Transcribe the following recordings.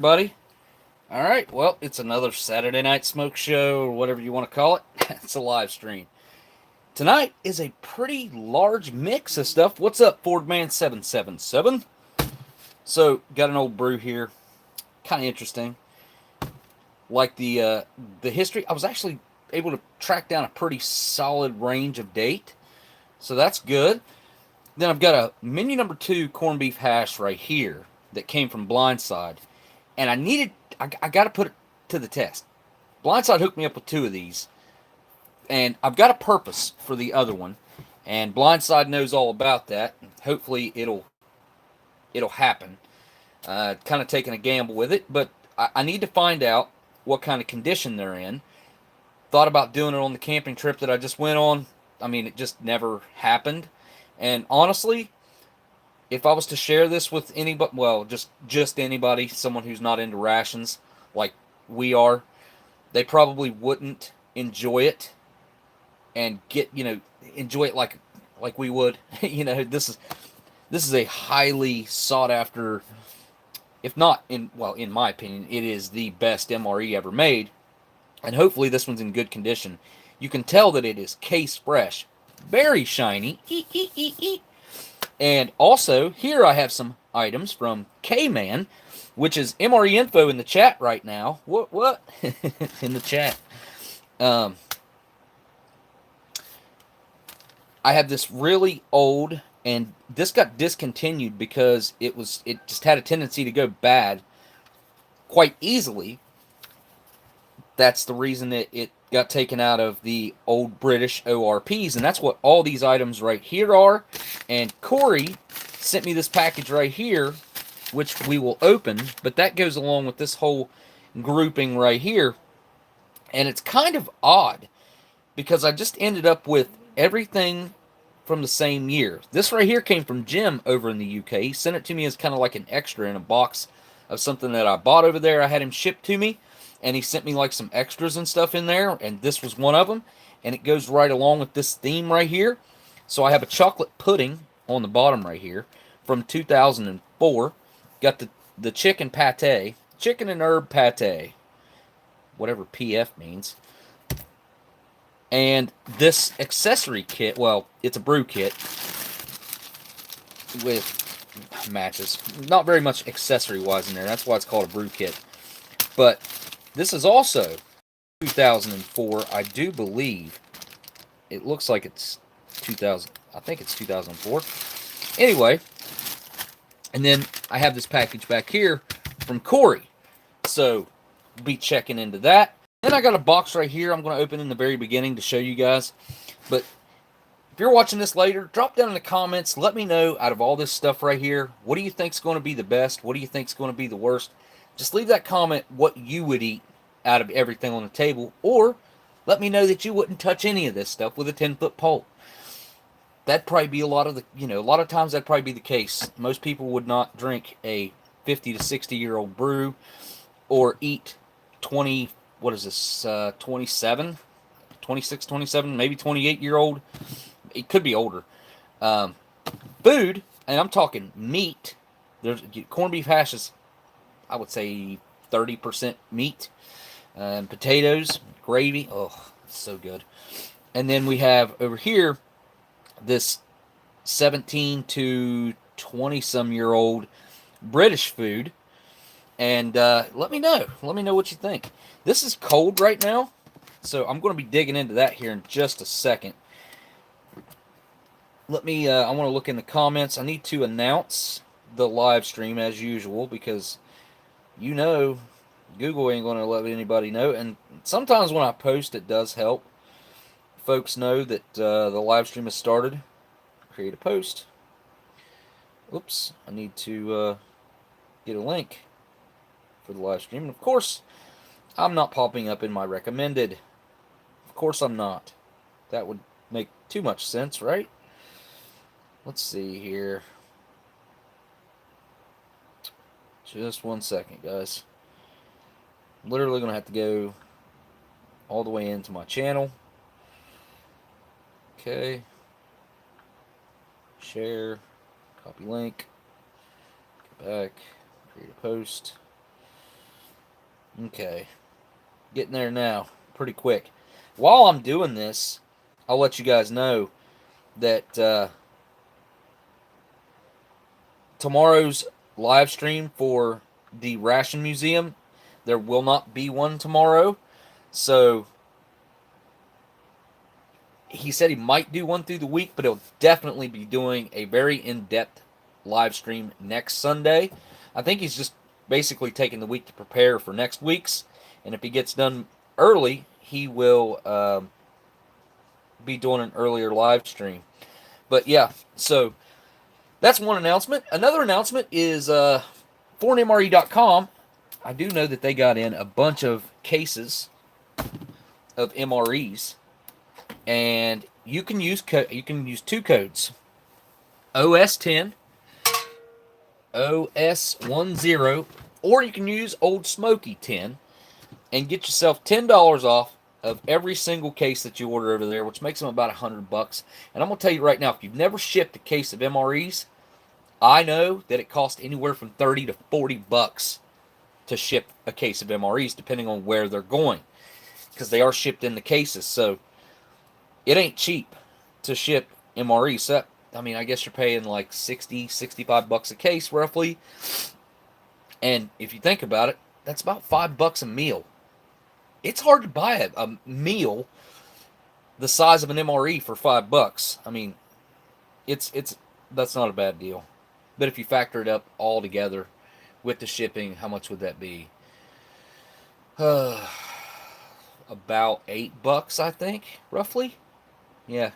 Buddy. All right, well, it's another Saturday Night Smoke Show, or whatever you want to call it. It's a live stream. Tonight is a pretty large mix of stuff. What's up, Fordman777? So, got an old brew here. Kind of interesting. Like the history, I was actually able to track down a pretty solid range of date. So that's good. Then I've got a menu number 2 corned beef hash right here that came from Blindside. And I got to put it to the test. Blindside hooked me up with 2 of these, and I've got a purpose for the other one, and Blindside knows all about that. Hopefully, it'll happen. Kind of taking a gamble with it, but I need to find out what kind of condition they're in. Thought about doing it on the camping trip that I just went on. I mean, it just never happened. And honestly, if I was to share this with anybody, well, just anybody, someone who's not into rations like we are, they probably wouldn't enjoy it and enjoy it like we would. This is a highly sought after, if not in my opinion, it is the best MRE ever made, and hopefully this one's in good condition. You can tell that it is case fresh, very shiny. And also, here I have some items from Kman, which is MRE info in the chat right now. What? In the chat. I have this really old, and this got discontinued because it just had a tendency to go bad quite easily. That's the reason that it got taken out of the old British ORPs, and that's what all these items right here are. And Koreyyy sent me this package right here, which we will open, but that goes along with this whole grouping right here. And it's kind of odd because I just ended up with everything from the same year. This right here came from Jim over in the UK. He sent it to me as kind of like an extra in a box of something that I bought over there. I had him shipped to me, and he sent me like some extras and stuff in there, and this was one of them. And it goes right along with this theme right here. So I have a chocolate pudding on the bottom right here from 2004. Got the chicken pate, chicken and herb pate, whatever PF means. And this accessory kit, well, it's a brew kit with matches. Not very much accessory-wise in there. That's why it's called a brew kit. But this is also 2004, I do believe. It looks like it's 2000. I think it's 2004. Anyway, and then I have this package back here from Koreyyy. So, be checking into that. Then I got a box right here I'm going to open in the very beginning to show you guys. But if you're watching this later, drop down in the comments. Let me know, out of all this stuff right here, what do you think is going to be the best? What do you think is going to be the worst? Just leave that comment what you would eat out of everything on the table. Or let me know that you wouldn't touch any of this stuff with a 10-foot pole. That'd probably be a lot of times that'd probably be the case. Most people would not drink a 50 to 60-year-old brew or eat 20, what is this, 27, 26, 27, maybe 28-year-old. It could be older. Food, and I'm talking meat. There's corned beef hash is, I would say, 30% meat. Potatoes, gravy. Oh, it's so good. And then we have over here this 17 to 20-some-year-old British food. And let me know. Let me know what you think. This is cold right now, so I'm going to be digging into that here in just a second. I want to look in the comments. I need to announce the live stream as usual because, Google ain't going to let anybody know. And sometimes when I post, it does help folks know that the live stream has started. Create a post. Oops, I need to get a link for the live stream. And of course, I'm not popping up in my recommended. Of course I'm not. That would make too much sense, right? Let's see here. Just 1 second, guys. I'm literally going to have to go all the way into my channel. Okay. Share. Copy link. Go back. Create a post. Okay. Getting there now. Pretty quick. While I'm doing this, I'll let you guys know that tomorrow's live stream for the Ration Museum, there will not be one tomorrow. So he said he might do one through the week, but he'll definitely be doing a very in-depth live stream next Sunday. I think he's just basically taking the week to prepare for next week's, and if he gets done early, he will be doing an earlier live stream. But yeah, so that's one announcement. Another announcement is foreignmre.com. I do know that they got in a bunch of cases of MREs, and you can use two codes: OS10, OS10, or you can use Oldsmokey 10 and get yourself $10 off of every single case that you order over there, which makes them about $100. And I'm gonna tell you right now, if you've never shipped a case of MREs, I know that it costs anywhere from $30 to $40 to ship a case of MREs, depending on where they're going, because they are shipped in the cases. So it ain't cheap to ship MREs. So, I mean, I guess you're paying like 60, 65 bucks a case, roughly. And if you think about it, that's about $5 a meal. It's hard to buy a meal the size of an MRE for $5. I mean, it's that's not a bad deal. But if you factor it up all together with the shipping, how much would that be? About $8, I think, roughly. Yeah.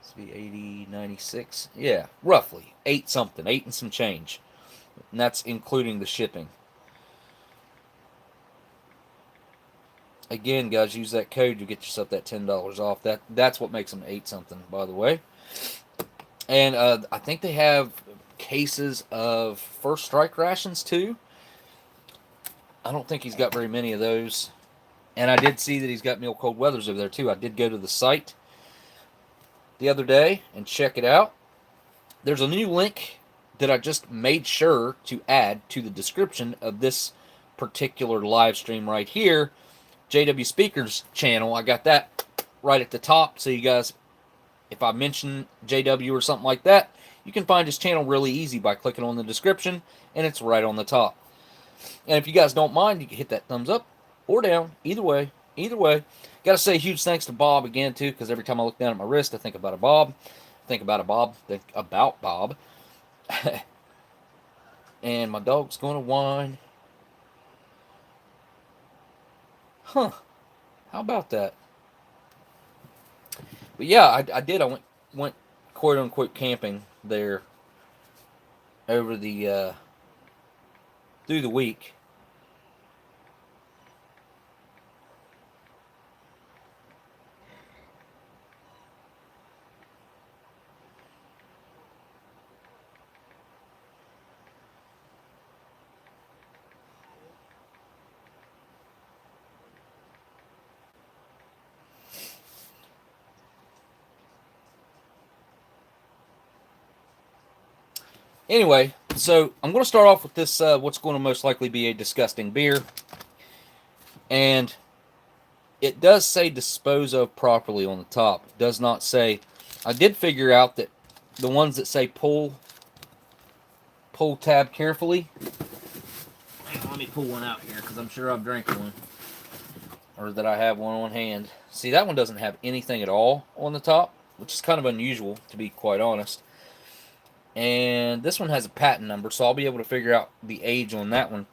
This be 80, 96. Yeah, roughly 8 something, 8 and some change, and that's including the shipping. Again, guys, use that code to get yourself that $10 off. That's what makes them 8 something, by the way. And I think they have cases of First Strike rations too. I don't think he's got very many of those. And I did see that he's got Meal Cold Weathers over there too. I did go to the site the other day and check it out. There's a new link that I just made sure to add to the description of this particular live stream right here. JW Speaker's channel. I got that right at the top, so you guys, if I mention JW or something like that, you can find his channel really easy by clicking on the description, and it's right on the top. And if you guys don't mind, you can hit that thumbs up or down. Either way. Got to say a huge thanks to Bob again, too, because every time I look down at my wrist, I think about a Bob. Think about Bob. And my dog's going to whine. Huh. How about that? But yeah, I did. I went quote unquote camping there over the through the week. Anyway, so I'm going to start off with this, what's going to most likely be a disgusting beer. And it does say dispose of properly on the top. It does not say... I did figure out that the ones that say pull tab carefully... Let me pull one out here, because I'm sure I've drank one. Or that I have one on hand. See, that one doesn't have anything at all on the top, which is kind of unusual, to be quite honest. And this one has a patent number, so I'll be able to figure out the age on that one.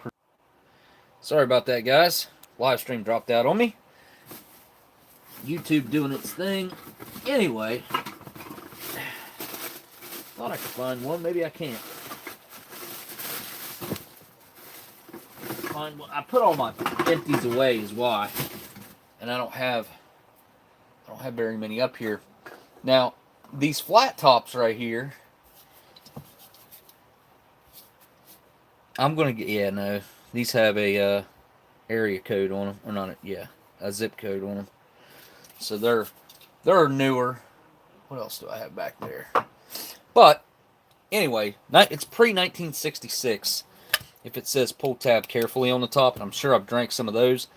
Sorry about that, guys. Live stream dropped out on me. YouTube doing its thing. Anyway, thought I could find one. Maybe I can't. I put all my empties away is why, and I don't have very many up here. Now, these flat tops right here. I'm gonna get, yeah, no. These have a area code on them, or not? A zip code on them. So they're newer. What else do I have back there? But anyway, it's pre-1966, if it says pull tab carefully on the top, and I'm sure I've drank some of those.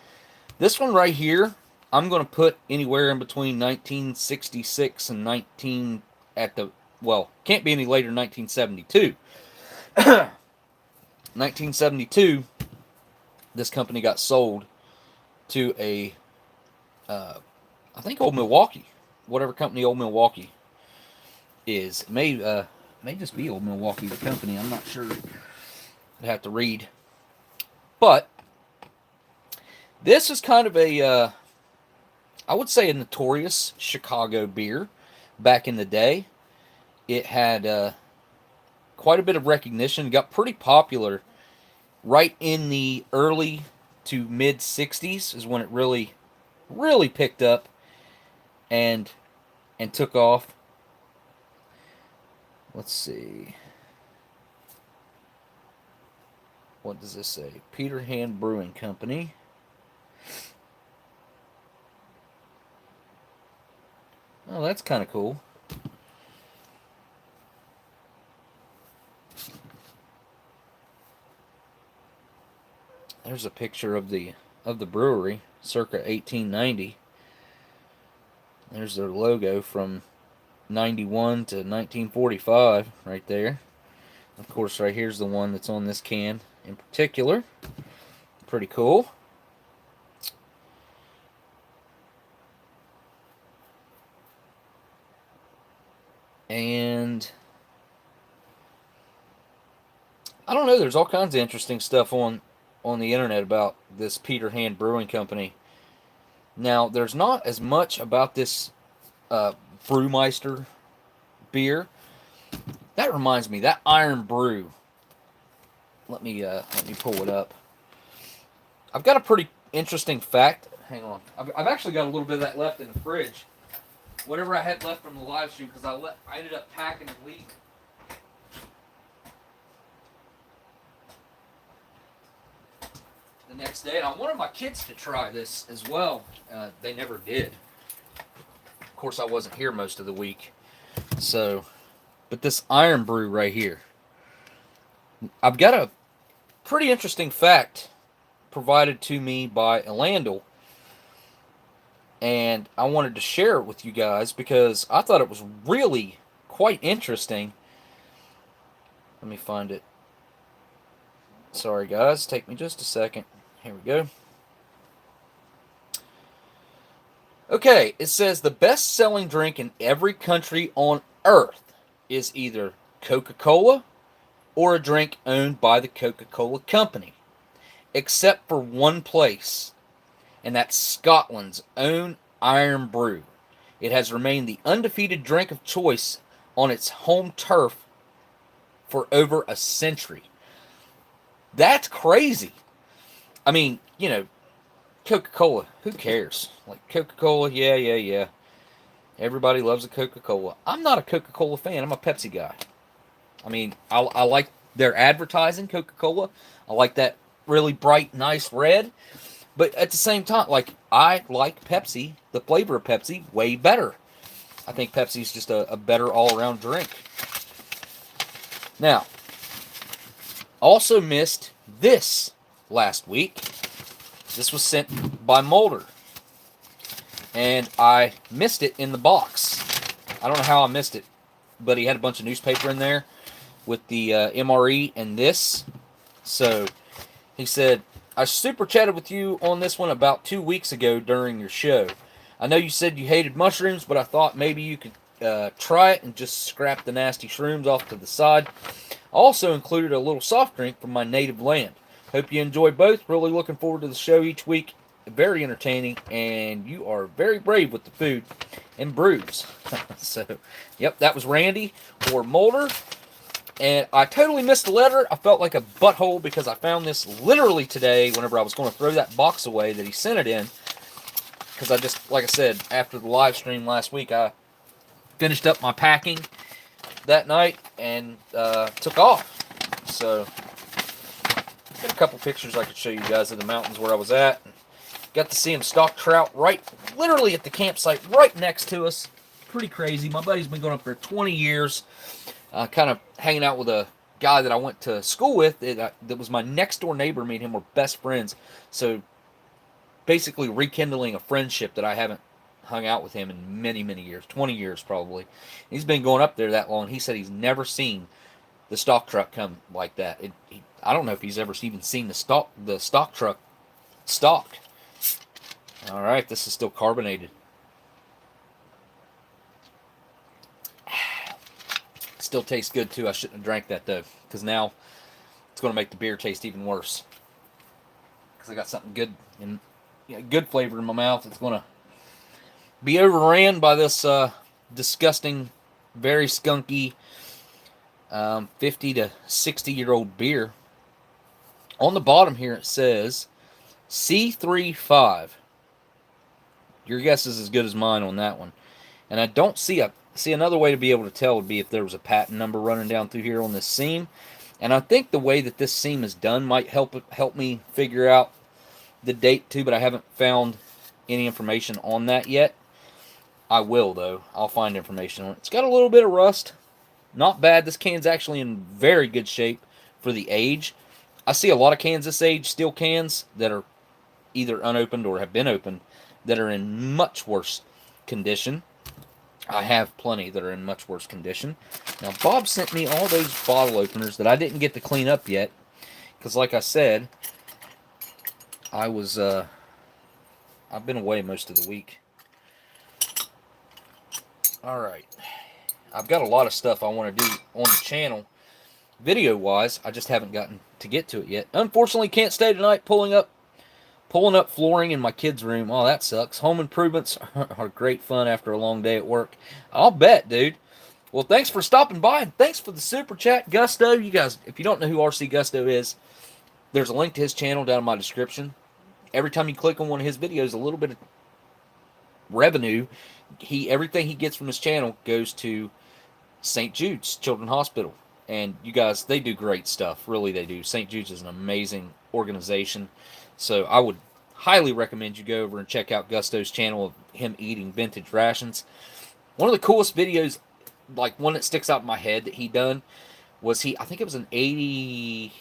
This one right here, I'm going to put anywhere in between 1966 and 19 at the, well, can't be any later than 1972. 1972, this company got sold to a, I think Old Milwaukee, whatever company Old Milwaukee is. It may just be Old Milwaukee, the company. I'm not sure. I'd have to read. But this is kind of a, I would say a notorious Chicago beer back in the day. It had quite a bit of recognition. It got pretty popular right in the early to mid 60s is when it really picked up and took off. Let's see. What does this say? Peter Hand Brewing Company. Oh, that's kind of cool. There's a picture of the brewery, circa 1890. There's their logo from 91 to 1945 right there. Of course, right here's the one that's on this can in particular. Pretty cool. And I don't know, there's all kinds of interesting stuff on the internet about this Peter Hand Brewing Company. Now, there's not as much about this Brewmeister beer. That reminds me, that Iron Brew. Let me pull it up. I've got a pretty interesting fact. Hang on. I've actually got a little bit of that left in the fridge. Whatever I had left from the live stream, because I ended up packing and leaving. The next day, and I wanted my kids to try this as well. They never did. Of course, I wasn't here most of the week. So, but this Iron Brew right here. I've got a pretty interesting fact provided to me by Elandel. And I wanted to share it with you guys because I thought it was really quite interesting. Let me find it. Sorry, guys. Take me just a second. Here we go. Okay, it says the best-selling drink in every country on Earth is either Coca-Cola or a drink owned by the Coca-Cola Company, except for one place, and that's Scotland's own Iron Brew. It has remained the undefeated drink of choice on its home turf for over a century. That's crazy. I mean, you know, Coca-Cola, who cares? Like, Coca-Cola, yeah. Everybody loves a Coca-Cola. I'm not a Coca-Cola fan. I'm a Pepsi guy. I mean, I like their advertising, Coca-Cola. I like that really bright, nice red. But at the same time, like, I like Pepsi, the flavor of Pepsi, way better. I think Pepsi's just a better all-around drink. Now, also missed this last week. This was sent by Mulder. And I missed it in the box. I don't know how I missed it, but he had a bunch of newspaper in there with the MRE and this. So he said, I super chatted with you on this one about 2 weeks ago during your show. I know you said you hated mushrooms, but I thought maybe you could try it and just scrap the nasty shrooms off to the side. Also included a little soft drink from my native land. Hope you enjoy both. Really looking forward to the show each week. Very entertaining, and you are very brave with the food and brews. So, yep, that was Randy or Mulder. And I totally missed the letter. I felt like a butthole because I found this literally today whenever I was going to throw that box away that he sent it in. Because I just, like I said, after the live stream last week, I finished up my packing that night and took off. So, got a couple pictures I could show you guys of the mountains where I was at. Got to see him stock trout literally at the campsite right next to us. Pretty crazy. My buddy's been going up there 20 years. Kind of hanging out with a guy that I went to school with, that was my next door neighbor. Me and him were best friends. So basically rekindling a friendship that I haven't hung out with him in many, many years, 20 years probably. He's been going up there that long. He said he's never seen the stock truck come like that. I don't know if he's ever even seen the stock truck stocked. All right, this is still carbonated. Still tastes good too. I shouldn't have drank that though, because now it's going to make the beer taste even worse. Because I got something good and good flavor in my mouth. It's going to be overran by this disgusting, very skunky 50 to 60-year-old beer. On the bottom here it says C35. Your guess is as good as mine on that one. And I don't see another way to be able to tell would be if there was a patent number running down through here on this seam. And I think the way that this seam is done might help me figure out the date too, but I haven't found any information on that yet. I will though. I'll find information on it. It's got a little bit of rust. Not bad. This can's actually in very good shape for the age. I see a lot of cans this age, steel cans, that are either unopened or have been opened, that are in much worse condition. I have plenty that are in much worse condition. Now, Bob sent me all those bottle openers that I didn't get to clean up yet, because like I said, I've been away most of the week. Alright. I've got a lot of stuff I want to do on the channel, video-wise. I just haven't gotten to get to it yet. Unfortunately, can't stay tonight pulling up flooring in my kids' room. Oh, that sucks. Home improvements are great fun after a long day at work. I'll bet, dude. Well, thanks for stopping by, and thanks for the super chat, Gusto. You guys, if you don't know who RC Gusto is, there's a link to his channel down in my description. Every time you click on one of his videos, a little bit of revenue, everything he gets from his channel goes to St. Jude's Children's Hospital. And you guys, they do great stuff. Really, they do. St. Jude's is an amazing organization. So I would highly recommend you go over and check out Gusto's channel of him eating vintage rations. One of the coolest videos, like one that sticks out in my head that he done, was I think it was an 81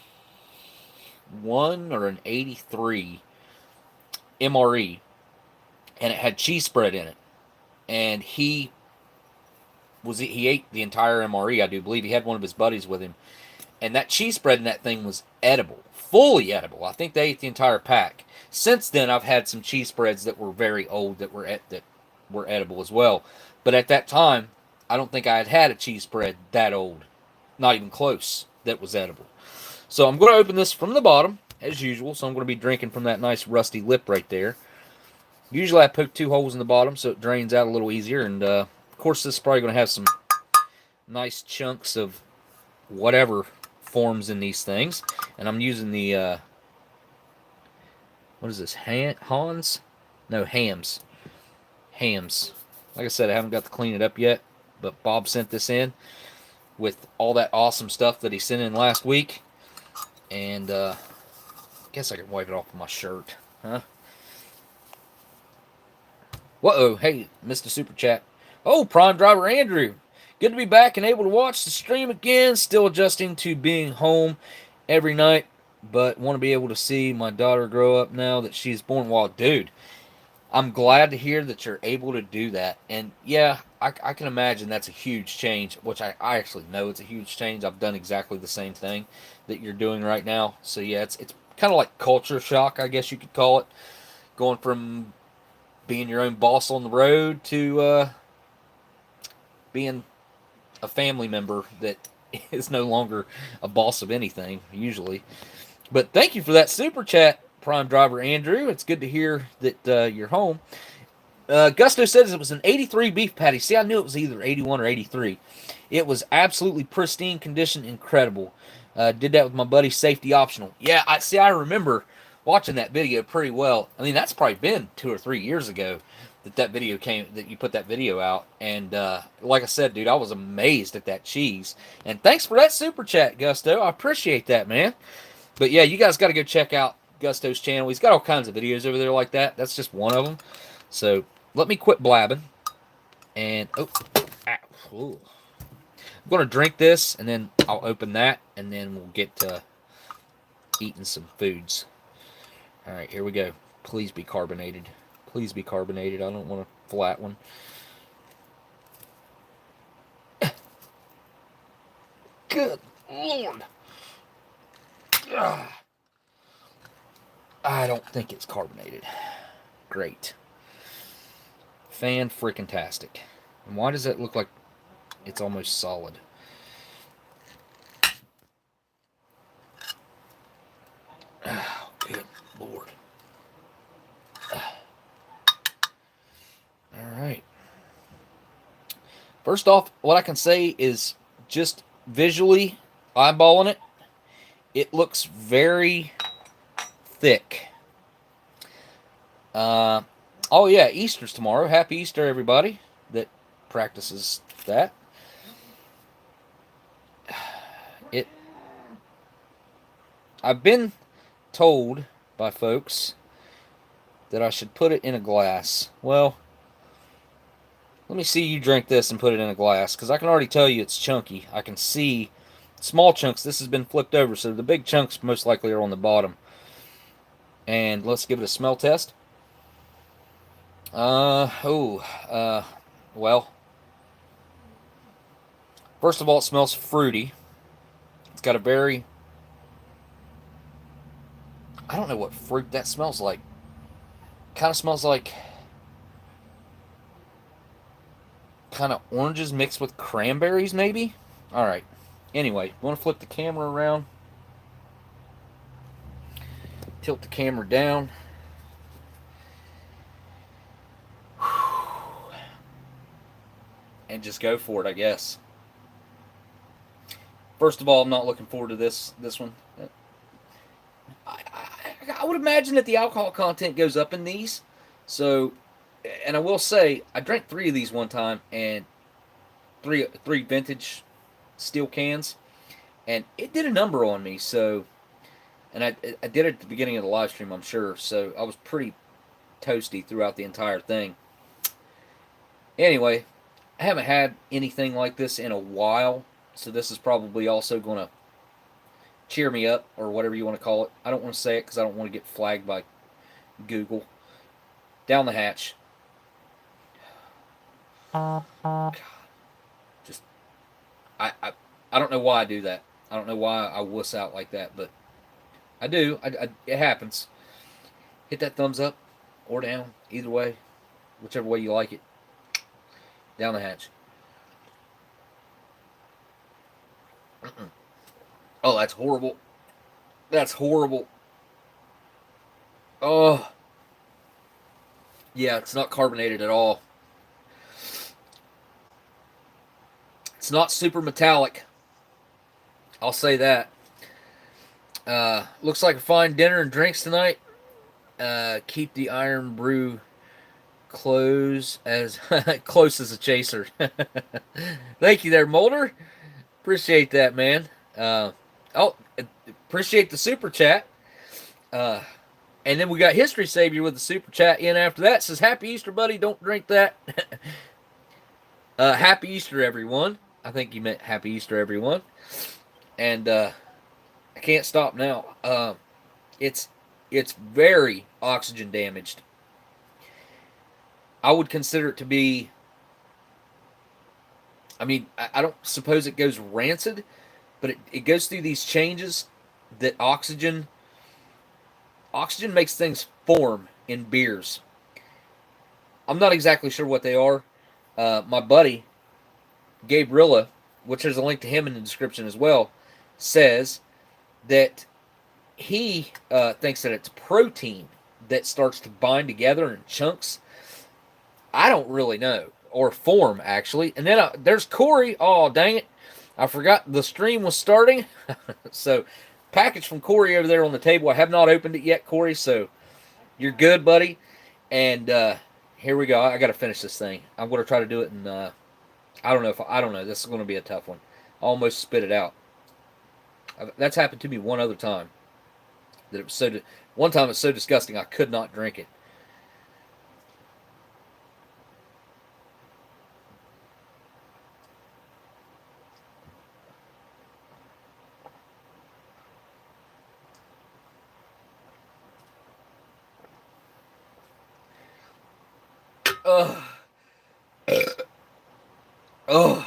or an 83 MRE. And it had cheese spread in it. And he ate the entire MRE, I do believe. He had one of his buddies with him. And that cheese spread in that thing was edible. Fully edible. I think they ate the entire pack. Since then, I've had some cheese spreads that were very old that were edible as well. But at that time, I don't think I had a cheese spread that old. Not even close. That was edible. So I'm going to open this from the bottom, as usual. So I'm going to be drinking from that nice rusty lip right there. Usually I poke 2 holes in the bottom so it drains out a little easier. And, of course, this is probably going to have some nice chunks of whatever forms in these things. And I'm using the, what is this, Hans? No, Hams. Hams. Like I said, I haven't got to clean it up yet, but Bob sent this in with all that awesome stuff that he sent in last week. And, I guess I can wipe it off with my shirt, huh? Whoa, hey, Mr. Super Chat. Oh, Prime Driver Andrew. Good to be back and able to watch the stream again. Still adjusting to being home every night, but want to be able to see my daughter grow up now that she's born. Well, dude, I'm glad to hear that you're able to do that. And yeah, I can imagine that's a huge change, which I actually know it's a huge change. I've done exactly the same thing that you're doing right now. So yeah, it's kind of like culture shock, I guess you could call it. Going from being your own boss on the road to being a family member that is no longer a boss of anything, usually. But thank you for that super chat, Prime Driver Andrew. It's good to hear that you're home. Gusto says it was an 83 beef patty. See, I knew it was either 81 or 83. It was absolutely pristine condition, incredible. Did that with my buddy, Safety Optional. Yeah, I remember watching that video pretty well. I mean, that's probably been 2 or 3 years ago that video came, that you put that video out. And like I said, dude, I was amazed at that cheese. And thanks for that super chat, Gusto. I appreciate that, man. But yeah, you guys got to go check out Gusto's channel. He's got all kinds of videos over there like that. That's just one of them. So let me quit blabbing. And I'm going to drink this, and then I'll open that, and then we'll get to eating some foods. All right, here we go. Please be carbonated. Please be carbonated. I don't want a flat one. Good Lord. I don't think it's carbonated. Great. Fan-freaking-tastic. And why does that look like it's almost solid? Oh, good Lord. Alright. First off, what I can say is just visually eyeballing it, it looks very thick. Oh yeah, Easter's tomorrow. Happy Easter, everybody that practices that. I've been told by folks that I should put it in a glass. Well, let me see you drink this and put it in a glass, because I can already tell you it's chunky. I can see small chunks. This has been flipped over, so the big chunks most likely are on the bottom. And let's give it a smell test. Well, first of all, it smells fruity. It's got a very, I don't know what fruit that smells like. Kind of smells like kind of oranges mixed with cranberries, maybe? Alright. Anyway, want to flip the camera around. Tilt the camera down. And just go for it, I guess. First of all, I'm not looking forward to this one. I would imagine that the alcohol content goes up in these. So, and I will say, I drank 3 of these one time, and three vintage steel cans, and it did a number on me. So, and I did it at the beginning of the live stream, I'm sure. So I was pretty toasty throughout the entire thing. Anyway, I haven't had anything like this in a while, so this is probably also going to cheer me up, or whatever you want to call it. I don't want to say it because I don't want to get flagged by Google. Down the hatch. God. Just, I don't know why I do that. I don't know why I wuss out like that, but I do. It happens. Hit that thumbs up or down, either way, whichever way you like it. Down the hatch. Oh, that's horrible. That's horrible. Oh. Yeah, it's not carbonated at all. It's not super metallic. I'll say that. Looks like a fine dinner and drinks tonight. Keep the iron brew close as a chaser. Thank you there, Mulder. Appreciate that, man. Appreciate the super chat. And then we got History Savior with the super chat in after that. Says, Happy Easter, buddy. Don't drink that. Happy Easter, everyone. I think you meant Happy Easter, everyone. And I can't stop now. It's very oxygen damaged. I would consider it to be, I mean, I don't suppose it goes rancid, but it goes through these changes that oxygen makes things form in beers. I'm not exactly sure what they are. My buddy, GabeRILLA, which there's a link to him in the description as well, says that he thinks that it's protein that starts to bind together in chunks. I don't really know. Or form, actually. And then there's Koreyyy. Oh, dang it. I forgot the stream was starting. So, package from Koreyyy over there on the table. I have not opened it yet, Koreyyy, so you're good, buddy. And here we go. I got to finish this thing. I'm going to try to do it in, I don't know. This is going to be a tough one. I almost spit it out. That's happened to me one other time. That it was one time it's so disgusting I could not drink it. Ugh. Oh.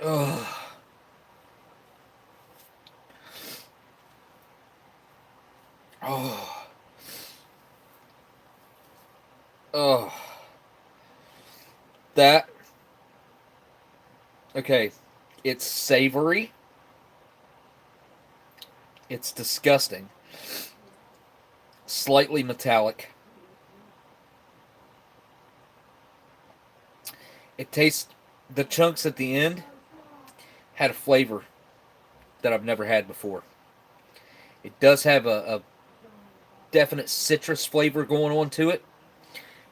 Oh. Oh. Oh. That. Okay. It's savory. It's disgusting. Slightly metallic. It tastes. The chunks at the end had a flavor that I've never had before. It does have a definite citrus flavor going on to it.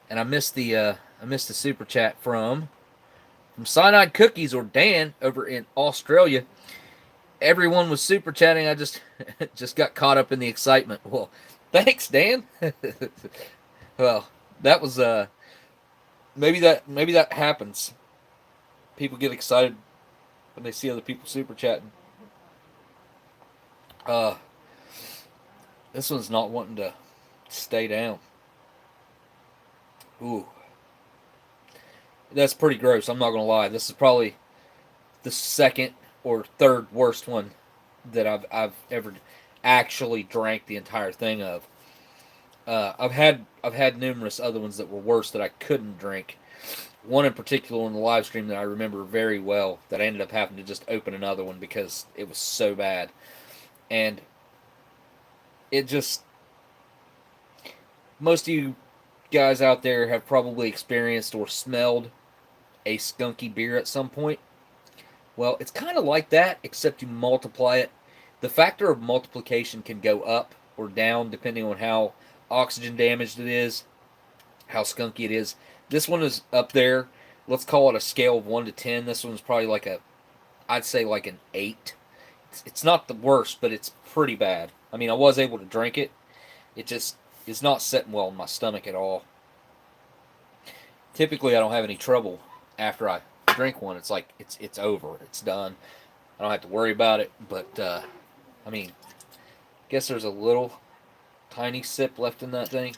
And I missed the super chat from Cyanide Cookies, or Dan over in Australia. Everyone was super chatting. I just just got caught up in the excitement. Well, thanks, Dan. Well, that was maybe that happens. People get excited when they see other people super chatting. This one's not wanting to stay down. Ooh. That's pretty gross, I'm not going to lie. This is probably the second or third worst one that I've ever actually drank the entire thing of. I've had numerous other ones that were worse that I couldn't drink. One in particular in the live stream that I remember very well that I ended up having to just open another one because it was so bad. And it just... Most of you guys out there have probably experienced or smelled a skunky beer at some point. Well, it's kind of like that, except you multiply it. The factor of multiplication can go up or down depending on how oxygen damaged it is, how skunky it is. This one is up there. Let's call it a scale of 1 to 10. This one's probably like I'd say like an 8. It's not the worst, but it's pretty bad. I mean, I was able to drink it. It just is not sitting well in my stomach at all. Typically, I don't have any trouble after I drink one. It's like it's over. It's done. I don't have to worry about it. But I mean, I guess there's a little tiny sip left in that thing.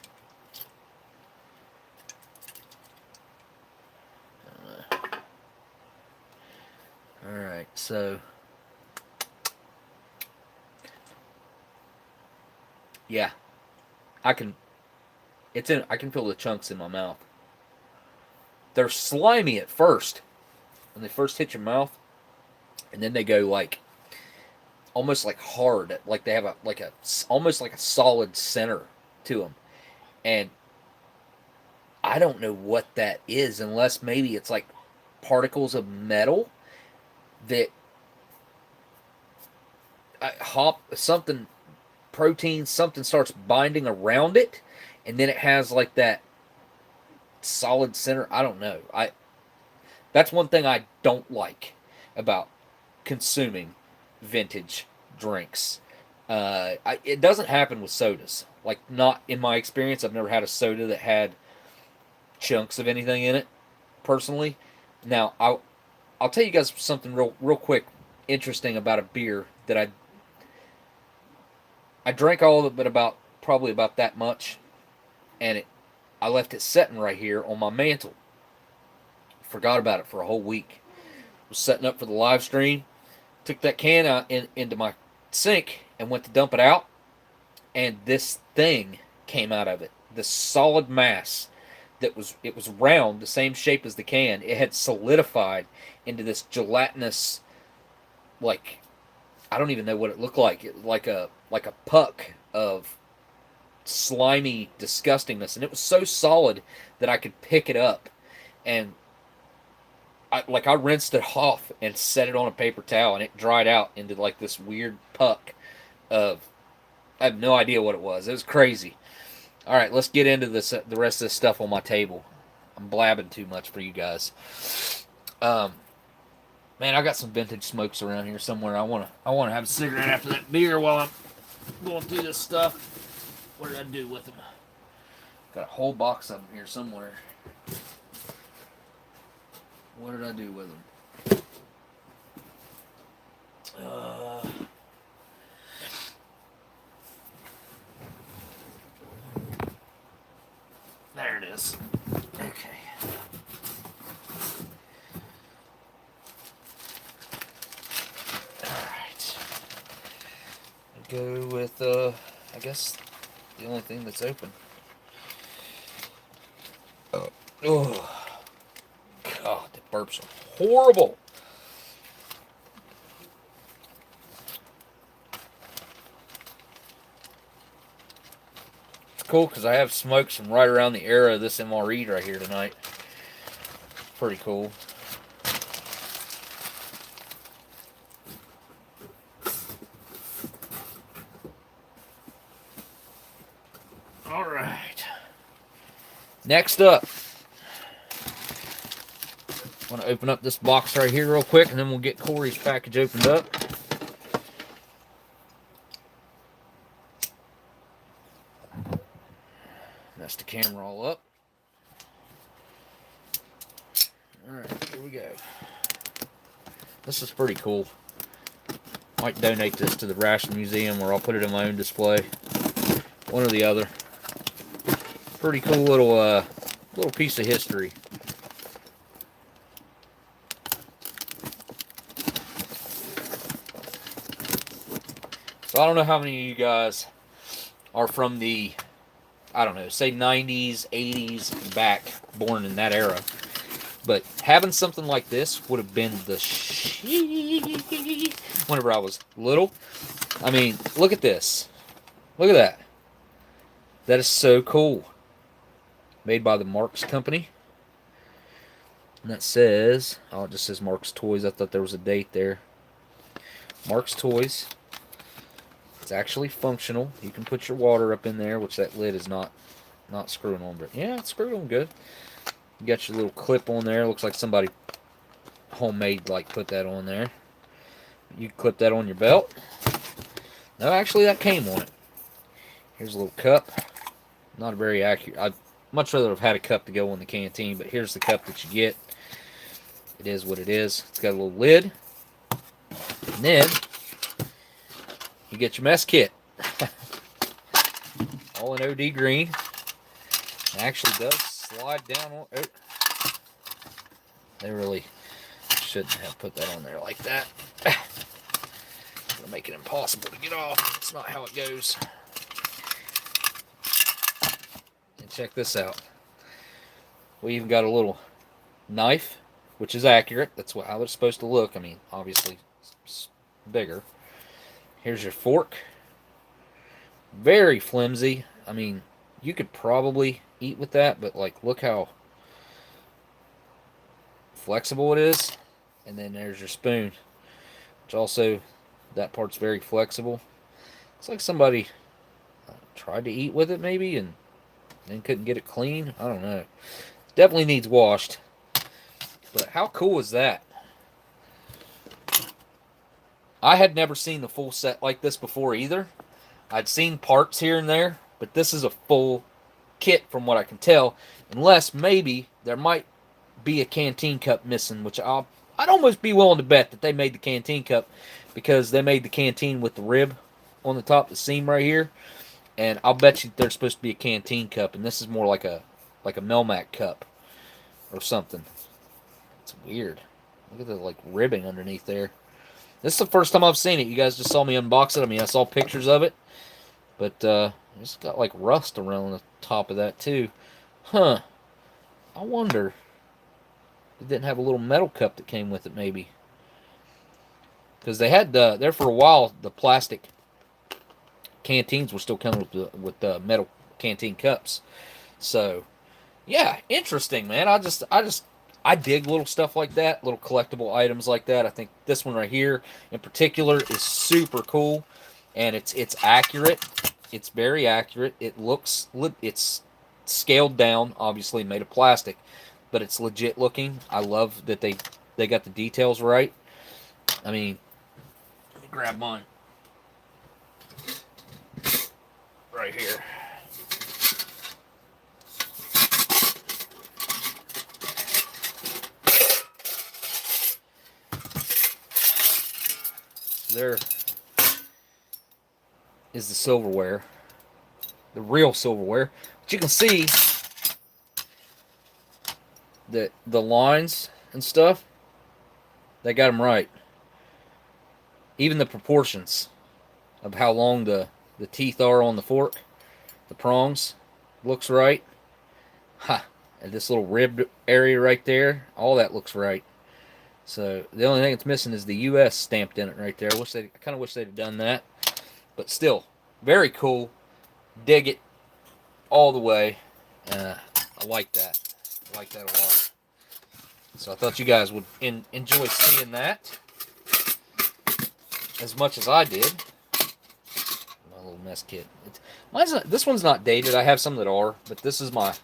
All right, so yeah, I can feel the chunks in my mouth. They're slimy at first when they first hit your mouth, and then they go like almost like hard, like they have almost like a solid center to them. And I don't know what that is, unless maybe it's like particles of metal that something, protein, something starts binding around it, and then it has like that solid center. I don't know. That's one thing I don't like about consuming vintage drinks. It doesn't happen with sodas. Like, not in my experience. I've never had a soda that had chunks of anything in it, personally. Now, I'll tell you guys something real quick, interesting about a beer that I drank all of it, but probably about that much, and I left it sitting right here on my mantle. Forgot about it for a whole week. Was setting up for the live stream, took that can out into my sink and went to dump it out, and this thing came out of it. This solid mass it was round, the same shape as the can. It had solidified into this gelatinous, like, I don't even know what it looked like. Like a puck of slimy disgustingness, and it was so solid that I could pick it up, and I rinsed it off and set it on a paper towel, and it dried out into like this weird puck of, I have no idea what it was. It was crazy. All right, let's get into this. The rest of this stuff on my table. I'm blabbing too much for you guys. Man, I got some vintage smokes around here somewhere. I wanna have a cigarette after that beer while I'm going through this stuff. What did I do with them? Got a whole box of them here somewhere. What did I do with them? is. Okay. Alright. Go with, I guess, the only thing that's open. Oh. God, the burps are horrible. It's cool because I have smokes from right around the era of this MRE right here tonight. Pretty cool. Alright. Next up, I want to open up this box right here real quick, and then we'll get Koreyy's package opened up. Mess the camera all up. Alright, here we go. This is pretty cool. Might donate this to the Ration Museum, or I'll put it in my own display. One or the other. Pretty cool little piece of history. So I don't know how many of you guys are from the, I don't know, say 90s, 80s, back, born in that era. But having something like this would have been the shit whenever I was little. I mean, look at this. Look at that. That is so cool. Made by the Marks Company. And that says, oh, it just says Marks Toys. I thought there was a date there. Marks Toys. It's actually functional. You can put your water up in there, which that lid is not screwing on. But yeah, it's screwed on good. You got your little clip on there. Looks like somebody homemade put that on there. You clip that on your belt. No, actually that came on it. Here's a little cup. Not very accurate. I'd much rather have had a cup to go in the canteen, but here's the cup that you get. It is what it is. It's got a little lid. And then you get your mess kit. All in OD green. It actually does slide down on. Oh. They really shouldn't have put that on there like that. It'll make it impossible to get off. It's not how it goes. And check this out. We even got a little knife, which is accurate. That's how it's supposed to look. I mean, obviously, it's bigger. Here's your fork. Very flimsy. I mean, you could probably eat with that, but look how flexible it is. And then there's your spoon, which also, that part's very flexible. It's like somebody tried to eat with it maybe and then couldn't get it clean. I don't know. Definitely needs washed. But how cool is that? I had never seen the full set like this before either. I'd seen parts here and there, but this is a full kit from what I can tell. Unless maybe there might be a canteen cup missing, which I'd almost be willing to bet that they made the canteen cup because they made the canteen with the rib on the top, the seam right here. And I'll bet you there's supposed to be a canteen cup, and this is more like a Melmac cup or something. It's weird. Look at the ribbing underneath there. This is the first time I've seen it. You guys just saw me unbox it. I mean, I saw pictures of it. But it's got rust around the top of that too. Huh. I wonder if it didn't have a little metal cup that came with it maybe. Because they had, there for a while, the plastic canteens were still coming with the metal canteen cups. So, yeah, interesting, man. I dig little stuff like that, little collectible items like that. I think this one right here in particular is super cool, and it's accurate. It's very accurate. It's scaled down, obviously made of plastic, but it's legit looking. I love that they got the details right. I mean, let me grab mine right here. There is the silverware, the real silverware. But you can see the lines and stuff, they got them right. Even the proportions of how long the teeth are on the fork, the prongs, looks right. Ha! And this little ribbed area right there, all that looks right. So the only thing that's missing is the U.S. stamped in it right there. I kind of wish they'd have done that, but still, very cool. Dig it all the way. I like that. I like that a lot. So I thought you guys would enjoy seeing that as much as I did. My little mess kit. This one's not dated. I have some that are, but this is my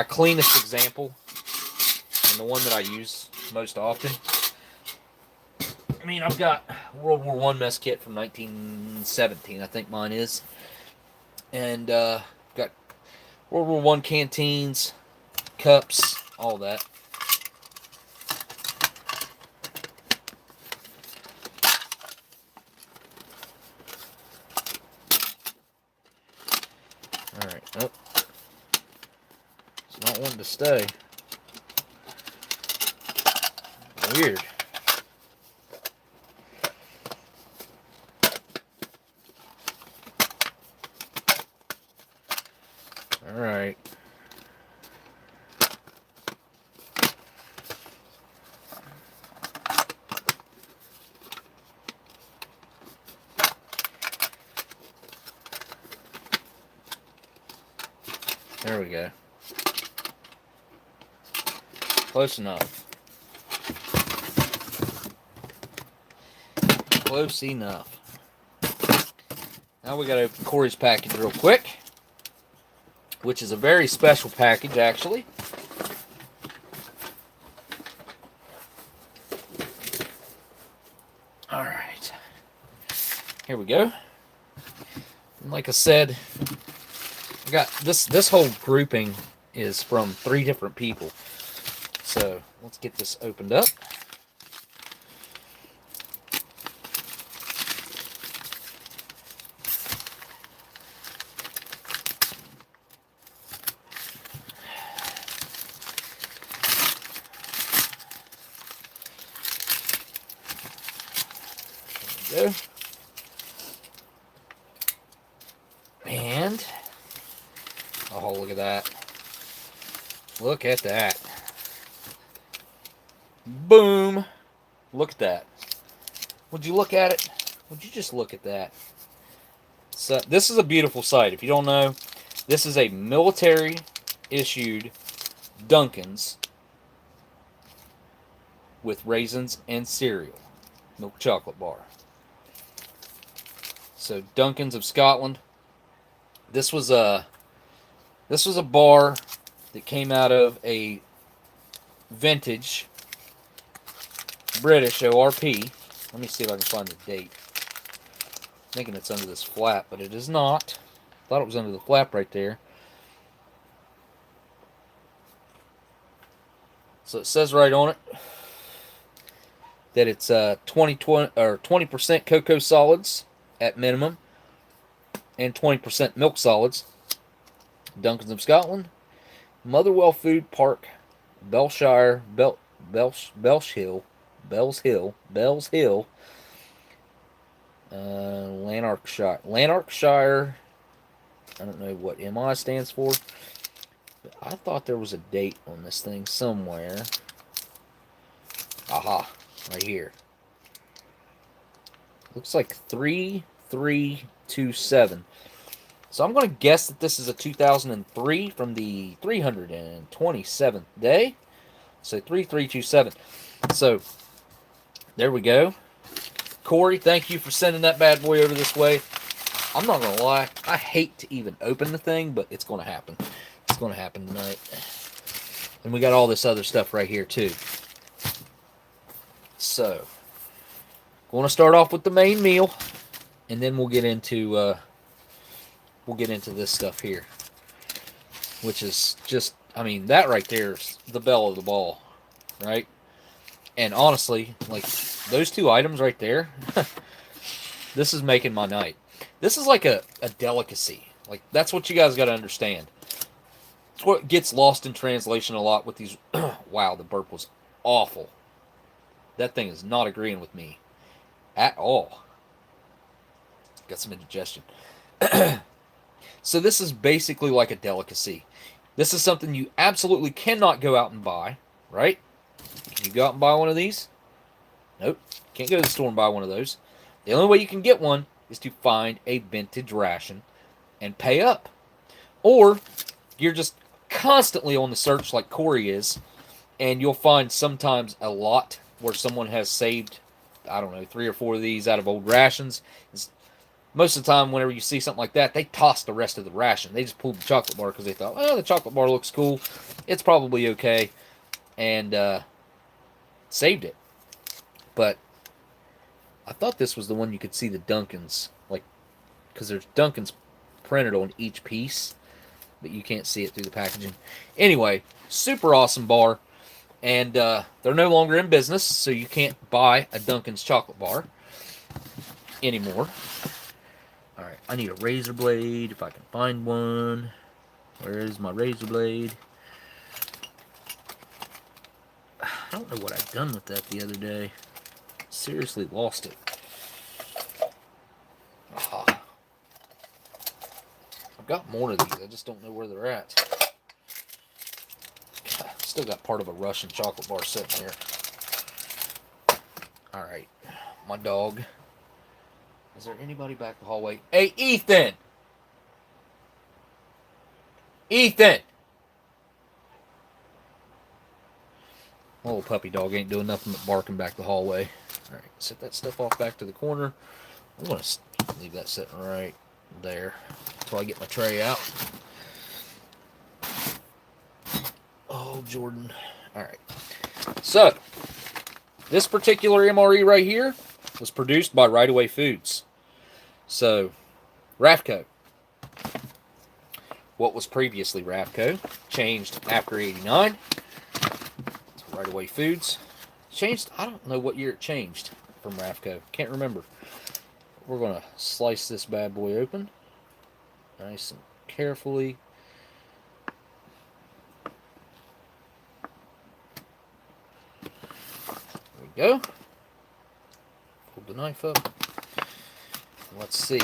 cleanest example and the one that I use most often. I mean, I've got World War I mess kit from 1917, I think mine is. And got World War I canteens, cups, all that. Alright, oh. It's not wanting to stay. Weird. Alright. There we go. Close enough. Close enough. Now we gotta open Koreyy's package real quick, which is a very special package, actually. Alright. Here we go. And like I said, I got this whole grouping is from 3 different people. So let's get this opened up. There we go. And oh, look at that. Look at that. Boom. Look at that. Would you look at it? Would you just look at that? So this is a beautiful sight. If you don't know, this is a military issued Dunkin's with raisins and cereal. Milk chocolate bar. So Dunkin's of Scotland. This was a bar that came out of a vintage British ORP. Let me see if I can find the date. I'm thinking it's under this flap, but it is not. Thought it was under the flap right there. So it says right on it that it's 20% cocoa solids at minimum and 20% milk solids. Dunkin's of Scotland, Motherwell Food Park, Belshire, Bells Hill, Lanarkshire. I don't know what MI stands for, but I thought there was a date on this thing somewhere. Aha, right here. Looks like 3327. So I'm going to guess that this is a 2003 from the 327th day. So 3327. So there we go. Koreyyy, thank you for sending that bad boy over this way. I'm not going to lie. I hate to even open the thing, but it's going to happen. It's going to happen tonight. And we got all this other stuff right here too. So, going to start off with the main meal, and then we'll get into this stuff here, which is just, I mean, that right there is the belle of the ball, right? And honestly, like, those 2 items right there, this is making my night. This is like a delicacy. Like, that's what you guys got to understand. It's what gets lost in translation a lot with these. Wow, the burp was awful. That thing is not agreeing with me at all. Got some indigestion. So this is basically like a delicacy. This is something you absolutely cannot go out and buy, right? Can you go out and buy one of these? Nope. Can't go to the store and buy one of those. The only way you can get one is to find a vintage ration and pay up. Or you're just constantly on the search like Koreyyy is, and you'll find sometimes a lot where someone has saved, I don't know, 3 or 4 of these out of old rations. Most of the time, whenever you see something like that, they toss the rest of the ration. They just pulled the chocolate bar because they thought, well, the chocolate bar looks cool. It's probably okay. And saved it. But I thought this was the one you could see the Dunkins. Like, because there's Dunkins printed on each piece, but you can't see it through the packaging. Anyway, super awesome bar. And they're no longer in business, so you can't buy a Dunkin's chocolate bar anymore. Alright, I need a razor blade, if I can find one. Where is my razor blade? I don't know what I've done with that the other day. Seriously lost it. Aha. I've got more of these, I just don't know where they're at. Still got part of a Russian chocolate bar sitting here. Alright, my dog. Is there anybody back the hallway? Hey, Ethan! Ethan! My little puppy dog ain't doing nothing but barking back the hallway. Alright, set that stuff off back to the corner. I'm going to leave that sitting right there until I get my tray out. Oh, Jordan. Alright. So, this particular MRE right here was produced by Right Away Foods. So, Rafco. What was previously Rafco changed after '89. So Right Away Foods changed. I don't know what year it changed from Rafco. Can't remember. We're going to slice this bad boy open nice and carefully. There we go. Pull the knife up. Let's see.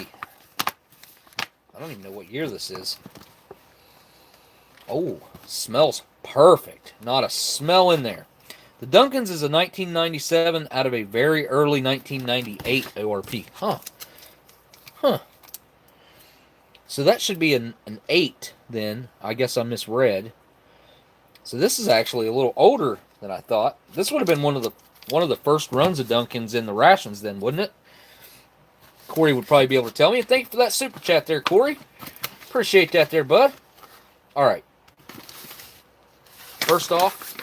I don't even know what year this is. Oh, smells perfect. Not a smell in there. The Dunkins is a 1997 out of a very early 1998 ORP. Huh. So that should be an 8 then. I guess I misread. So this is actually a little older than I thought. This would have been one of the first runs of Dunkins in the rations then, wouldn't it? Corey would probably be able to tell me. And thank you for that super chat there, Corey. Appreciate that there, bud. All right. First off,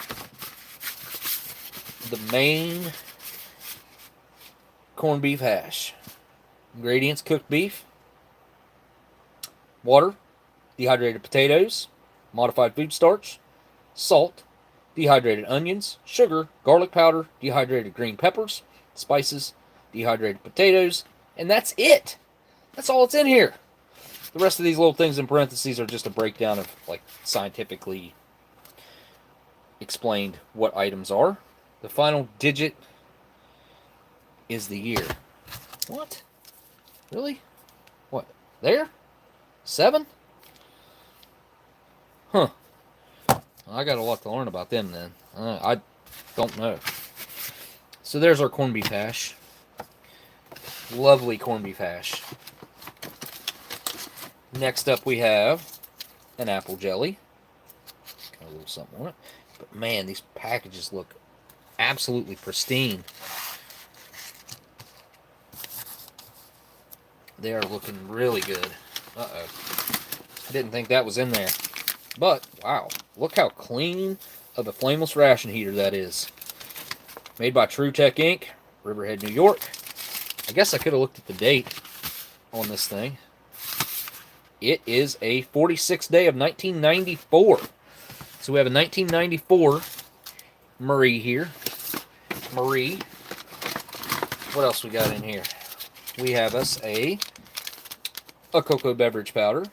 the main corned beef hash. Ingredients: cooked beef, water, dehydrated potatoes, modified food starch, salt, dehydrated onions, sugar, garlic powder, dehydrated green peppers, spices, dehydrated potatoes, and that's it. That's all that's in here. The rest of these little things in parentheses are just a breakdown of, like, scientifically explained what items are. The final digit is the year. What? Really? What? There? 7? Huh. I got a lot to learn about them then. I don't know. So there's our corned beef hash. Lovely corned beef hash. Next up we have an apple jelly. Got a little something on it. But man, these packages look absolutely pristine. They are looking really good. Uh-oh. I didn't think that was in there. But, wow. Look how clean of a flameless ration heater that is. Made by True Tech Inc., Riverhead, New York. I guess I could have looked at the date on this thing. It is a 46th day of 1994. So we have a 1994 MRE here. MRE. What else we got in here? We have us a cocoa beverage powder.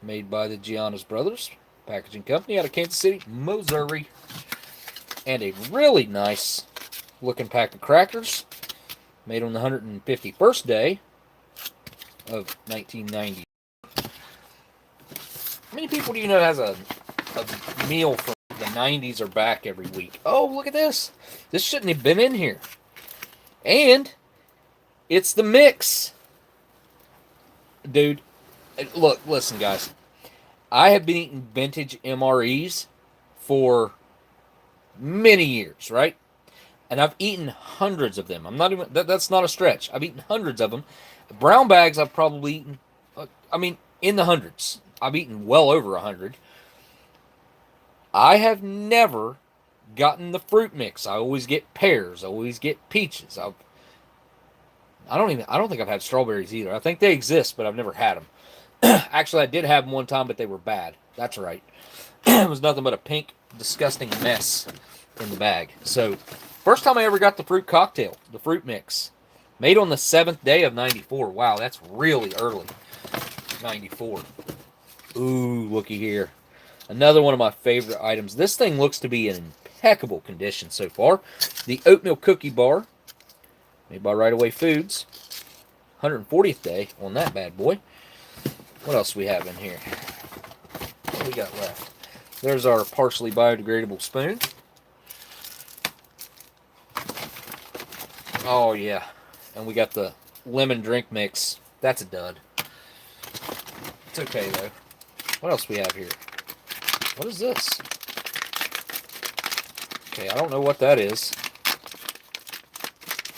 made by the Giannis Brothers Packaging Company out of Kansas City, Missouri. And a really nice looking pack of crackers made on the 151st day of 1990. How many people do you know has a meal from the 90s or back every week? Oh, look at this. This shouldn't have been in here. And it's the mix. Dude, look, listen, guys. I have been eating vintage MREs for many years, right? And I've eaten hundreds of them. I'm not even, that's not a stretch. I've eaten hundreds of them. Brown bags I've probably eaten, in the hundreds. I've eaten well over 100. I have never gotten the fruit mix. I always get pears. I always get peaches. I don't think I've had strawberries either. I think they exist, but I've never had them. Actually, I did have them one time, but they were bad. That's right. It was nothing but a pink, disgusting mess in the bag. So, first time I ever got the fruit cocktail, the fruit mix, made on the 7th day of 94. Wow, that's really early. 94. Ooh, looky here. Another one of my favorite items. This thing looks to be in impeccable condition so far. The Oatmeal Cookie Bar, made by Right Away Foods. 140th day on that bad boy. What else do we have in here? What do we got left? There's our partially biodegradable spoon. Oh, yeah. And we got the lemon drink mix. That's a dud. It's okay, though. What else do we have here? What is this? Okay, I don't know what that is.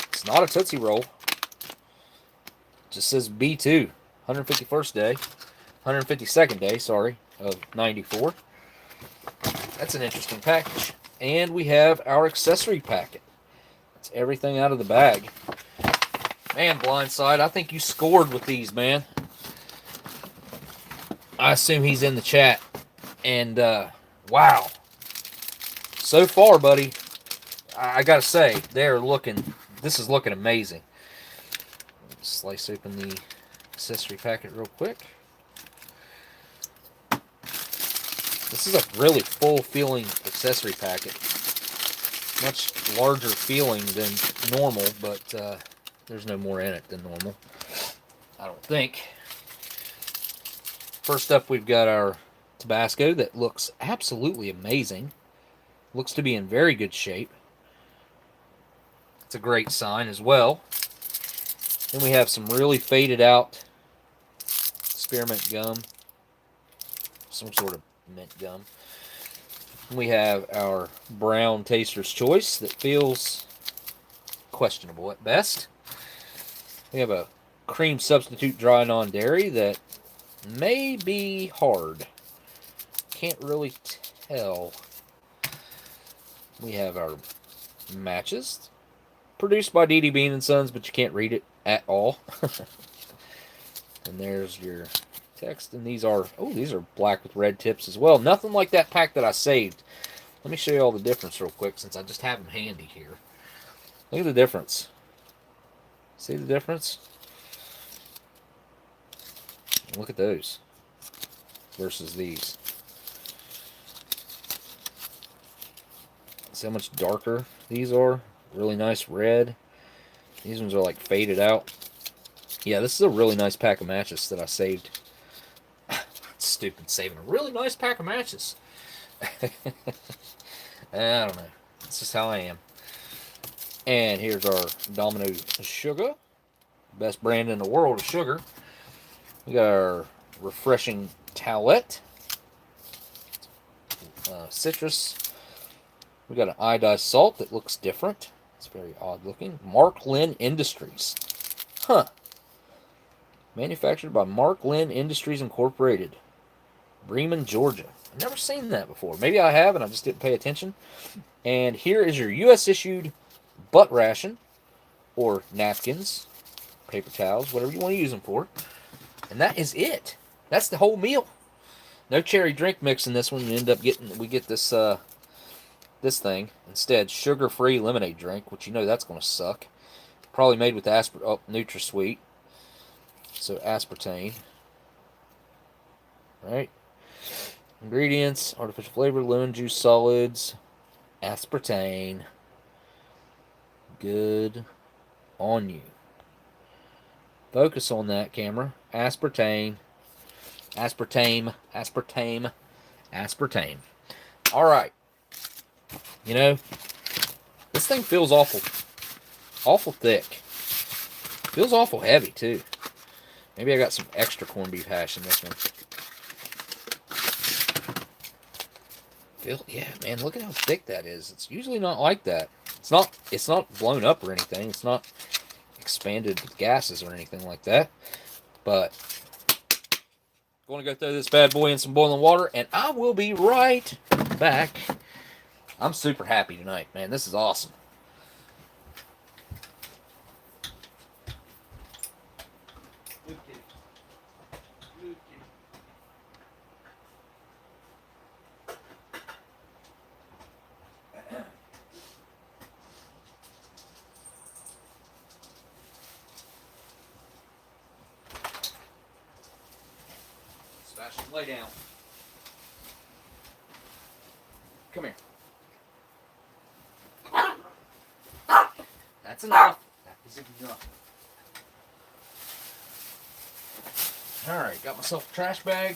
It's not a Tootsie Roll. It just says B2. 151st day. 152nd day, sorry, of 94. That's an interesting package. And we have our accessory packet. That's everything out of the bag. Man, Blindside, I think you scored with these, man. I assume he's in the chat. And, wow. So far, buddy, I gotta say, this is looking amazing. Slice open the accessory packet real quick. This is a really full-feeling accessory packet. Much larger feeling than normal, but there's no more in it than normal, I don't think. First up, we've got our Tabasco that looks absolutely amazing. Looks to be in very good shape. It's a great sign as well. Then we have some really faded out spearmint gum. Some sort of mint gum. And we have our brown Taster's Choice that feels questionable at best. We have a cream substitute dry non-dairy that may be hard. Can't really tell. We have our matches. Produced by D.D. Bean & Sons, but you can't read it at all. And there's your text. And these are black with red tips as well. Nothing like that pack that I saved. Let me show you all the difference real quick since I just have them handy here. Look at the difference. See the difference? Look at those versus these. See how much darker these are? Really nice red. These ones are like faded out. Yeah, this is a really nice pack of matches that I saved. Stupid, saving a really nice pack of matches. I don't know. That's just how I am. And here's our Domino Sugar. Best brand in the world of sugar. We got our refreshing Towelette. Citrus. We got an iodized salt that looks different. It's very odd looking. Mark Lynn Industries. Huh. Manufactured by Mark Lynn Industries Incorporated. Bremen, Georgia. I've never seen that before. Maybe I have and I just didn't pay attention. And here is your U.S. issued butt ration. Or napkins. Paper towels. Whatever you want to use them for. And that is it. That's the whole meal. No cherry drink mix in this one. You end up getting, we get this this thing. Instead, sugar-free lemonade drink, which you know that's going to suck. Probably made with NutraSweet. So aspartame. Right? Ingredients, artificial flavor, lemon juice solids, aspartame. Good on you. Focus on that, camera. Aspartame. Aspartame. Aspartame. Aspartame. Alright. You know, this thing feels awful thick. Feels awful heavy, too. Maybe I got some extra corned beef hash in this one. Yeah, man, look at how thick that is. It's usually not like that. It's not blown up or anything. It's not expanded with gases or anything like that. But I'm going to go throw this bad boy in some boiling water, and I will be right back. I'm super happy tonight, man. This is awesome. Sebastian, lay down. Come here. That's enough. That is enough. Alright, got myself a trash bag.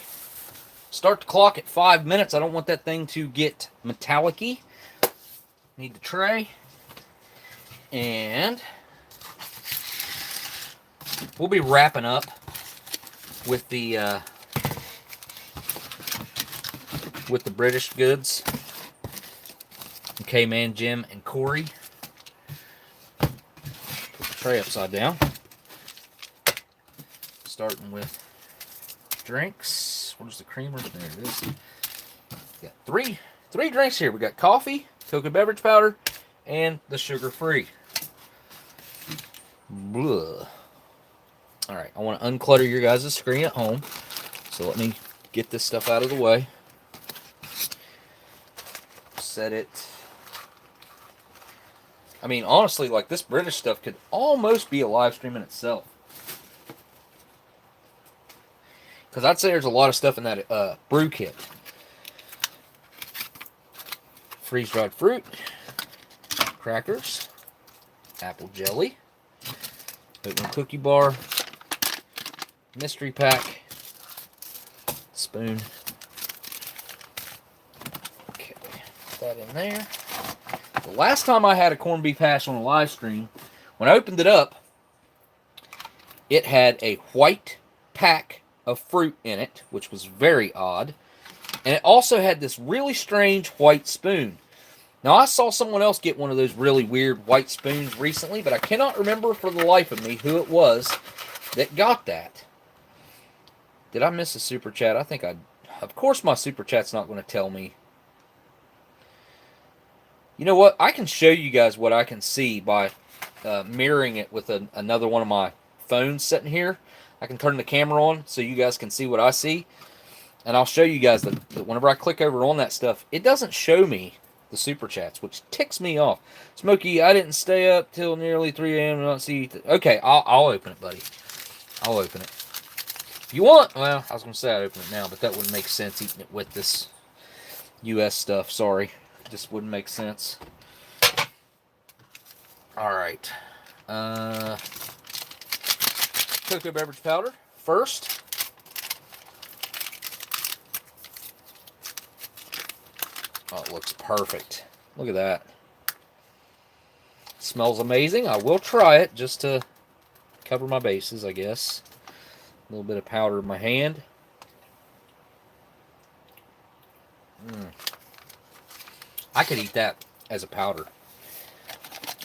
Start the clock at 5 minutes. I don't want that thing to get metallic-y. Need the tray. And we'll be wrapping up with the British goods. Kman, Jim, and Koreyyy. Put the tray upside down. Starting with drinks. Where's the creamer? There it is. Got three drinks here. We got coffee, cocoa beverage powder, and the sugar-free. Blah. All right, I want to unclutter your guys' screen at home. So let me get this stuff out of the way. Set it. I mean, honestly, like, this British stuff could almost be a live stream in itself. Because I'd say there's a lot of stuff in that brew kit. Freeze-dried fruit, crackers, apple jelly, Oatmeal Cookie Bar, mystery pack, spoon. Okay, put that in there. The last time I had a corned beef hash on a live stream, when I opened it up, it had a white pack of fruit in it, which was very odd. And it also had this really strange white spoon. Now, I saw someone else get one of those really weird white spoons recently, but I cannot remember for the life of me who it was that got that. Did I miss a super chat? I think I... Of course my super chat's not going to tell me. You know what? I can show you guys what I can see by mirroring it with another one of my phones sitting here. I can turn the camera on so you guys can see what I see. And I'll show you guys that whenever I click over on that stuff, it doesn't show me the super chats, which ticks me off. Smokey, I didn't stay up till nearly 3 a.m. to not see... Okay, I'll open it, buddy. I'll open it. If you want... Well, I was going to say I'd open it now, but that wouldn't make sense eating it with this U.S. stuff. Sorry. It just wouldn't make sense. Alright. Cocoa beverage powder first. Oh, it looks perfect. Look at that. Smells amazing. I will try it just to cover my bases, I guess. A little bit of powder in my hand. I could eat that as a powder.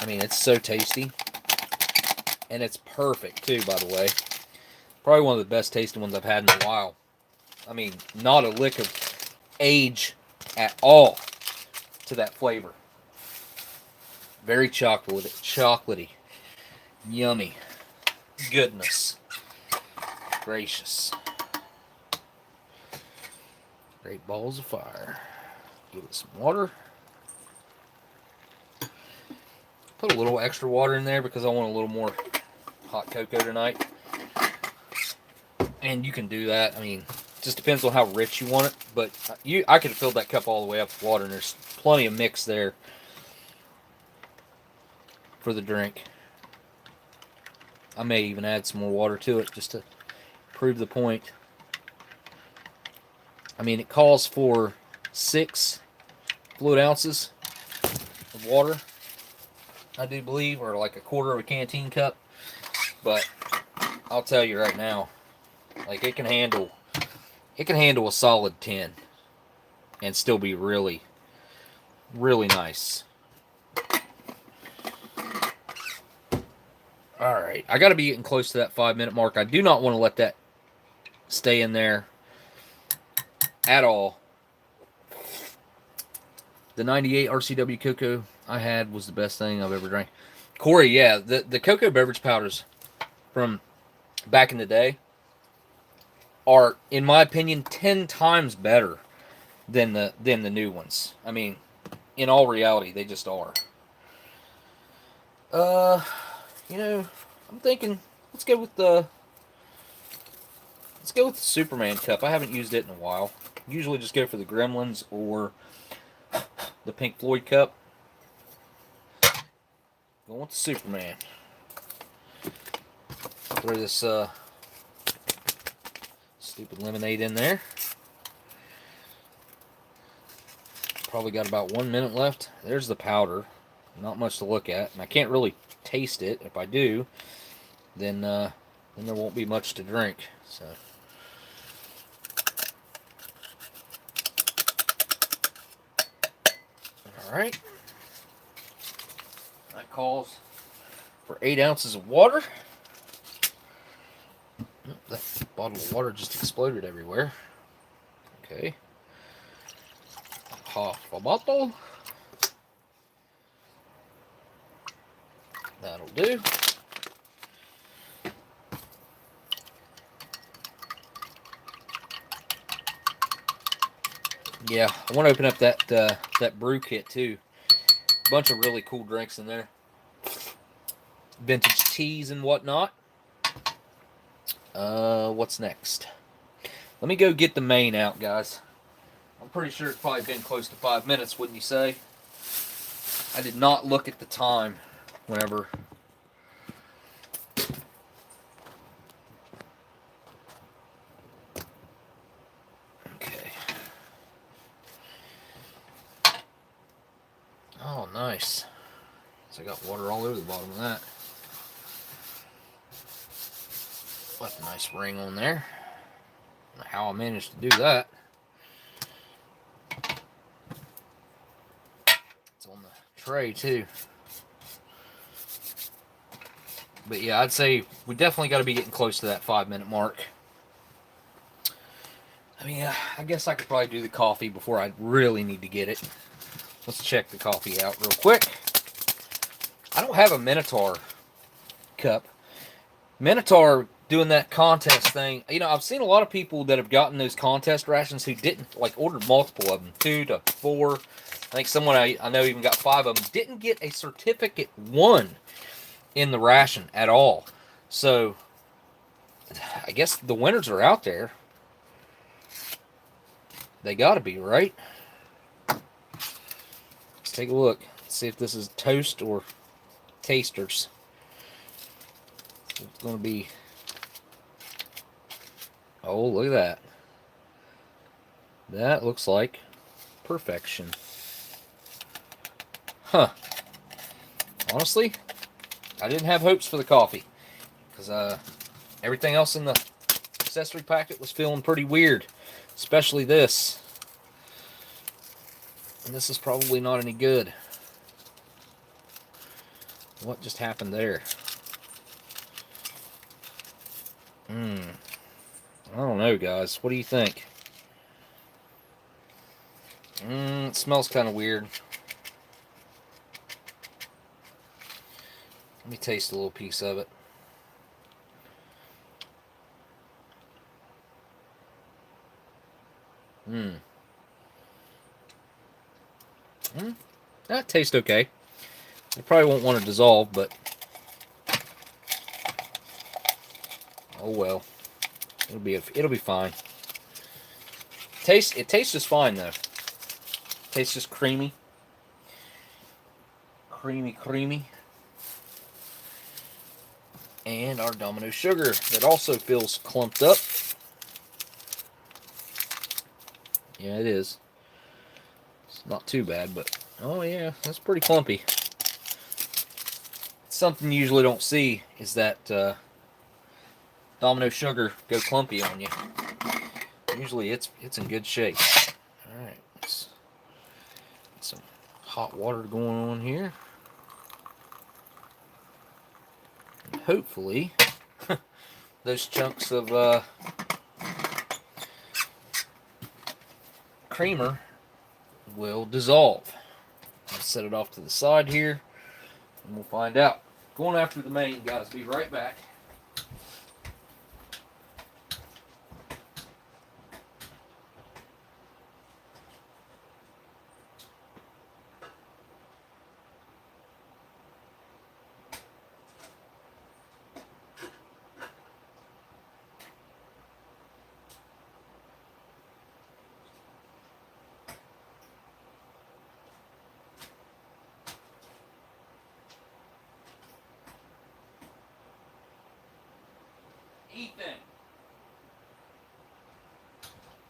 I mean, it's so tasty. And it's perfect, too, by the way. Probably one of the best tasting ones I've had in a while. I mean, not a lick of age at all to that flavor. Very chocolatey. Yummy. Goodness gracious. Great balls of fire. Give it some water. Put a little extra water in there because I want a little more hot cocoa tonight. And you can do that. I mean, Just depends on how rich you want it. But I could have filled that cup all the way up with water, and there's plenty of mix there for the drink. I may even add some more water to it just to prove the point. I mean, it calls for 6 fluid ounces of water, I do believe, or like a quarter of a canteen cup. But I'll tell you right now, like it can handle a solid 10 and still be really, really nice. Alright, I got to be getting close to that 5-minute mark. I do not want to let that stay in there at all. The 98 RCW cocoa I had was the best thing I've ever drank. Koreyyy, yeah, the cocoa beverage powders from back in the day are, in my opinion, 10 times better than the new ones. I mean, in all reality, they just are. You know, I'm thinking let's go with the Superman cup. I haven't used it in a while. Usually just go for the Gremlins or the Pink Floyd cup. Going with the Superman. Throw this stupid lemonade in there. Probably got about 1 minute left. There's the powder. Not much to look at, and I can't really taste it. If I do, then there won't be much to drink. So. Alright. That calls for 8 ounces of water. That bottle of water just exploded everywhere. Okay. Half a bottle. That'll do. Yeah, I want to open up that brew kit too. Bunch of really cool drinks in there. Vintage teas and whatnot. What's next? Let me go get the main out, guys. I'm pretty sure it's probably been close to 5 minutes, wouldn't you say? I did not look at the time whenever. Okay. Oh, nice. So I got water all over the bottom of that. Left a nice ring on there. I don't know how I managed to do that. It's on the tray too. But yeah, I'd say we definitely got to be getting close to that 5-minute mark. I mean, I guess I could probably do the coffee before I really need to get it. Let's check the coffee out real quick. I don't have a Minotaur cup. Minotaur doing that contest thing. You know, I've seen a lot of people that have gotten those contest rations who didn't, like, ordered multiple of them. 2 to 4. I think someone I know even got 5 of them. Didn't get a certificate 1 in the ration at all. So, I guess the winners are out there. They gotta be, right? Let's take a look. See if this is toast or tasters. It's gonna be... Oh, look at that. That looks like perfection. Huh. Honestly, I didn't have hopes for the coffee. Because everything else in the accessory packet was feeling pretty weird. Especially this. And this is probably not any good. What just happened there? I don't know, guys. What do you think? It smells kind of weird. Let me taste a little piece of it. That tastes okay. I probably won't want to dissolve, but oh well. It'll be fine. tastes just fine though. Tastes just creamy. Creamy. And our Domino sugar that also feels clumped up. Yeah, it is. It's not too bad, but oh yeah, that's pretty clumpy. Something you usually don't see is that Domino sugar go clumpy on you. Usually it's in good shape. All right, let's get some hot water going on here. And hopefully those chunks of creamer will dissolve. I'll set it off to the side here and we'll find out. Going after the main, guys. Be right back.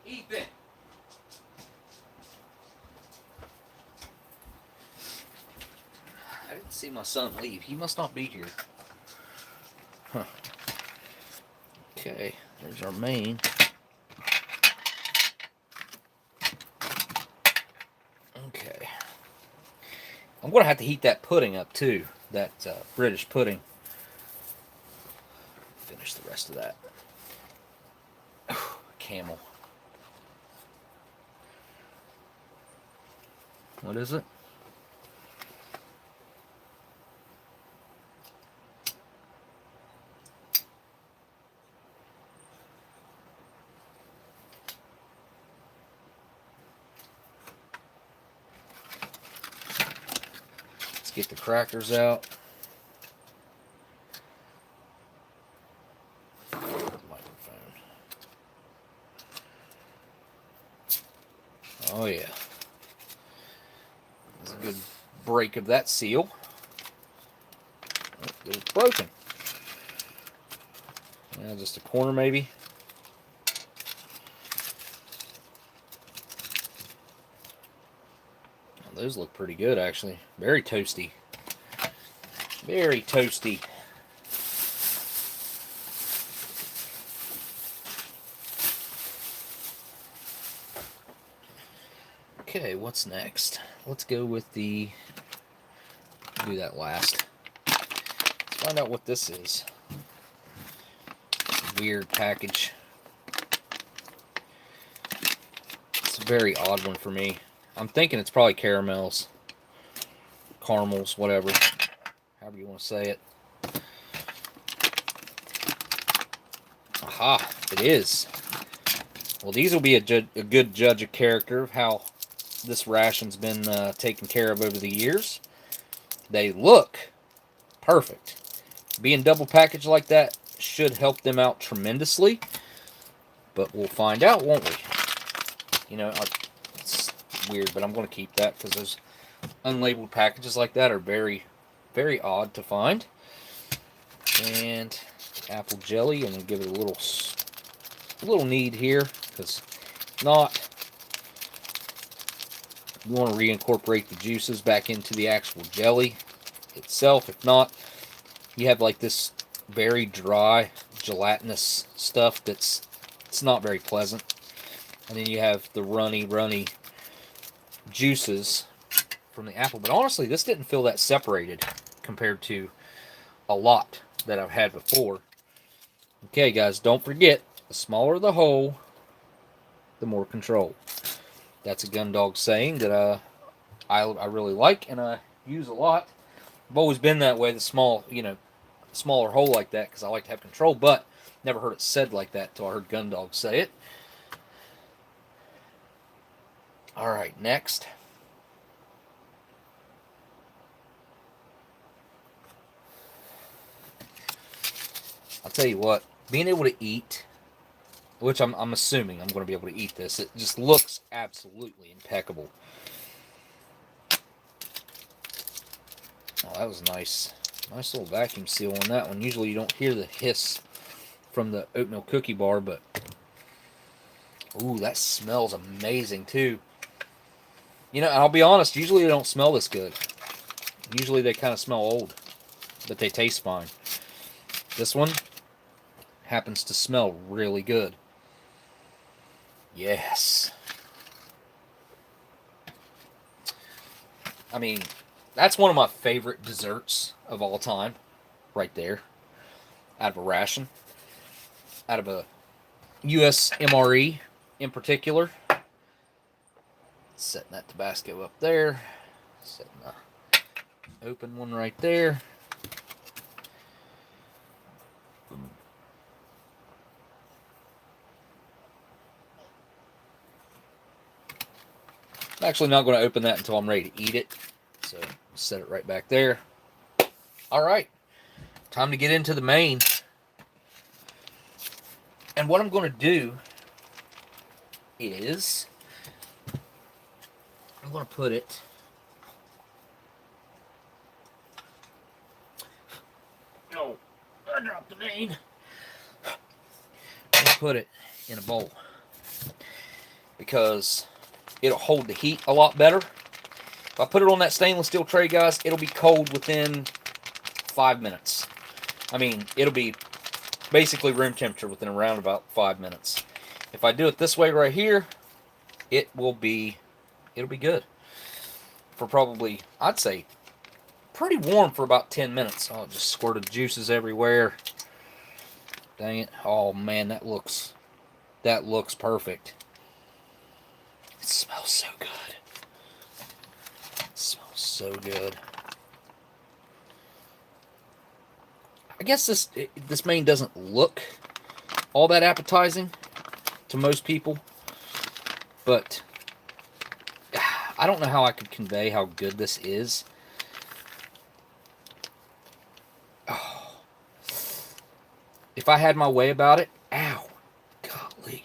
Ethan. I didn't see my son leave. He must not be here. Huh. Okay, there's our main. Okay. I'm going to have to heat that pudding up too. That British pudding. Finish the rest of that. Camel. What is it? Let's get the crackers out. Microphone. Oh yeah. That's a good break of that seal. Oh, it's broken. Yeah, just a corner maybe. Oh, those look pretty good actually. Very toasty. Very toasty. Okay, what's next? Let's go with the... do that last. Let's find out what this is. Weird package. It's a very odd one for me. I'm thinking it's probably caramels. Caramels, whatever. However you want to say it. Aha, it is. Well, these will be a good judge of character of how this ration's been taken care of over the years. They look perfect. Being double packaged like that should help them out tremendously. But we'll find out, won't we? You know, it's weird, but I'm going to keep that because those unlabeled packages like that are very, very odd to find. And apple jelly, and give it a little knead here because not. You want to reincorporate the juices back into the actual jelly itself. If not, you have like this very dry, gelatinous stuff it's not very pleasant. And then you have the runny juices from the apple. But honestly, this didn't feel that separated compared to a lot that I've had before. Okay, guys, don't forget, the smaller the hole, the more control. That's a Gundog saying that I really like and I use a lot. I've always been that way, the smaller hole like that, because I like to have control, but never heard it said like that until I heard Gundog say it. Alright, next. I'll tell you what, being able to eat which I'm assuming I'm going to be able to eat this. It just looks absolutely impeccable. Oh, that was nice. Nice little vacuum seal on that one. Usually you don't hear the hiss from the Oatmeal Cookie Bar, but ooh, that smells amazing too. You know, I'll be honest, usually they don't smell this good. Usually they kind of smell old, but they taste fine. This one happens to smell really good. Yes. I mean, that's one of my favorite desserts of all time, right there. Out of a ration. Out of a US MRE in particular. Setting that Tabasco up there. Setting the open one right there. I'm actually not going to open that until I'm ready to eat it. So, set it right back there. Alright. Time to get into the main. And what I'm going to do is I'm going to put it no, I dropped the main. I'm going to put it in a bowl because it'll hold the heat a lot better. If I put it on that stainless steel tray, guys, it'll be cold within 5 minutes. I mean, it'll be basically room temperature within around about 5 minutes. If I do it this way right here, it'll be good for probably, I'd say, pretty warm for about 10 minutes. Oh, it just squirted juices everywhere. Dang it. Oh man, that looks perfect. It smells so good. It smells so good. I guess this main doesn't look all that appetizing to most people, but I don't know how I could convey how good this is. Oh. If I had my way about it, ow, golly.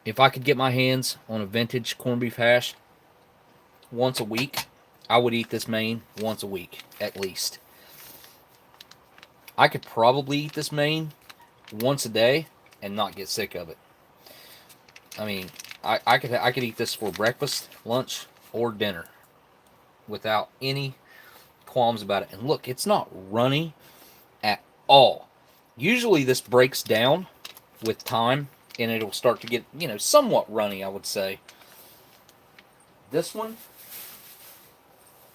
If I could get my hands on a vintage corned beef hash once a week, I would eat this main once a week, at least. I could probably eat this main once a day and not get sick of it. I mean, I could eat this for breakfast, lunch, or dinner without any qualms about it. And look, it's not runny at all. Usually this breaks down with time and it'll start to get, you know, somewhat runny, I would say. This one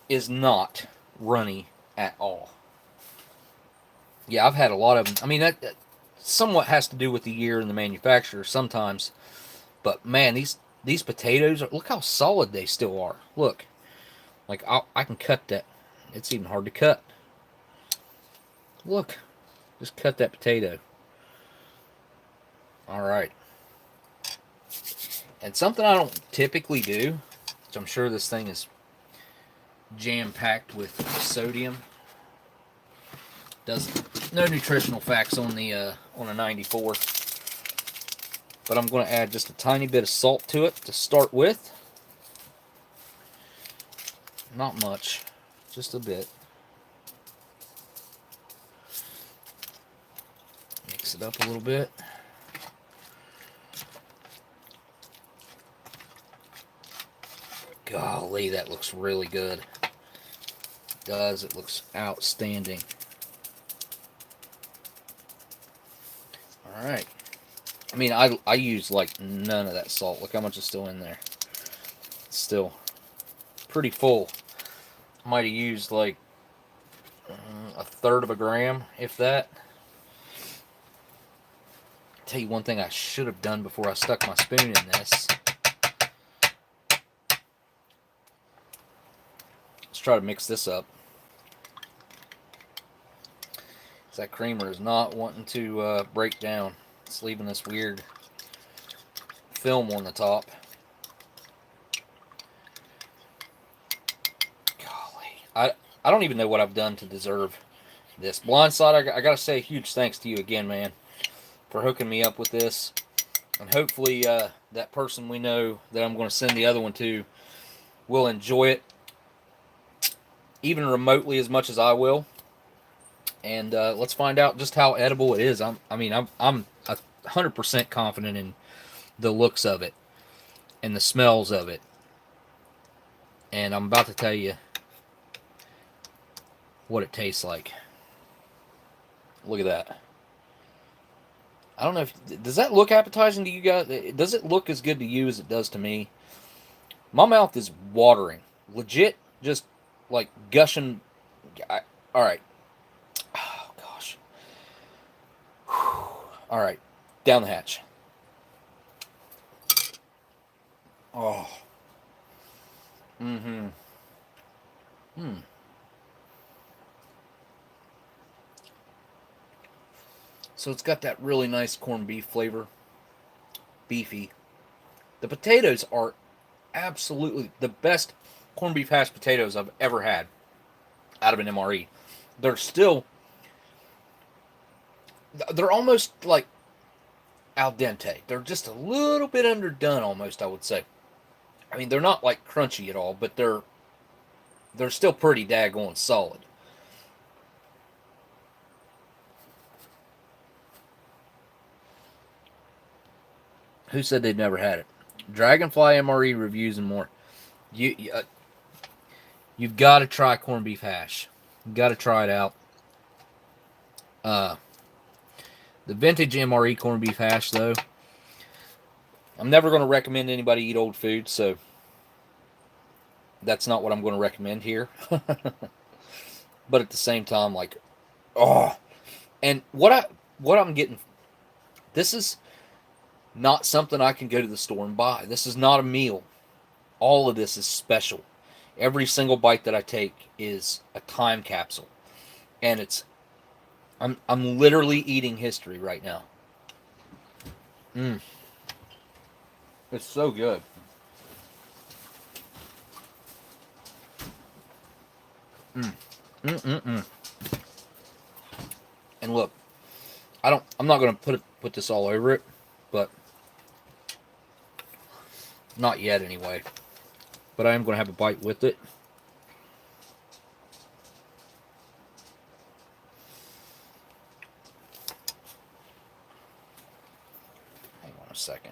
is not runny at all. Yeah, I've had a lot of them. I mean, that somewhat has to do with the year and the manufacturer sometimes. But man, these potatoes, look how solid they still are. Look, like I can cut that. It's even hard to cut. Look, just cut that potato. All right. And something I don't typically do, which I'm sure this thing is jam-packed with sodium. No nutritional facts on the on a 94. But I'm going to add just a tiny bit of salt to it to start with. Not much, just a bit. Mix it up a little bit. Golly, that looks really good. It does. It looks outstanding. Alright. I mean, I use like none of that salt. Look how much is still in there. It's still pretty full. I might have used like a third of a gram, if that. Tell you one thing I should have done before I stuck my spoon in this. Let's try to mix this up. That creamer is not wanting to break down. It's leaving this weird film on the top. Golly. I don't even know what I've done to deserve this. Blindside, I gotta say a huge thanks to you again, man. for hooking me up with this. And hopefully that person we know that I'm going to send the other one to will enjoy it even remotely as much as I will. And let's find out just how edible it is. I'm 100% confident in the looks of it and the smells of it. And I'm about to tell you what it tastes like. Look at that. I don't know if... Does that look appetizing to you guys? Does it look as good to you as it does to me? My mouth is watering. Legit, just like gushing. Alright. Oh, gosh. Alright. Down the hatch. Oh. Mm-hmm. So it's got that really nice corned beef flavor. Beefy. The potatoes are absolutely the best corned beef hash potatoes I've ever had out of an MRE. They're still... They're almost like al dente. They're just a little bit underdone almost, I would say. I mean, they're not like crunchy at all, but they're still pretty daggone solid. Who said they'd never had it? Dragonfly MRE reviews and more. You've got to try corned beef hash. You've got to try it out. The vintage MRE corned beef hash, though, I'm never going to recommend anybody eat old food, so that's not what I'm going to recommend here. But at the same time, like, oh, and what I'm getting, this is not something I can go to the store and buy. This is not a meal. All of this is special. Every single bite that I take is a time capsule, and I'm literally eating history right now. It's so good. And look, I'm not gonna put this all over it, but not yet anyway. But I am gonna have a bite with it. Hang on a second.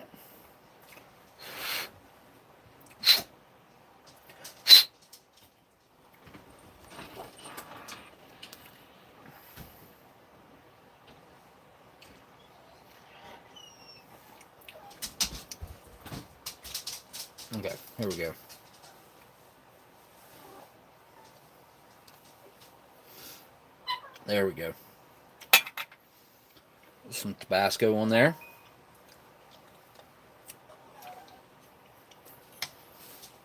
Okay, here we go. There we go. Some Tabasco on there.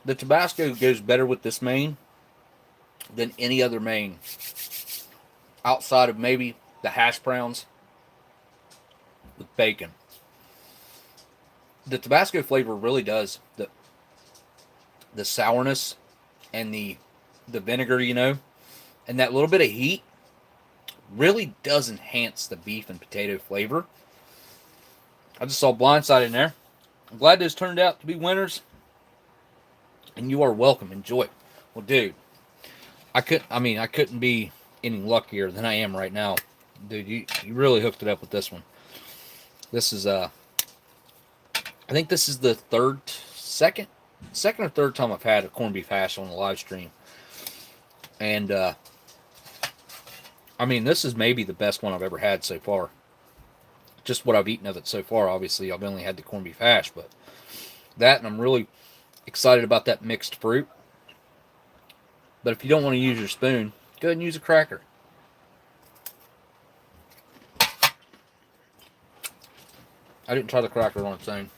The Tabasco goes better with this main than any other main outside of maybe the hash browns with bacon. The Tabasco flavor really does the sourness and the vinegar, you know, and that little bit of heat really does enhance the beef and potato flavor. I just saw Blindside in there. I'm glad those turned out to be winners, and you are welcome. Enjoy. Well, dude, I couldn't be any luckier than I am right now, dude. You really hooked it up with this one. This is I think this is the second or third time I've had a corned beef hash on a live stream. And, I mean, this is maybe the best one I've ever had so far. Just what I've eaten of it so far. Obviously, I've only had the corned beef hash, but that, and I'm really excited about that mixed fruit. But if you don't want to use your spoon, go ahead and use a cracker. I didn't try the cracker on its own.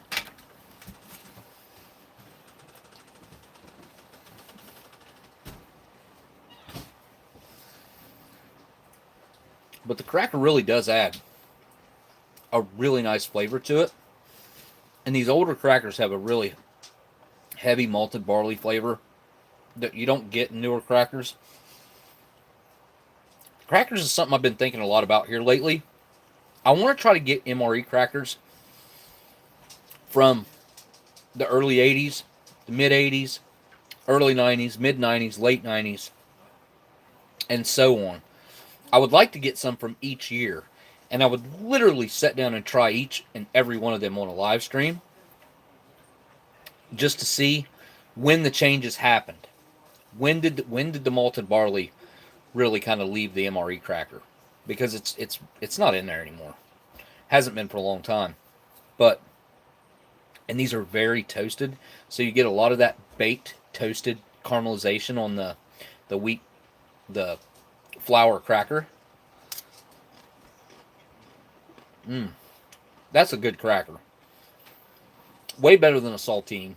But the cracker really does add a really nice flavor to it. And these older crackers have a really heavy malted barley flavor that you don't get in newer crackers. Crackers is something I've been thinking a lot about here lately. I want to try to get MRE crackers from the early 80s, the mid 80s, early 90s, mid 90s, late 90s, and so on. I would like to get some from each year, and I would literally sit down and try each and every one of them on a live stream just to see when the changes happened. When did the malted barley really kind of leave the MRE cracker? Because it's not in there anymore. Hasn't been for a long time. But and these are very toasted, so you get a lot of that baked toasted caramelization on the wheat, the flour cracker. That's a good cracker. Way better than a saltine,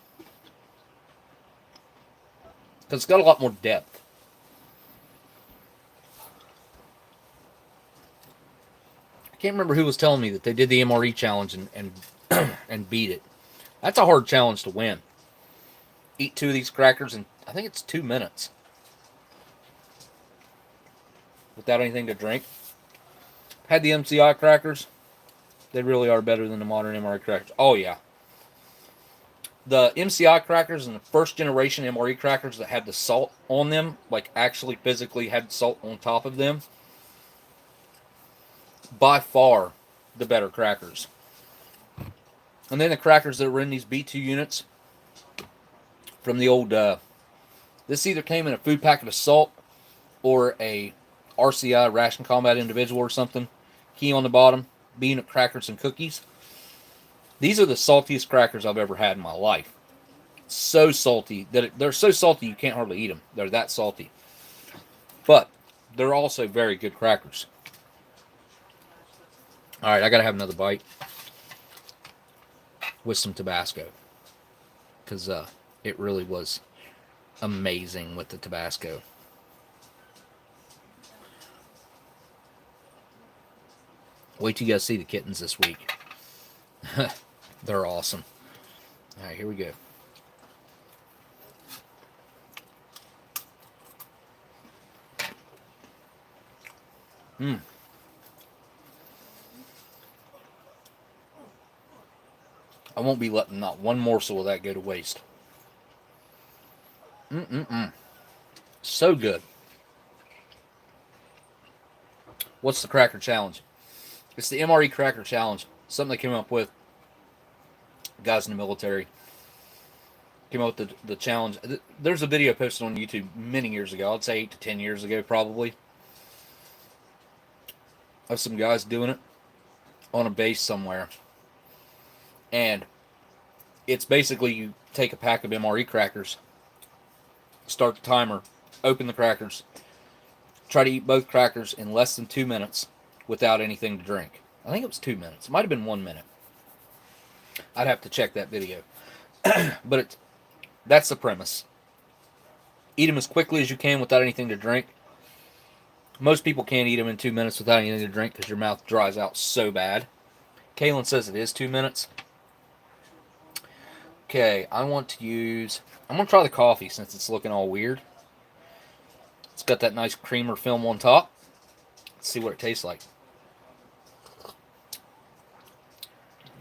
because it's got a lot more depth. I can't remember who was telling me that they did the MRE challenge and beat it. That's a hard challenge to win. Eat 2 of these crackers in, I think it's 2 minutes, without anything to drink. Had the MCI crackers. They really are better than the modern MRE crackers. Oh, yeah. The MCI crackers and the first generation MRE crackers that had the salt on them, like actually physically had salt on top of them, by far the better crackers. And then the crackers that were in these B2 units from the old, this either came in a food packet of salt or a RCI, Ration Combat Individual or something. Key on the bottom, B unit crackers and cookies. These are the saltiest crackers I've ever had in my life. So salty that they're so salty you can't hardly eat them. They're that salty. But they're also very good crackers. All right, I gotta have another bite with some Tabasco, because it really was amazing with the Tabasco. Wait till you guys see the kittens this week. They're awesome. All right, here we go. I won't be letting not one morsel of that go to waste. So good. What's the cracker challenge? It's the MRE cracker challenge. Something they came up with. Guys in the military came up with the challenge. There's a video posted on YouTube many years ago. I'd say 8 to 10 years ago probably, of some guys doing it on a base somewhere. And it's basically you take a pack of MRE crackers, start the timer, open the crackers, try to eat both crackers in less than 2 minutes without anything to drink. I think it was 2 minutes. It might have been 1 minute. I'd have to check that video. But that's the premise. Eat them as quickly as you can without anything to drink. Most people can't eat them in 2 minutes without anything to drink because your mouth dries out so bad. Kaylin says it is 2 minutes. Okay, I'm going to try the coffee since it's looking all weird. It's got that nice creamer film on top. Let's see what it tastes like.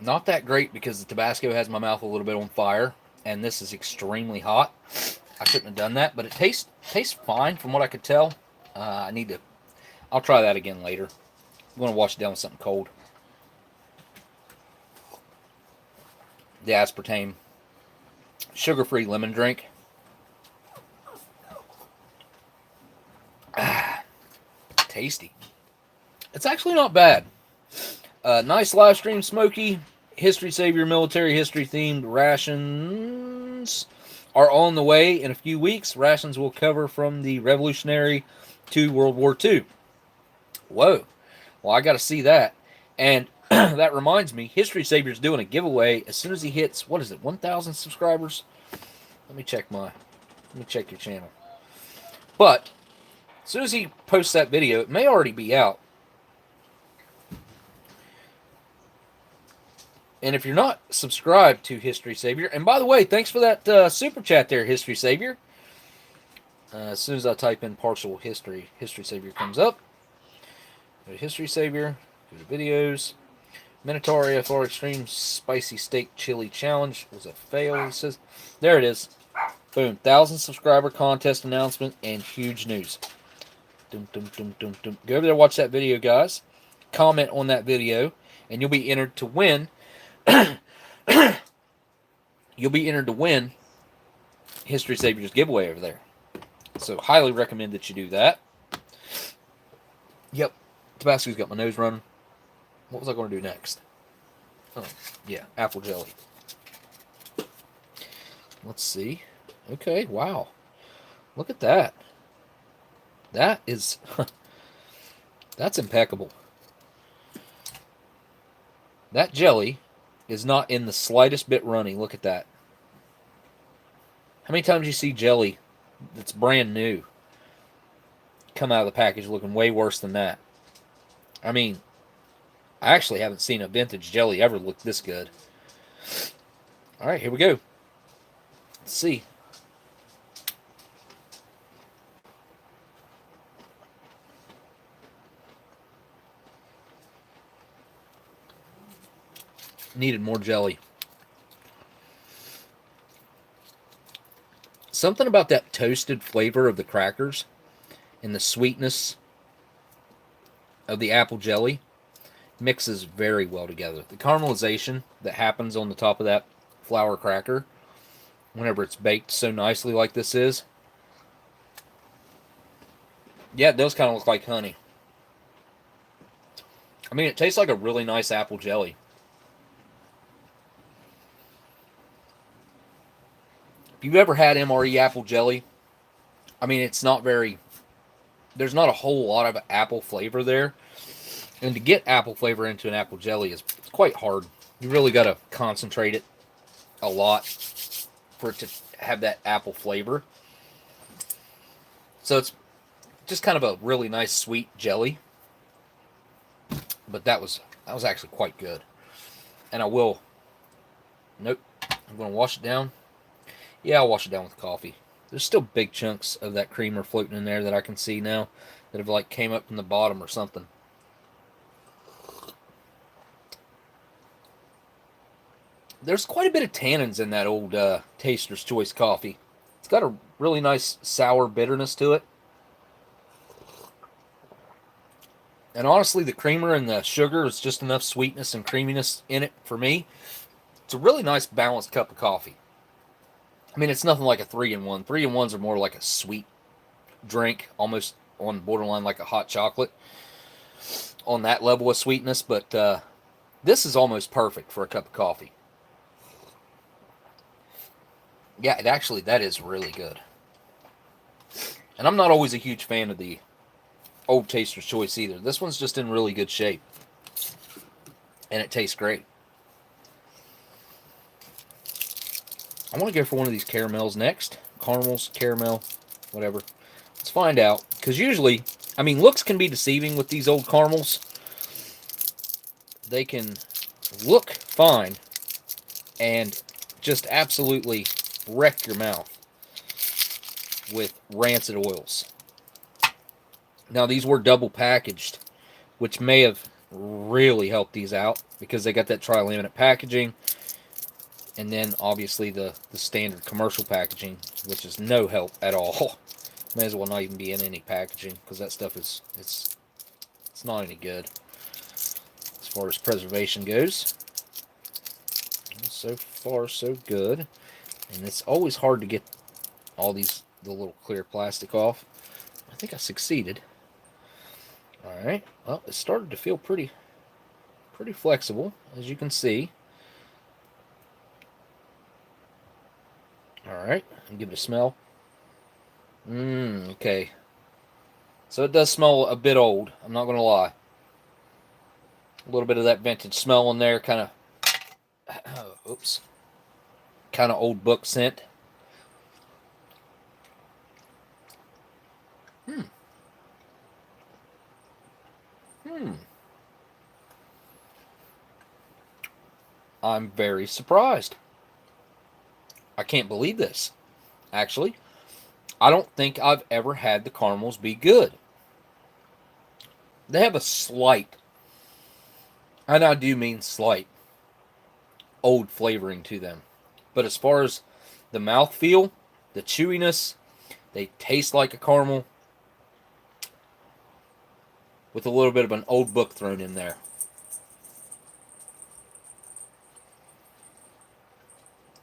Not that great because the Tabasco has my mouth a little bit on fire, and this is extremely hot. I shouldn't have done that, but it tastes fine from what I could tell. I'll try that again later. I'm going to wash it down with something cold. The aspartame sugar-free lemon drink. Tasty. It's actually not bad. Nice live stream, Smokey. History Savior military history themed rations are on the way in a few weeks. Rations will cover from the Revolutionary to World War II. Whoa. Well, I got to see that. And that reminds me, History Savior's doing a giveaway as soon as he hits, 1,000 subscribers? Let me check your channel. But as soon as he posts that video, it may already be out. And if you're not subscribed to History Savior, and by the way, thanks for that super chat there, History Savior. As soon as I type in partial history, History Savior comes up. History Savior. Go to videos. Minotaur AFR Extreme Spicy Steak Chili Challenge was a fail, he says. There it is. Boom. 1,000 subscriber contest announcement and huge news. Dum, dum, dum, dum, dum. Go over there, watch that video, guys. Comment on that video, and you'll be entered to win. You'll be entered to win History Saviors giveaway over there. So, highly recommend that you do that. Yep. Tabasco's got my nose running. What was I going to do next? Oh, yeah, apple jelly. Let's see. Okay, wow. Look at that. That is... that's impeccable. That jelly is not in the slightest bit runny. Look at that. How many times do you see jelly that's brand new come out of the package looking way worse than that? I mean, I actually haven't seen a vintage jelly ever look this good. All right, here we go. Let's see. Needed more jelly. Something about that toasted flavor of the crackers and the sweetness of the apple jelly mixes very well together. The caramelization that happens on the top of that flour cracker whenever it's baked so nicely like this is. Yeah, it does kind of look like honey. I mean, it tastes like a really nice apple jelly. If you've ever had MRE apple jelly, I mean, it's not very... there's not a whole lot of apple flavor there. And to get apple flavor into an apple jelly is quite hard. You really got to concentrate it a lot for it to have that apple flavor. So it's just kind of a really nice sweet jelly. But that was actually quite good. And I will... nope. I'm going to wash it down. Yeah, I'll wash it down with coffee. There's still big chunks of that creamer floating in there that I can see now that have like came up from the bottom or something. There's quite a bit of tannins in that old Taster's Choice coffee. It's got a really nice sour bitterness to it. And honestly, the creamer and the sugar is just enough sweetness and creaminess in it for me. It's a really nice balanced cup of coffee. I mean, it's nothing like a 3-in-1. 3-in-1s are more like a sweet drink, almost on borderline like a hot chocolate on that level of sweetness. But this is almost perfect for a cup of coffee. Yeah, that is really good. And I'm not always a huge fan of the old Taster's Choice either. This one's just in really good shape. And it tastes great. I want to go for one of these caramels next. Caramels, caramel, whatever. Let's find out. Because usually, I mean, looks can be deceiving with these old caramels. They can look fine and just absolutely wreck your mouth with rancid oils. Now, these were double packaged, which may have really helped these out because they got that tri-laminate packaging. And then, obviously, the standard commercial packaging, which is no help at all. May as well not even be in any packaging, because that stuff is, it's not any good as far as preservation goes. So far, so good. And it's always hard to get all the little clear plastic off. I think I succeeded. Alright, well, it started to feel pretty flexible, as you can see. Alright, give it a smell. Okay. So it does smell a bit old, I'm not going to lie. A little bit of that vintage smell in there, kind of, oops, kind of old book scent. I'm very surprised. I can't believe this. Actually, I don't think I've ever had the caramels be good. They have a slight And I do mean slight old flavoring to them. But as far as the mouthfeel, the chewiness, they taste like a caramel with a little bit of an old book thrown in there.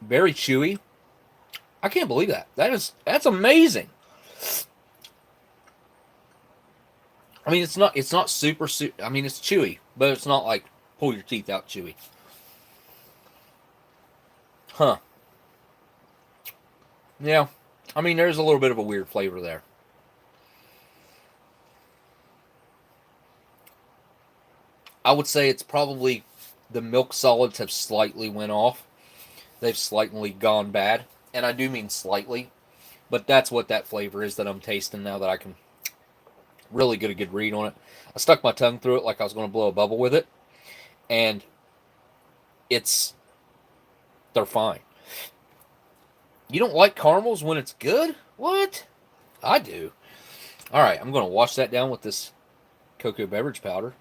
Very chewy. I can't believe that. That's amazing. I mean, it's not super. I mean, it's chewy, but it's not like pull your teeth out chewy. Huh. Yeah. I mean, there's a little bit of a weird flavor there. I would say it's probably the milk solids have slightly went off. They've slightly gone bad. And I do mean slightly. But that's what that flavor is that I'm tasting now that I can really get a good read on it. I stuck my tongue through it like I was going to blow a bubble with it. And they're fine. You don't like caramels when it's good? What? I do. All right, I'm going to wash that down with this cocoa beverage powder.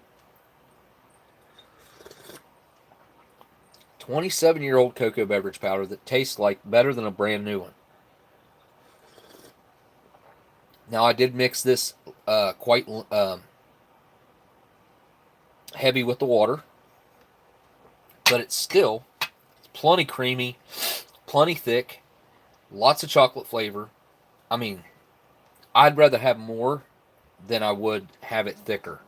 27-year-old cocoa beverage powder that tastes like better than a brand new one. Now, I did mix this quite heavy with the water, but it's still plenty creamy, plenty thick, lots of chocolate flavor. I mean, I'd rather have more than I would have it thicker.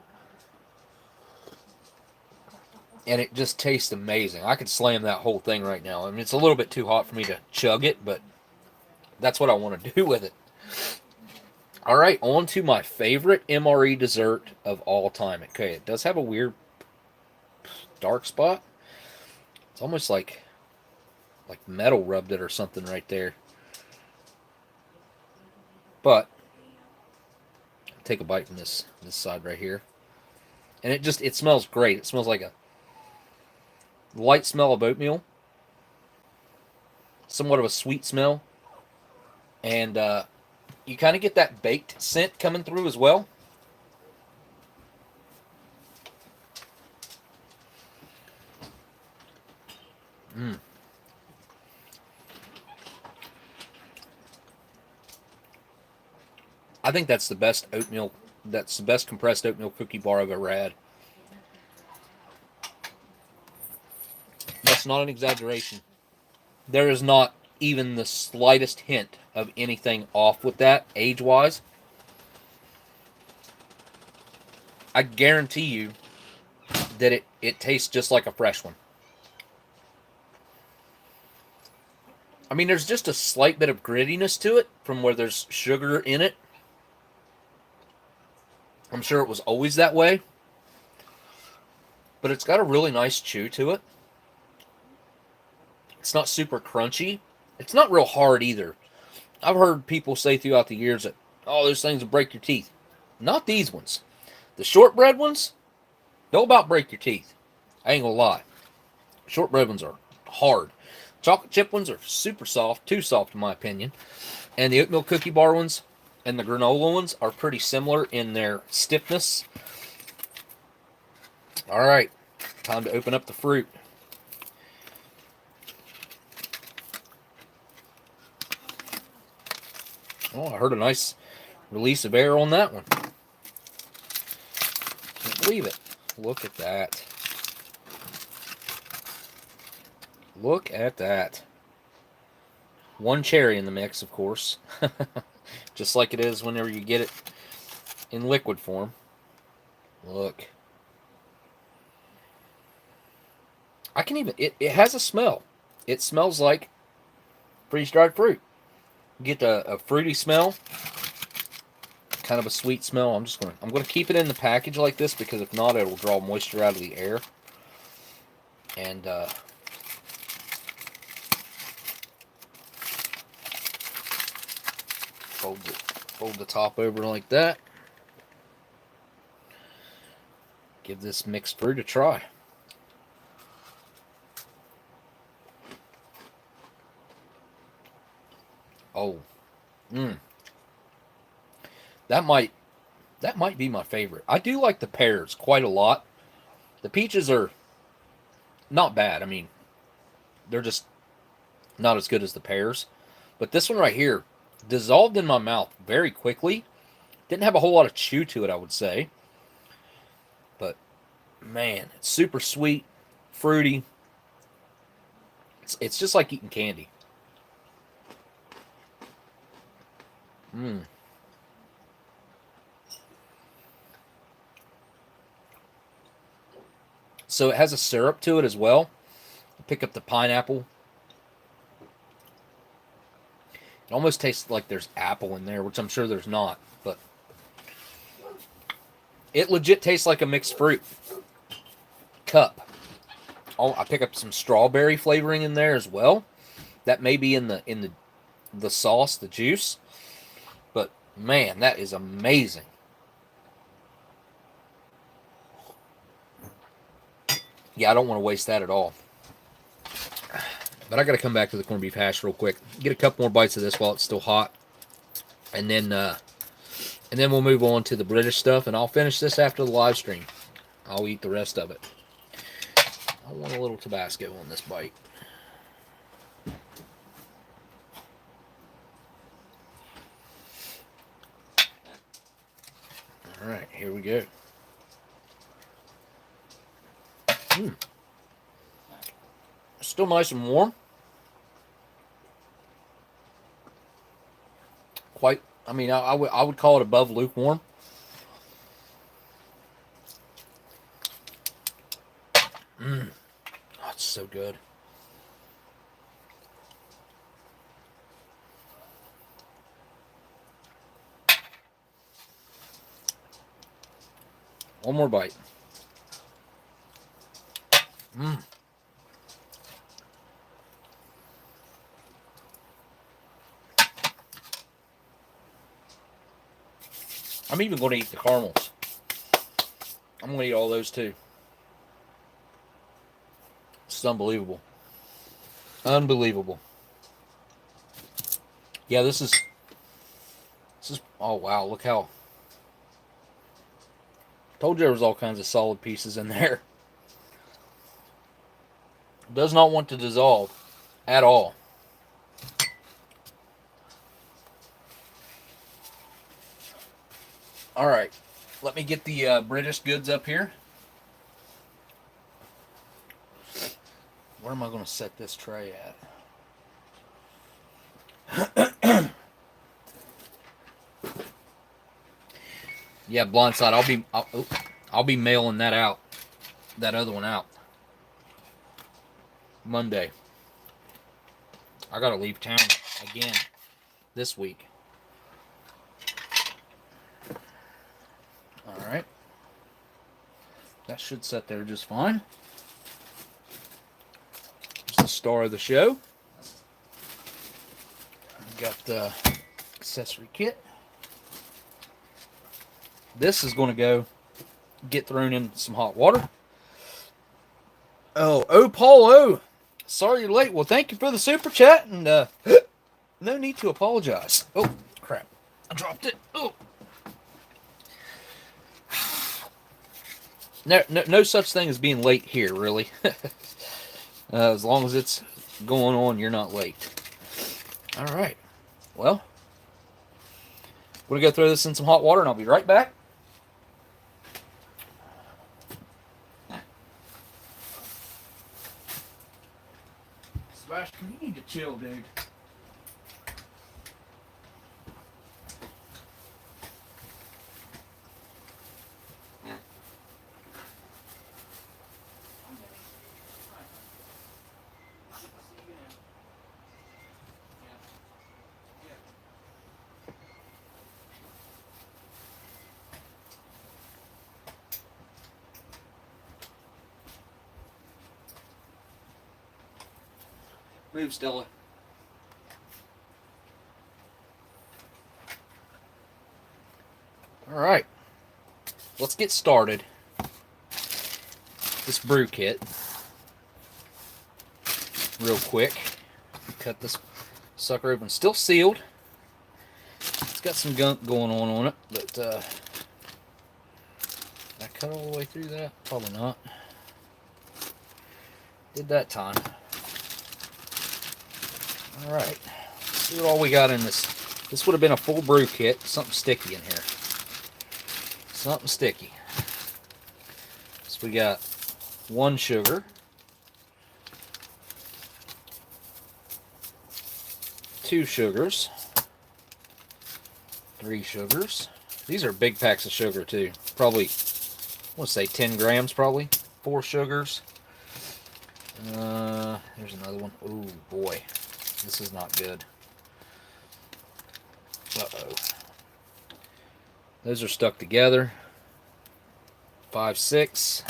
And it just tastes amazing. I could slam that whole thing right now. I mean, it's a little bit too hot for me to chug it, but that's what I want to do with it. All right, on to my favorite MRE dessert of all time. Okay, it does have a weird dark spot. It's almost like metal rubbed it or something right there. But take a bite from this side right here. And it smells great. It smells like a light smell of oatmeal. Somewhat of a sweet smell. And you kind of get that baked scent coming through as well. I think that's the best oatmeal. That's the best compressed oatmeal cookie bar I've ever had. That's not an exaggeration. There is not even the slightest hint of anything off with that, age-wise. I guarantee you that it tastes just like a fresh one. I mean, there's just a slight bit of grittiness to it from where there's sugar in it. I'm sure it was always that way. But it's got a really nice chew to it. It's not super crunchy. It's not real hard either. I've heard people say throughout the years that, oh, those things will break your teeth. Not these ones. The shortbread ones, they'll about break your teeth. I ain't gonna lie. Shortbread ones are hard. Chocolate chip ones are super soft, too soft in my opinion. And the oatmeal cookie bar ones and the granola ones are pretty similar in their stiffness. All right, time to open up the fruit. Oh, I heard a nice release of air on that one. Can't believe it. Look at that. Look at that. One cherry in the mix, of course. Just like it is whenever you get it in liquid form. Look. I can even... It has a smell. It smells like freeze-dried fruit. Get a fruity smell, kind of a sweet smell. I'm gonna keep it in the package like this because if not, it'll draw moisture out of the air. And fold the top over like that. Give this mixed fruit a try. Oh, that might be my favorite. I do like the pears quite a lot. The peaches are not bad. I mean, they're just not as good as the pears. But this one right here dissolved in my mouth very quickly. Didn't have a whole lot of chew to it, I would say. But, man, it's super sweet, fruity. It's just like eating candy. Mmm. So it has a syrup to it as well. Pick up the pineapple. It almost tastes like there's apple in there, which I'm sure there's not. But it legit tastes like a mixed fruit cup. Oh, I pick up some strawberry flavoring in there as well. That may be in the sauce, the juice. But man, that is amazing. Yeah, I don't want to waste that at all. But I got to come back to the corned beef hash real quick. Get a couple more bites of this while it's still hot, and then we'll move on to the British stuff. And I'll finish this after the live stream. I'll eat the rest of it. I want a little Tabasco on this bite. All right, here we go. Still nice and warm. Quite, I mean, I would call it above lukewarm. Oh, it's so good. One more bite. I'm even going to eat the caramels. I'm going to eat all those too. It's unbelievable. Unbelievable. Yeah, this is, oh wow, look how, told you there was all kinds of solid pieces in there. Does not want to dissolve at all. All right, let me get the British goods up here. Where am I going to set this tray at? Yeah, Blindside. I'll be mailing that out, that other one out Monday. I gotta leave town again this week. All right, that should set there just fine. It's the star of the show. I've got the accessory kit. This is going to go get thrown in some hot water. Oh, Paul O. Sorry you're late. Well, thank you for the super chat, and no need to apologize. Oh, crap. I dropped it. Oh. No such thing as being late here, really. As long as it's going on, you're not late. All right. Well, we're going to go throw this in some hot water, and I'll be right back. Sebastian, you need to chill, dude. Move, Stella. All right, let's get started. This brew kit, real quick. Cut this sucker open. Still sealed. It's got some gunk going on it, but did I cut all the way through that? Probably not. Did that time. Alright. Let's see what all we got in this. This would have been a full brew kit. Something sticky in here. Something sticky. So we got 1 sugar. 2 sugars. 3 sugars. These are big packs of sugar too. Probably, I want to say 10 grams probably. 4 sugars. Here's another one. Ooh, boy. This is not good. Uh-oh. Those are stuck together. 5, 6.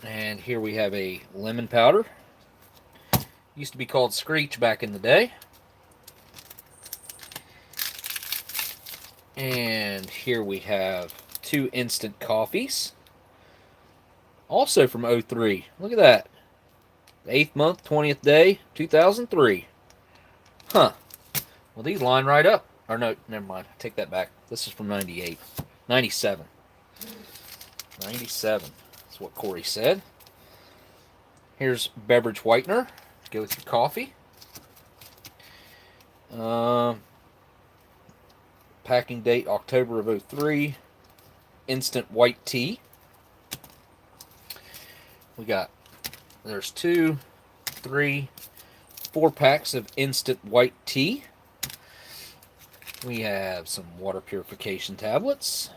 And here we have a lemon powder. Used to be called Screech back in the day. And here we have 2 instant coffees. Also from 03. Look at that. 8th month, 20th day, 2003. Huh. Well, these line right up. Or no, never mind. Take that back. This is from 98. 97. 97. That's what Corey said. Here's Beverage Whitener. Go with your coffee. Packing date October of 03. Instant white tea. We got, there's 2, 3, 4 packs of instant white tea. We have some water purification tablets.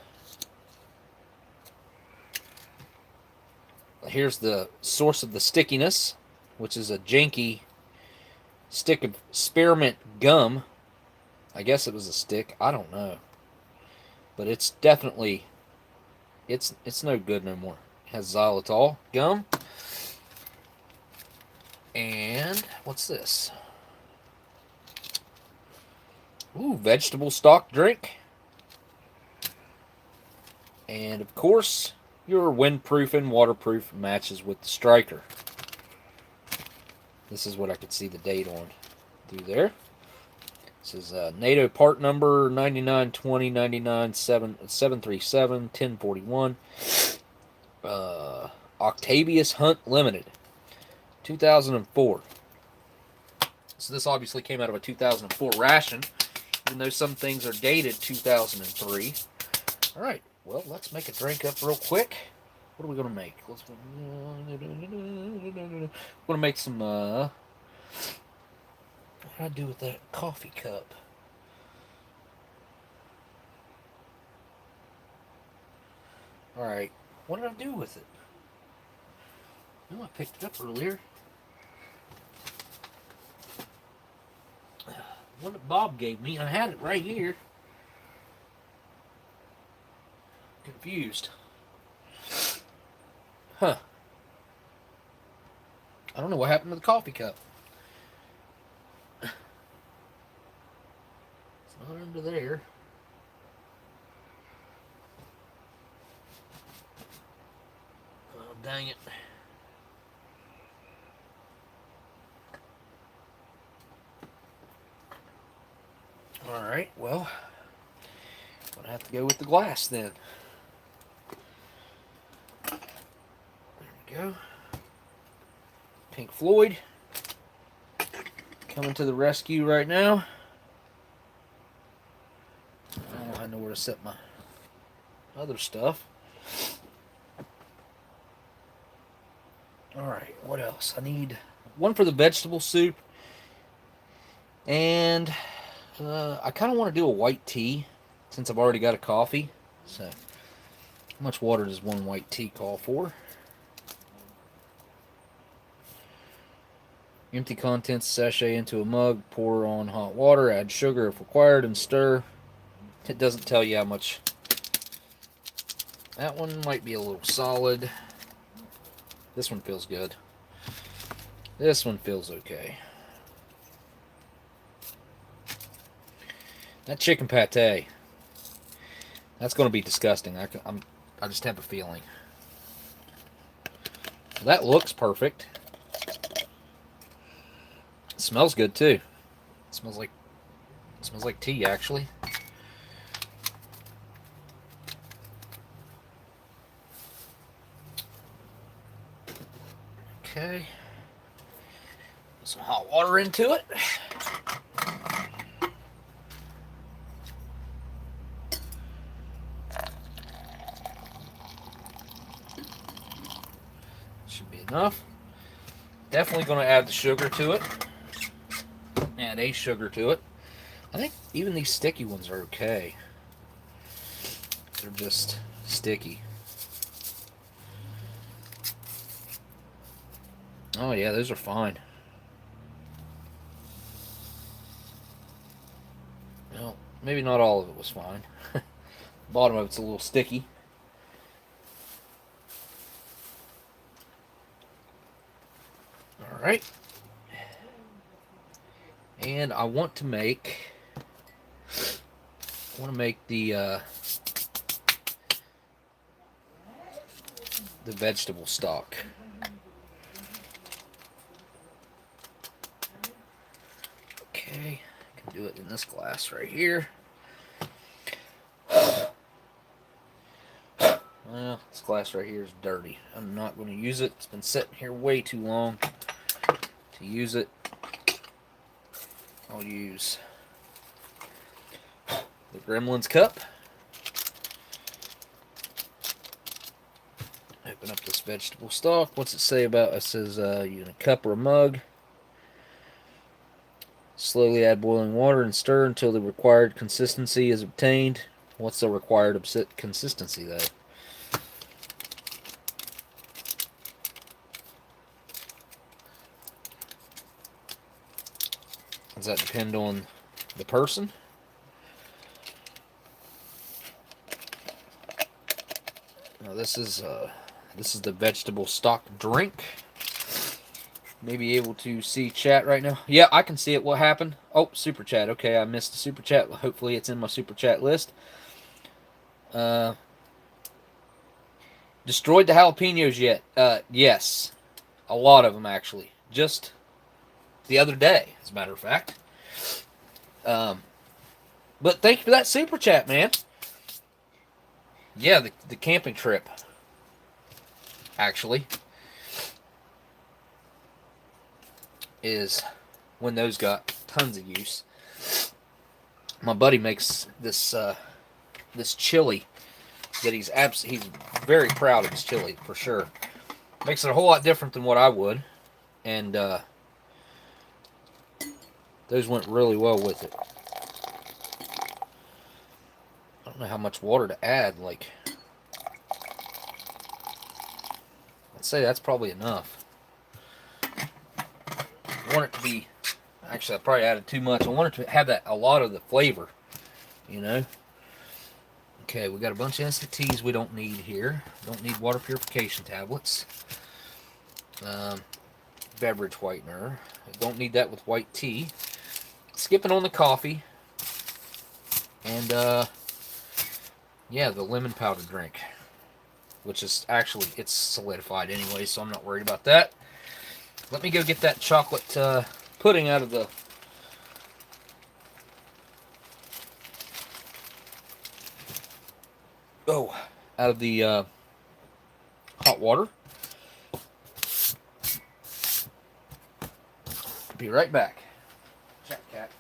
Here's the source of the stickiness, which is a janky stick of spearmint gum. I guess it was a stick. I don't know. But it's definitely, it's no good no more. It has xylitol gum. And what's this? Ooh, vegetable stock drink. And of course, your windproof and waterproof matches with the striker. This is what I could see the date on through there. This is NATO part number 9920 737 1041. Octavius Hunt Limited, 2004. So this obviously came out of a 2004 ration, even though some things are dated 2003. All right, well, let's make a drink up real quick. What are we going to make? We're going to make some, what did I do with that coffee cup? All right, what did I do with it? Oh, I picked it up earlier. One that Bob gave me. I had it right here. Confused. Huh. I don't know what happened to the coffee cup. It's not under there. Oh, dang it. Alright, well, I'm gonna have to go with the glass then. There we go. Pink Floyd coming to the rescue right now. Oh, I know where to set my other stuff. Alright, what else? I need one for the vegetable soup. And I kind of want to do a white tea since I've already got a coffee. So, how much water does one white tea call for? Empty contents sachet into a mug, pour on hot water, add sugar if required, and stir. It doesn't tell you how much. That one might be a little solid. This one feels good. This one feels okay. That chicken pate, that's going to be disgusting. I just have a feeling. That looks perfect. It smells good too. It smells like tea actually. Okay. Put some hot water into it. Should be enough. Definitely going to add the sugar to it. Add a sugar to it. I think even these sticky ones are okay. They're just sticky. Oh yeah, those are fine. Well, maybe not all of it was fine. Bottom of it's a little sticky. Alright. And I want to make the vegetable stock. Okay, I can do it in this glass right here. Well, this glass right here is dirty. I'm not going to use it. It's been sitting here way too long to use it. I'll use the Gremlin's cup. Open up this vegetable stock. What's it say about it? It says in a cup or a mug. Slowly add boiling water and stir until the required consistency is obtained. What's the required consistency, though? Does that depend on the person? Now this is the vegetable stock drink. Maybe able to see chat right now. Yeah, I can see it. What happened? Oh, super chat. Okay, I missed the super chat. Hopefully it's in my super chat list. Destroyed the jalapenos yet? Yes. A lot of them, actually. Just the other day, as a matter of fact. But thank you for that super chat, man. Yeah, the camping trip, actually, is when those got tons of use. My buddy makes this this chili that he's very proud of his chili, for sure. Makes it a whole lot different than what I would, and those went really well with it. I don't know how much water to add. Like, let's say that's probably enough. I want it to be... Actually, I probably added too much. I want it to have a lot of the flavor, you know? Okay, we got a bunch of instant teas we don't need here. Don't need water purification tablets. Beverage Whitener. Don't need that with white tea. Skipping on the coffee. And, yeah, the lemon powder drink. Which is actually, it's solidified anyway, so I'm not worried about that. Let me go get that chocolate pudding out of the... out of the hot water. Be right back. Chat cat.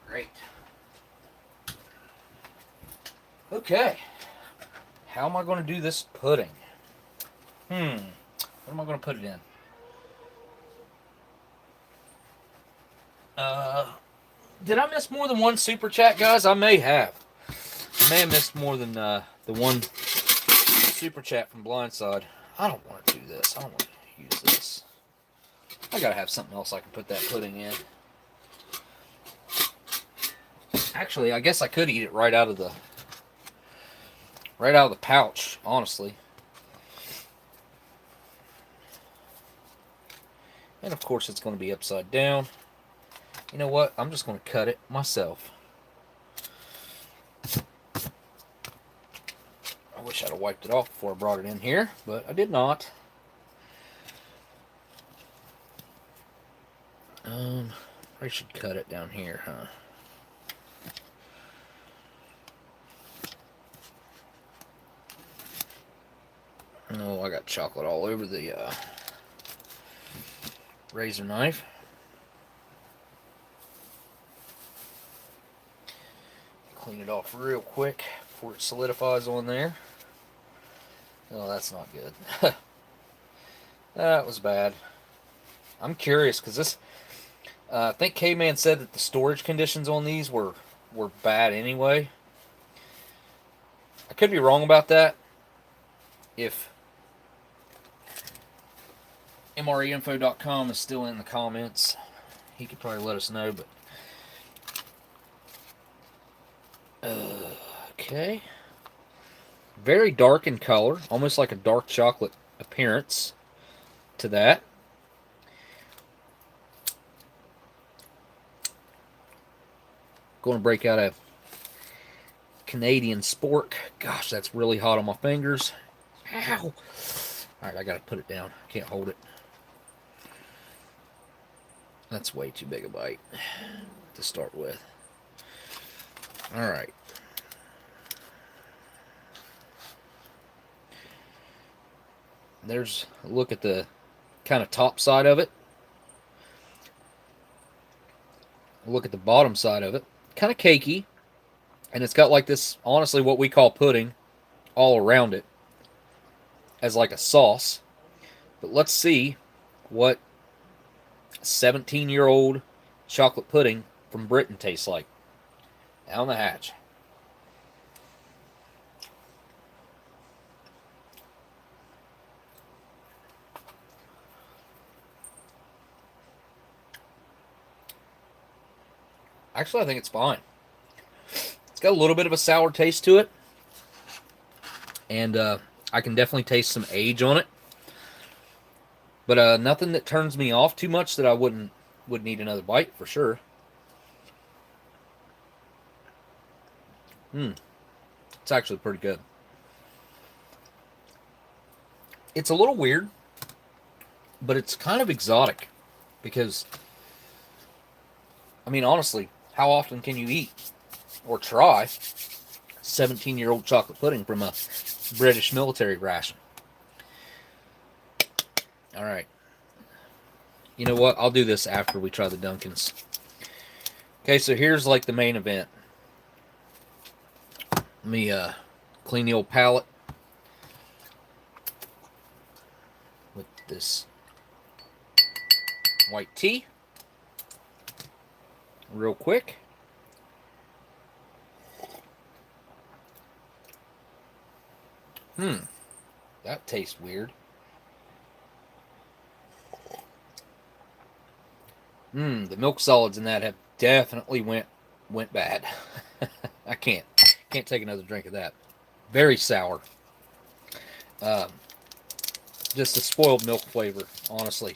Great. Okay. How am I going to do this pudding? What am I going to put it in? Did I miss more than one super chat, guys? I may have. I may have missed more than the one super chat from Blindside. I don't want to do this. I don't want to use this. I gotta have something else I can put that pudding in. Actually, I guess I could eat it right out of the pouch, honestly. And of course it's going to be upside down. You know what? I'm just going to cut it myself. I wish I'd have wiped it off before I brought it in here, but I did not. I should cut it down here, huh? Oh, I got chocolate all over the razor knife. Clean it off real quick before it solidifies on there. Oh, that's not good. That was bad. I'm curious because this, I think Kman said that the storage conditions on these were bad anyway. I could be wrong about that. If MREinfo.com is still in the comments, he could probably let us know. But okay, very dark in color, almost like a dark chocolate appearance to that. Going to break out a Canadian spork. Gosh, that's really hot on my fingers. Ow! Alright, I gotta put it down. Can't hold it. That's way too big a bite to start with. Alright. There's a look at the kind of top side of it. A look at the bottom side of it. Kind of cakey. And it's got like this, honestly, what we call pudding all around it as like a sauce. But let's see what 17-year-old chocolate pudding from Britain tastes like. Down the hatch. Actually, I think it's fine. It's got a little bit of a sour taste to it. And I can definitely taste some age on it. But nothing that turns me off too much that I would need another bite for sure. It's actually pretty good. It's a little weird, but it's kind of exotic because, I mean, honestly, how often can you eat or try 17-year-old chocolate pudding from a British military ration? All right. You know what? I'll do this after we try the Dunkins. Okay, so here's like the main event. Let me clean the old palette with this white tea real quick. That tastes weird. The milk solids in that have definitely went bad. I can't take another drink of that. Very sour. Just a spoiled milk flavor, honestly.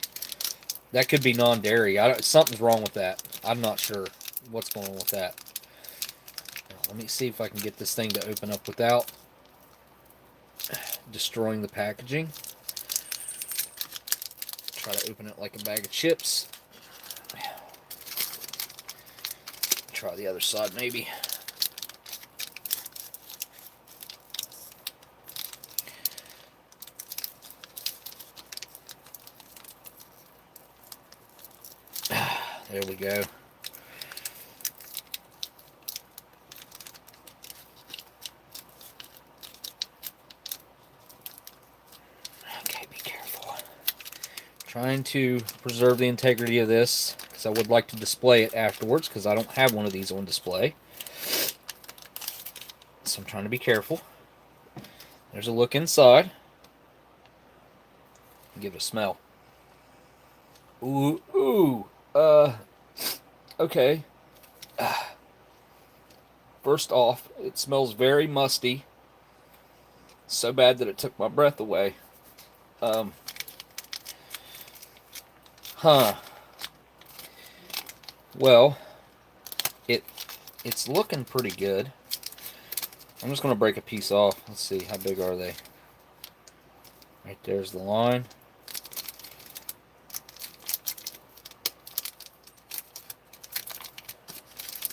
That could be non-dairy. Something's wrong with that. I'm not sure what's going on with that. Now, let me see if I can get this thing to open up without destroying the packaging. Try to open it like a bag of chips. Try the other side maybe. There we go. Trying to preserve the integrity of this because I would like to display it afterwards because I don't have one of these on display. So I'm trying to be careful. There's a look inside. Give it a smell. Ooh. Okay. First off, it smells very musty. So bad that it took my breath away. Well, it's looking pretty good. I'm just going to break a piece off. Let's see, how big are they? Right there's the line.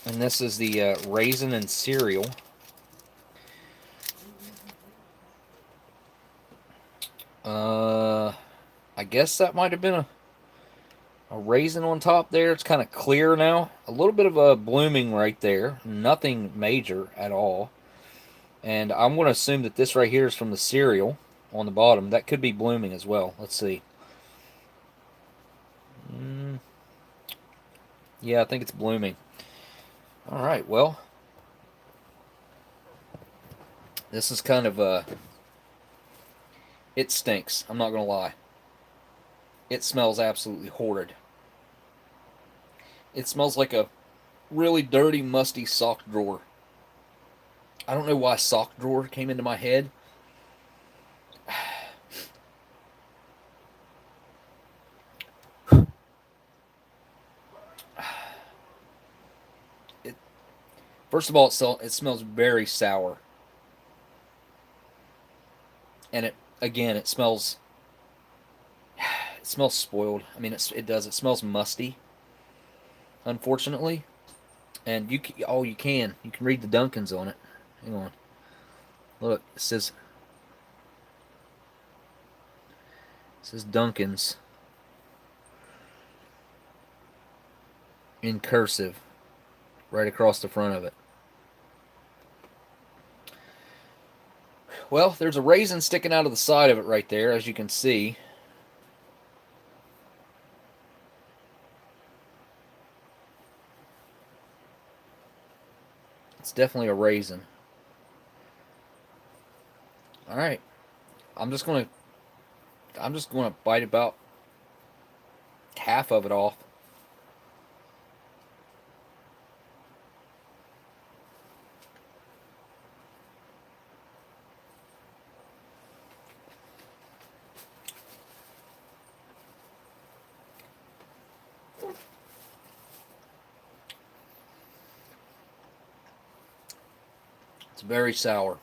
And this is the raisin and cereal. I guess that might have been a raisin on top there. It's kind of clear now. A little bit of a blooming right there. Nothing major at all. And I'm going to assume that this right here is from the cereal on the bottom. That could be blooming as well. Let's see. Yeah, I think it's blooming. Alright, well. This is kind of it stinks. I'm not going to lie. It smells absolutely horrid. It smells like a really dirty, musty sock drawer. I don't know why sock drawer came into my head. First of all, it smells very sour. And it smells spoiled. I mean, it does. It smells musty, unfortunately. And you can read the Dunkins on it. Hang on. Look, it says Dunkins in cursive right across the front of it. Well, there's a raisin sticking out of the side of it right there, as you can see. It's definitely a raisin. All right. I'm just going to bite about half of it off. It's very sour.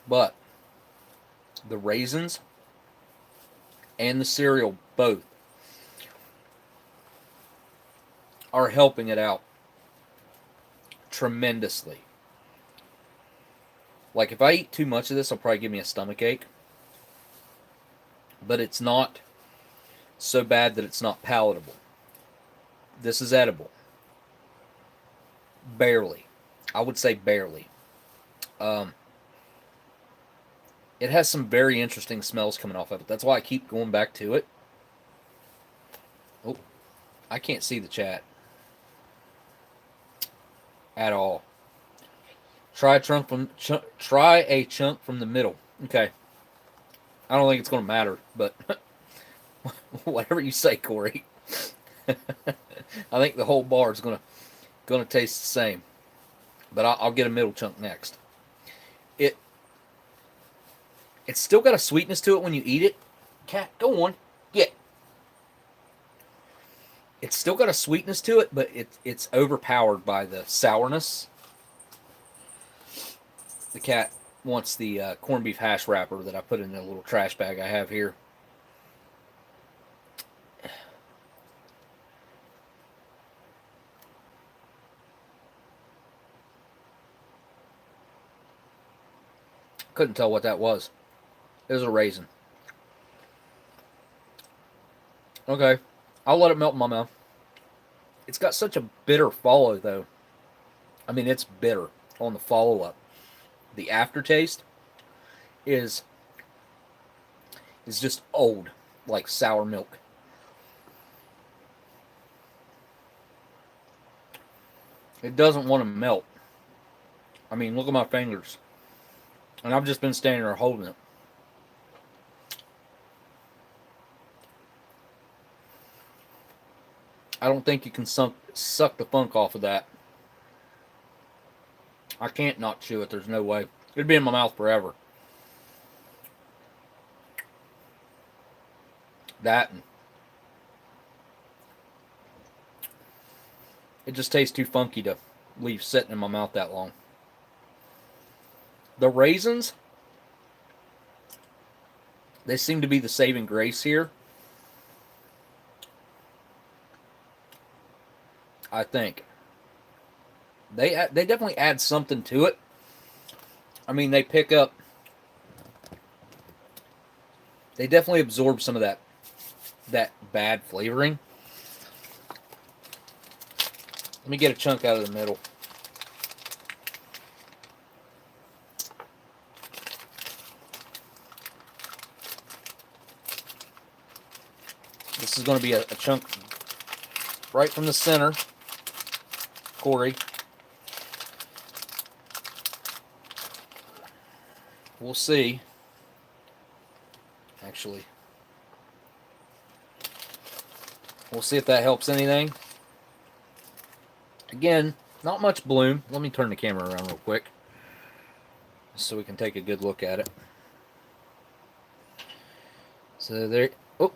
But the raisins and the cereal both are helping it out tremendously. Like, if I eat too much of this, it'll probably give me a stomachache. But it's not so bad that it's not palatable. This is edible. Barely. I would say barely. It has some very interesting smells coming off of it. That's why I keep going back to it. Oh, I can't see the chat at all. Try a chunk from the middle. Okay. I don't think it's going to matter, but whatever you say, Corey. I think the whole bar is going to taste the same, but I'll get a middle chunk next. It's still got a sweetness to it when you eat it. Cat, go on, get. It's still got a sweetness to it, but it's overpowered by the sourness. The cat wants the corned beef hash wrapper that I put in a little trash bag I have here. Couldn't tell what that was. It was a raisin. Okay. I'll let it melt in my mouth. It's got such a bitter follow, though. I mean, it's bitter on the follow-up. The aftertaste is... is just old, like sour milk. It doesn't want to melt. I mean, look at my fingers. And I've just been standing there holding it. I don't think you can suck the funk off of that. I can't not chew it. There's no way. It'd be in my mouth forever. That and it just tastes too funky to leave sitting in my mouth that long. The raisins, they seem to be the saving grace here. I think they definitely add something to it. I mean, they pick up. They definitely absorb some of that bad flavoring. Let me get a chunk out of the middle. This is going to be a chunk right from the center. Koreyyy. We'll see. Actually, we'll see if that helps anything. Again, not much bloom. Let me turn the camera around real quick so we can take a good look at it. So there, oh,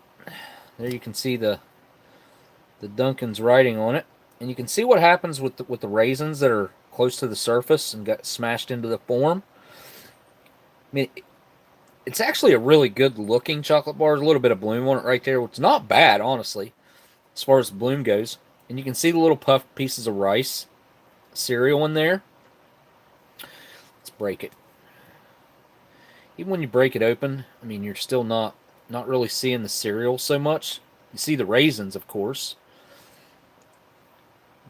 there you can see the Dunkin's writing on it. And you can see what happens with the raisins that are close to the surface and got smashed into the form. I mean, it's actually a really good looking chocolate bar. There's a little bit of bloom on it right there, which is not bad, honestly, as far as the bloom goes. And you can see the little puffed pieces of rice cereal in there. Let's break it. Even when you break it open, I mean, you're still not really seeing the cereal so much. You see the raisins, of course.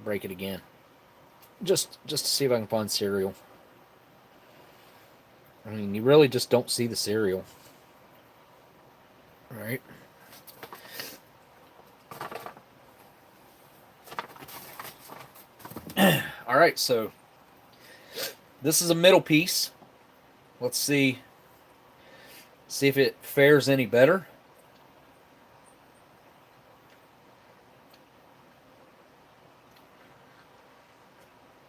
Break it again. Just to see if I can find cereal. I mean, you really just don't see the cereal. All right. All right, so this is a middle piece. Let's see if it fares any better.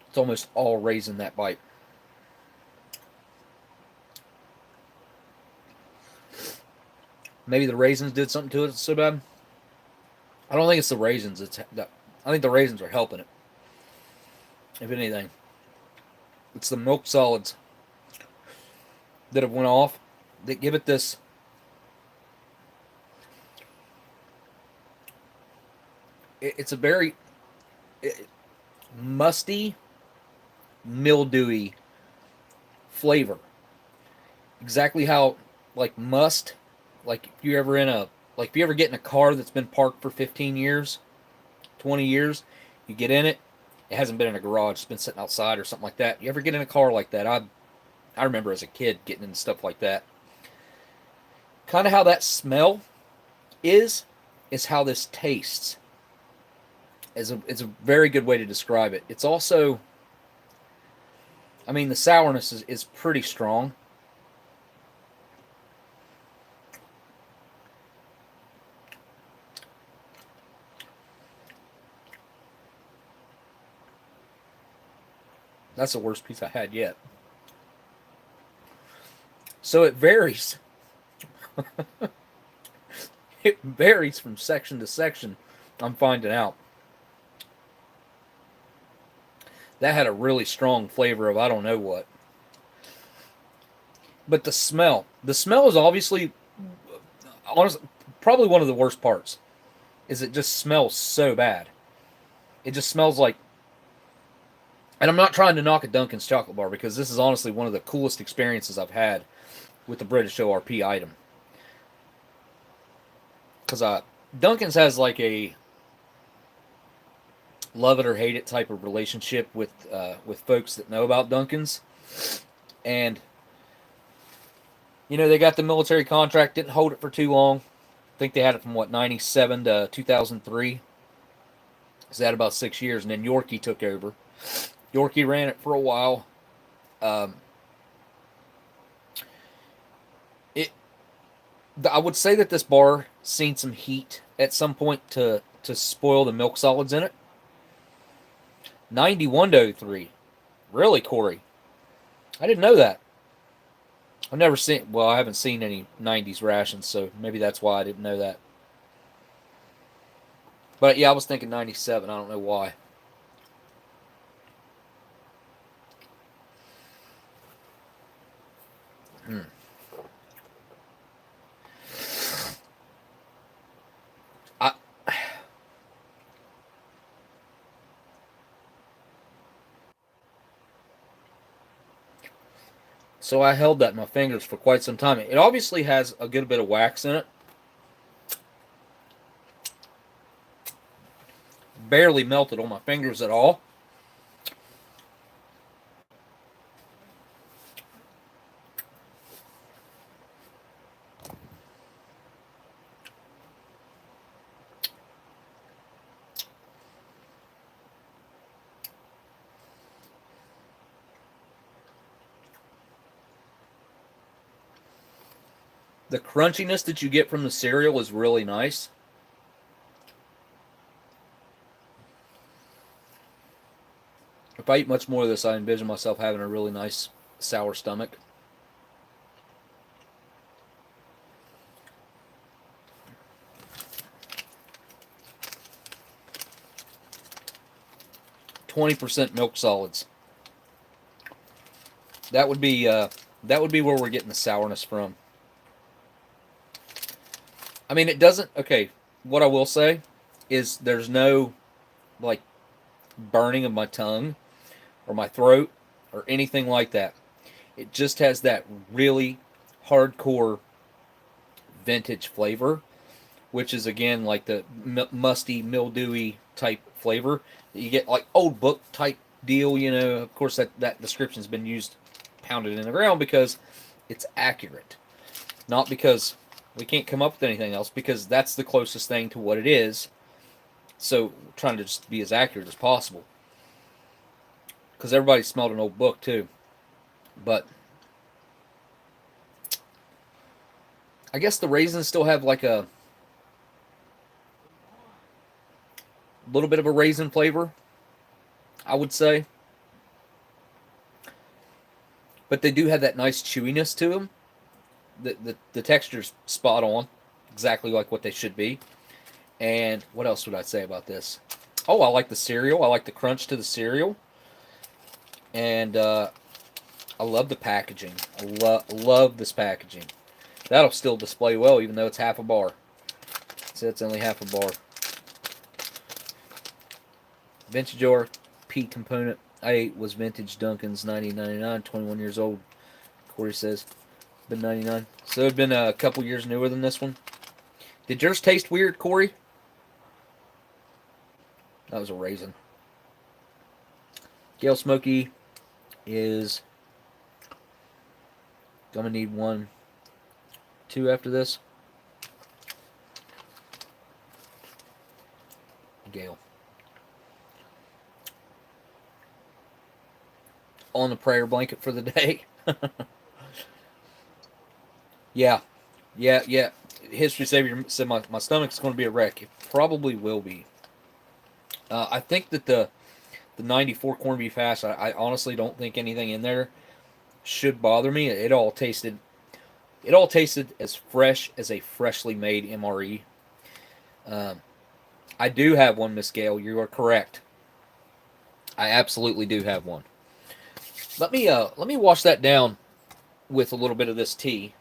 It's almost all raisin, that bite. Maybe the raisins did something to it so bad. I don't think it's the raisins. I think the raisins are helping it. If anything, it's the milk solids that have went off that give it this it's a very musty, mildewy flavor. Exactly how like must, like if you ever get in a car that's been parked for 15 years, 20 years, you get in it, it hasn't been in a garage, it's been sitting outside or something like that. You ever get in a car like that? I remember as a kid getting into stuff like that. Kind of how that smell is how this tastes. It's a very good way to describe it. It's also, I mean, the sourness is pretty strong. That's the worst piece I had yet. So it varies. It varies from section to section, I'm finding out. That had a really strong flavor of I don't know what. But the smell is obviously, honestly, probably one of the worst parts. Is it just smells so bad. It just smells like, and I'm not trying to knock a Dunkin's chocolate bar because this is honestly one of the coolest experiences I've had with the British ORP item. Because Dunkin's has like a love it or hate it type of relationship with folks that know about Dunkin's, and You know, they got the military contract, didn't hold it for too long. I think they had it from, what, 97 to 2003. So that about 6 years, and then Yorkie took over. Yorkie ran it for a while. Um, it, I would say that this bar seen some heat at some point to spoil the milk solids in it. 91 to 03. Really, Corey? I didn't know that. I've never seen, well, I haven't seen any 90s rations, so maybe that's why I didn't know that. But yeah, I was thinking 97. I don't know why. Hmm. I, so I held that in my fingers for quite some time. It obviously has a good bit of wax in it. Barely melted on my fingers at all. The crunchiness that you get from the cereal is really nice. If I eat much more of this, I envision myself having a really nice sour stomach. %20 milk solids. That would be where we're getting the sourness from. I mean, it doesn't. Okay, what I will say is there's no like burning of my tongue or my throat or anything like that. It just has that really hardcore vintage flavor, which is again like the musty, mildewy type flavor that you get, like old book type deal. You know, of course that description's been used, pounded in the ground because it's accurate, not because we can't come up with anything else, because that's the closest thing to what it is. So trying to just be as accurate as possible, because everybody smelled an old book too. But I guess the raisins still have like a little bit of a raisin flavor, I would say. But they do have that nice chewiness to them. The texture's spot on, exactly like what they should be. And what else would I say about this? Oh, I like the cereal. I like the crunch to the cereal. And I love the packaging. I love this packaging. That'll still display well, even though it's half a bar. So it's only half a bar. Vintage jar, P component. I ate was vintage Duncan's 1999, 21 years old. Corey says, been 99. So it'd been a couple years newer than this one. Did yours taste weird, Corey? That was a raisin. Gale Smoky is gonna need 1, 2 after this. Gale. On the prayer blanket for the day. Yeah. Yeah. History Savior said my stomach's going to be a wreck. It probably will be. I think that the 94 corned beef hash, I honestly don't think anything in there should bother me. It all tasted as fresh as a freshly made MRE. I do have one, Miss Gale. You are correct. I absolutely do have one. Let me wash that down with a little bit of this tea.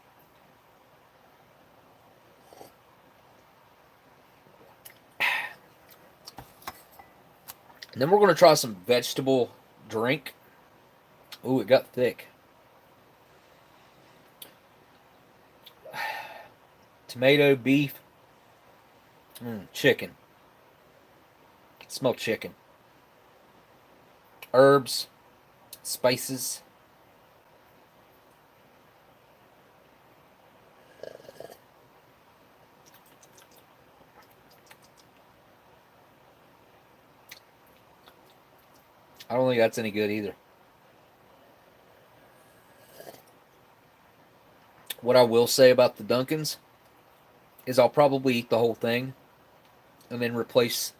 And then we're going to try some vegetable drink. Ooh, it got thick. Tomato, beef, chicken. Smell chicken. Herbs, spices. I don't think that's any good either. What I will say about the Dunkins is I'll probably eat the whole thing and then replace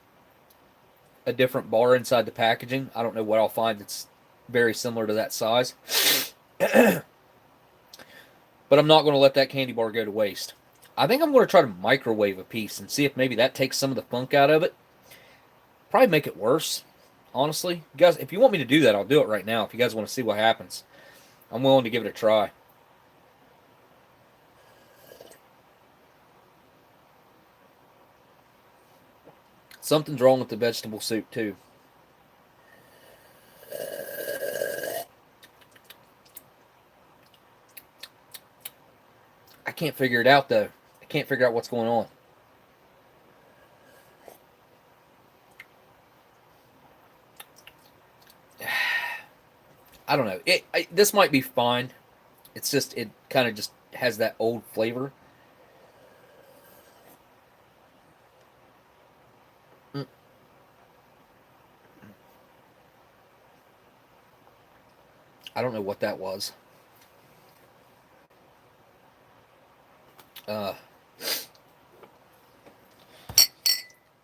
a different bar inside the packaging. I don't know what I'll find that's very similar to that size. But I'm not going to let that candy bar go to waste. I think I'm going to try to microwave a piece and see if maybe that takes some of the funk out of it. Probably make it worse, honestly. You guys, if you want me to do that, I'll do it right now. If you guys want to see what happens, I'm willing to give it a try. Something's wrong with the vegetable soup, too. I can't figure it out, though. I can't figure out what's going on. I don't know. This might be fine. It's just, it kind of just has that old flavor. I don't know what that was.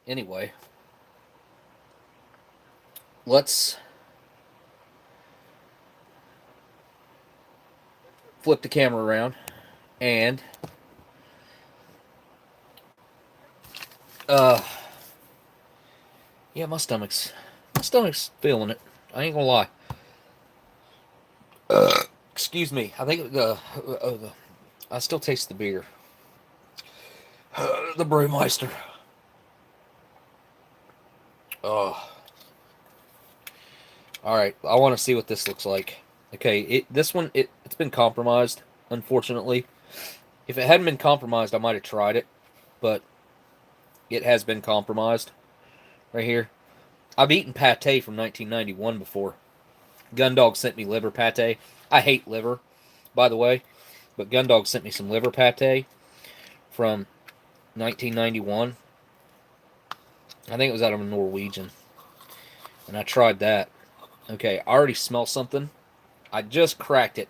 Anyway, let's flip the camera around and yeah, my stomach's feeling it. I ain't gonna lie. Excuse me. I think I still taste the beer. The Brewmeister. Oh. All right. I want to see what this looks like. Okay. This one it's been compromised, unfortunately. If it hadn't been compromised, I might have tried it, but it has been compromised. Right here. I've eaten pate from 1991 before. Gundog sent me liver pate. I hate liver, by the way, but Gundog sent me some liver pate from 1991. I think it was out of a Norwegian. And I tried that. Okay, I already smell something. I just cracked it.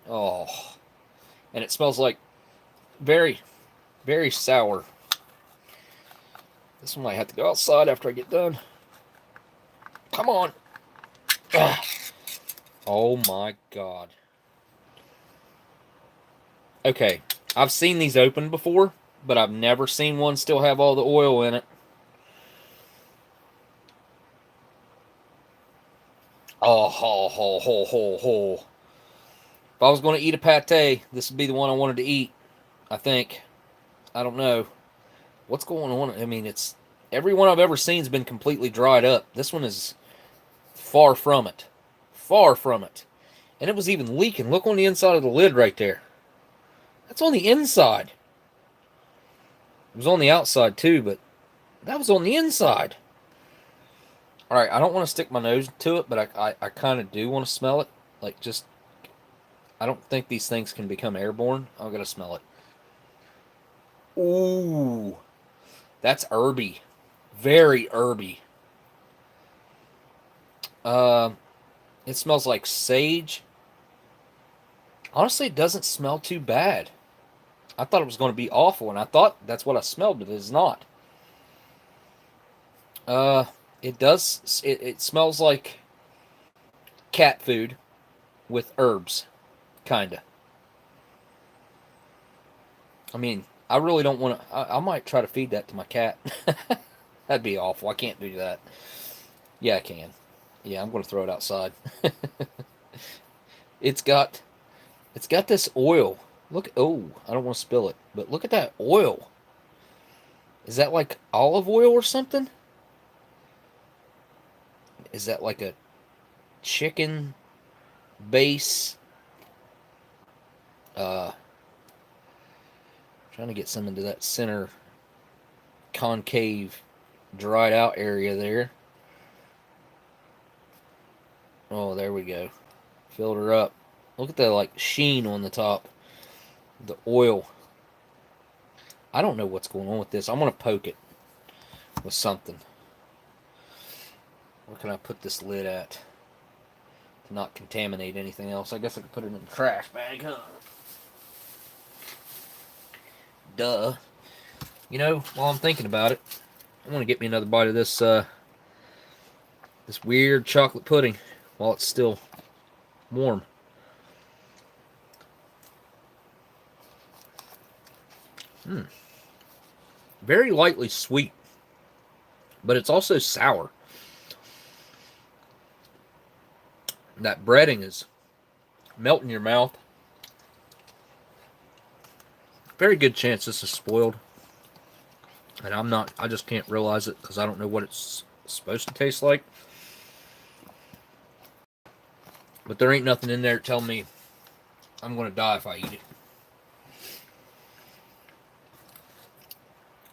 Oh. And it smells like very, very sour. This one might have to go outside after I get done. Come on. Ugh. Oh my god. Okay, I've seen these open before, but I've never seen one still have all the oil in it. Oh, ho, ho, ho, ho, ho. If I was going to eat a pate, this would be the one I wanted to eat, I think. I don't know. What's going on? I mean, it's every one I've ever seen has been completely dried up. This one is far from it. Far from it. And it was even leaking. Look on the inside of the lid right there. That's on the inside. It was on the outside too, but that was on the inside. Alright, I don't want to stick my nose to it, but I kind of do want to smell it. Like, just... I don't think these things can become airborne. I'm going to smell it. Ooh. That's herby. Very herby. It smells like sage. Honestly, it doesn't smell too bad. I thought it was going to be awful, and I thought that's what I smelled, but it is not. It does. It smells like cat food with herbs, kinda. I mean, I really don't want to. I might try to feed that to my cat. That'd be awful. I can't do that. Yeah, I can. Yeah, I'm going to throw it outside. It's got this oil. Look, oh, I don't want to spill it, but look at that oil. Is that like olive oil or something? Is that like a chicken base? Trying to get some into that center concave dried out area there. Oh, there we go. Filled her up. Look at the like sheen on the top. The oil. I don't know what's going on with this. I'm going to poke it with something. Where can I put this lid at to not contaminate anything else? I guess I could put it in the trash bag, huh? Duh. You know, while I'm thinking about it, I want to get me another bite of this this weird chocolate pudding while it's still warm. Very lightly sweet, but it's also sour. That breading is melting your mouth. Very good chance this is spoiled. And I just can't realize it because I don't know what it's supposed to taste like. But there ain't nothing in there telling me I'm going to die if I eat it.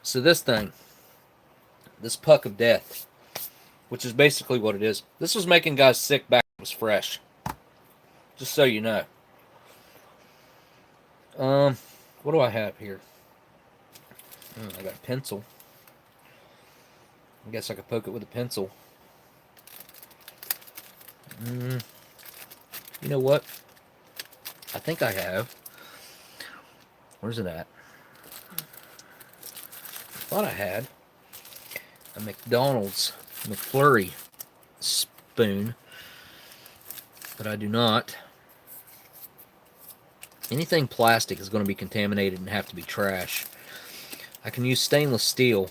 So this thing, this puck of death, which is basically what it is. This was making guys sick back when it was fresh. Just so you know. What do I have here? I got a pencil. I guess I could poke it with a pencil. You know what? I think I have. Where's it at? I thought I had a McDonald's McFlurry spoon, but I do not. Anything plastic is going to be contaminated and have to be trash. I can use stainless steel,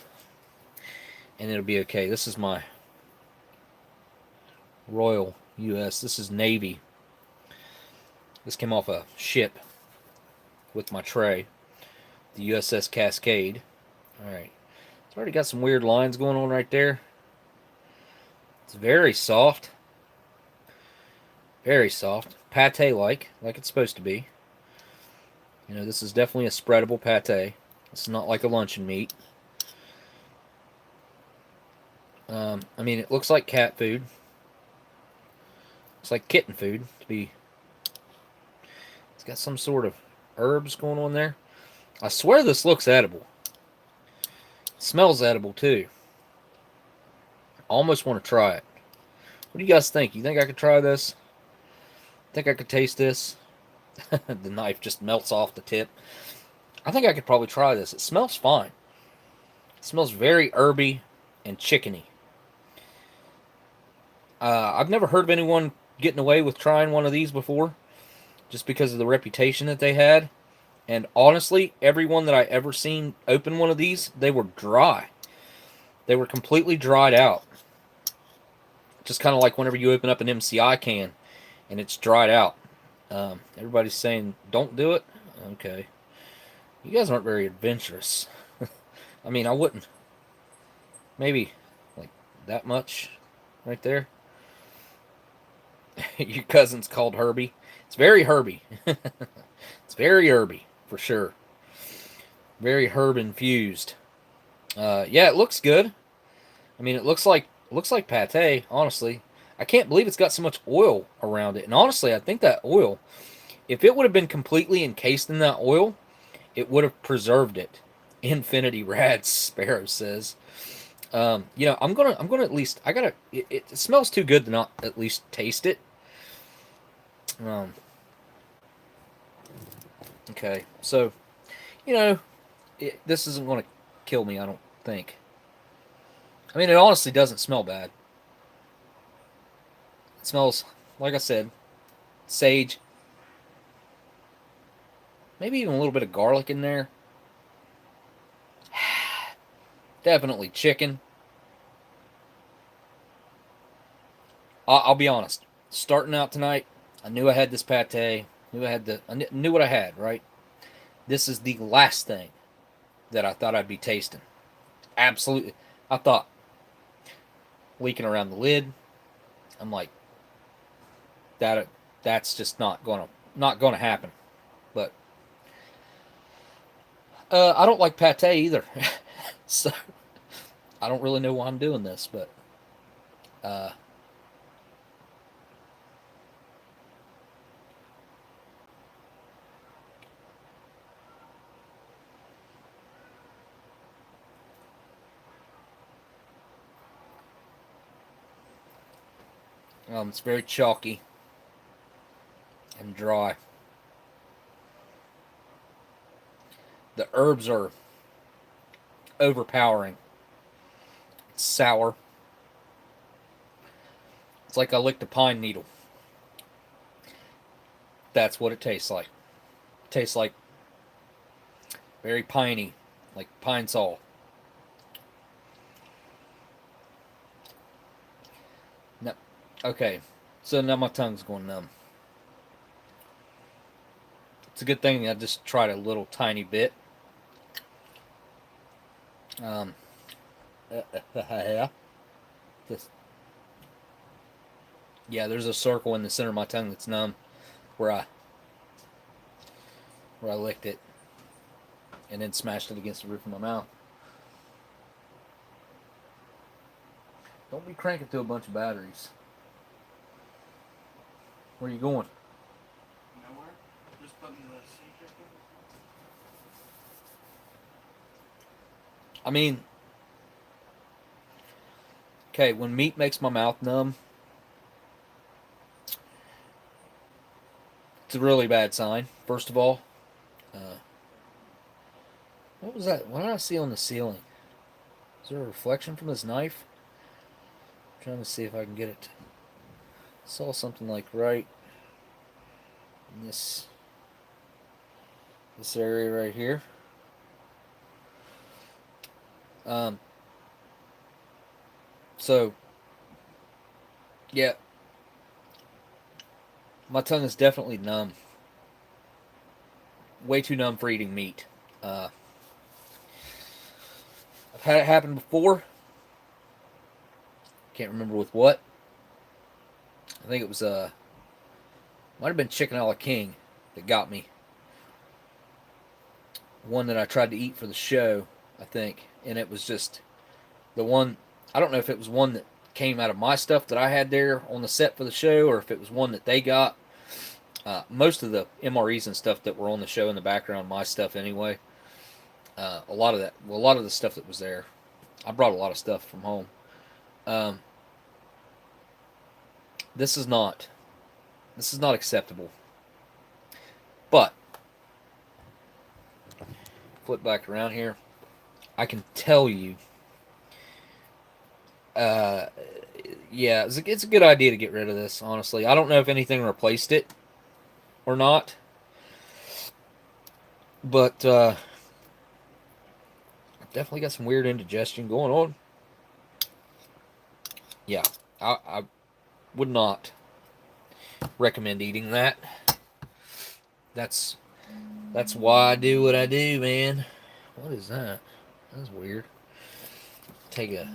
and it'll be okay. This is my Royal US. This is Navy. This came off a ship with my tray. The USS Cascade. Alright. It's already got some weird lines going on right there. It's very soft. Very soft. Pate-like it's supposed to be. You know, this is definitely a spreadable pate. It's not like a luncheon meat. I mean, it looks like cat food. It's like kitten food to be. It's got some sort of herbs going on there. I swear this looks edible. It smells edible too. I almost want to try it. What do you guys think? You think I could try this? Think I could taste this? The knife just melts off the tip. I think I could probably try this. It smells fine. It smells very herby and chickeny. I've never heard of anyone getting away with trying one of these before, just because of the reputation that they had. And honestly, everyone that I ever seen open one of these, they were dry. They were completely dried out. Just kind of like whenever you open up an MCI can and it's dried out. Everybody's saying, don't do it. Okay. You guys aren't very adventurous. I mean, I wouldn't. Maybe like that much right there. Your cousin's called Herbie. It's very Herbie. It's very herby, for sure. Very herb infused. Yeah, it looks good. I mean, it looks like pate, honestly. I can't believe it's got so much oil around it. And honestly, I think that oil, if it would have been completely encased in that oil, it would have preserved it. Infinity Rad Sparrow says. You know, I'm gonna at least, it smells too good to not at least taste it. Okay, so, you know, this isn't going to kill me, I don't think. I mean, it honestly doesn't smell bad. It smells, like I said, sage. Maybe even a little bit of garlic in there. Definitely chicken. I'll be honest. Starting out tonight, I knew I had this pate. I knew what I had, right? This is the last thing that I thought I'd be tasting. Absolutely. I thought leaking around the lid. I'm like, that's just not gonna happen. But I don't like pate either. So I don't really know why I'm doing this, but It's very chalky and dry. The herbs are overpowering. It's sour. It's like I licked a pine needle. That's what it tastes like. It tastes like very piney, like pine sol. No, okay, so now my tongue's going numb. It's a good thing I just tried a little tiny bit. Yeah. Yeah, there's a circle in the center of my tongue that's numb where I licked it and then smashed it against the roof of my mouth. Don't be cranking through a bunch of batteries. Where are you going? Nowhere. Just putting the seat in. I mean, okay, when meat makes my mouth numb, it's a really bad sign, first of all. What was that? What did I see on the ceiling? Is there a reflection from this knife? I'm trying to see if I can get it. I saw something like right in this area right here. So, yeah, my tongue is definitely numb. Way too numb for eating meat. I've had it happen before. Can't remember with what. I think it was might have been chicken a la king that got me. One that I tried to eat for the show, I think, and it was just the one. I don't know if it was one that came out of my stuff that I had there on the set for the show, or if it was one that they got. Most of the MREs and stuff that were on the show in the background, my stuff anyway. A lot of the stuff that was there, I brought a lot of stuff from home. This is not acceptable. But flip back around here, I can tell you, yeah, it's a good idea to get rid of this. Honestly, I don't know if anything replaced it or not, but definitely got some weird indigestion going on. Yeah, I would not recommend eating that. That's why I do what I do, man. What is that? That's weird. Take a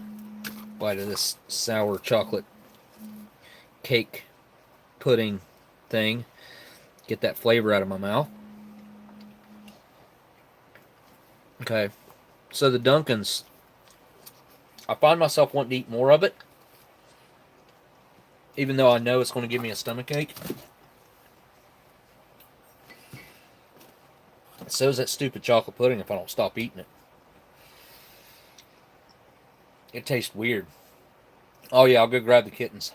bite of this sour chocolate cake pudding thing. Get that flavor out of my mouth. Okay. So the Dunkin's, I find myself wanting to eat more of it, even though I know it's going to give me a stomachache. So is that stupid chocolate pudding if I don't stop eating it. It tastes weird. Oh yeah, I'll go grab the kittens.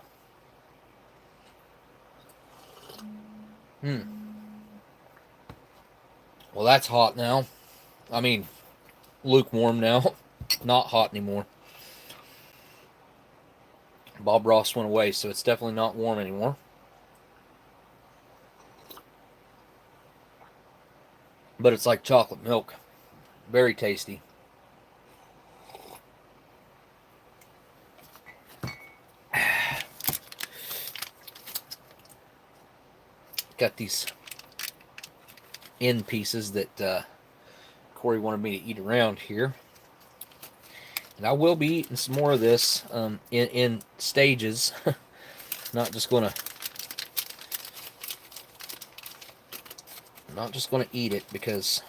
Well, that's hot now. I mean, lukewarm now. Not hot anymore. Bob Ross went away, so it's definitely not warm anymore. But it's like chocolate milk. Very tasty. Got these end pieces that Corey wanted me to eat around here. And I will be eating some more of this in stages. Not just gonna eat it because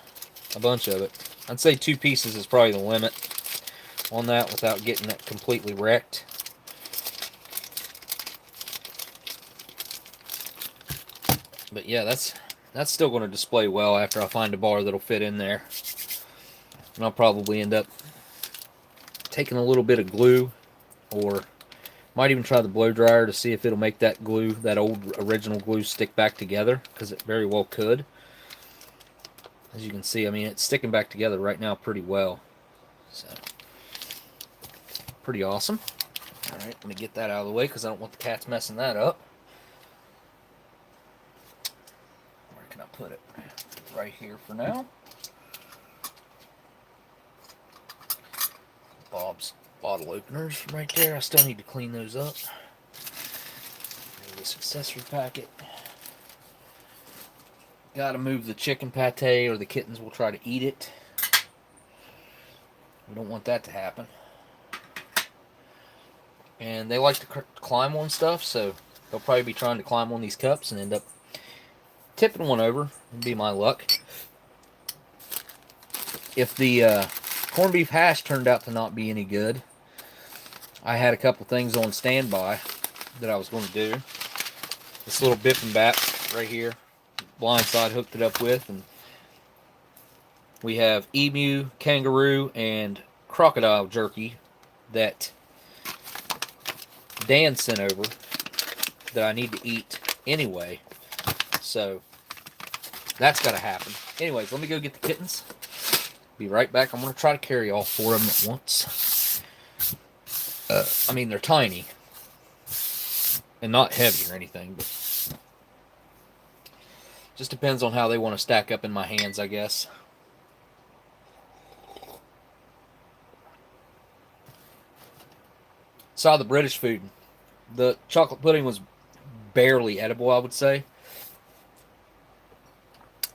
a bunch of it. I'd say 2 pieces is probably the limit on that without getting it completely wrecked. But yeah, that's still going to display well after I find a bar that'll fit in there. And I'll probably end up taking a little bit of glue or Might even try the blow dryer to see if it'll make that glue, that old original glue, stick back together, because it very well could. As you can see, I mean, it's sticking back together right now pretty well. So, pretty awesome. Alright, let me get that out of the way because I don't want the cats messing that up. Where can I put it? Right here for now. Bob's bottle openers right there. I still need to clean those up. There's this accessory packet. Gotta move the chicken pate or the kittens will try to eat it. We don't want that to happen. And they like to climb on stuff, so they'll probably be trying to climb on these cups and end up tipping one over. It'd be my luck. If the corned beef hash turned out to not be any good, I had a couple things on standby that I was going to do. This little bip and bap right here, Blindside hooked it up with, and we have emu, kangaroo, and crocodile jerky that Dan sent over that I need to eat anyway. So that's got to happen. Anyways, let me go get the kittens. Be right back. I'm going to try to carry all 4 of them at once. I mean, they're tiny and not heavy or anything, but just depends on how they want to stack up in my hands, I guess. Saw the British food. The chocolate pudding was barely edible, I would say.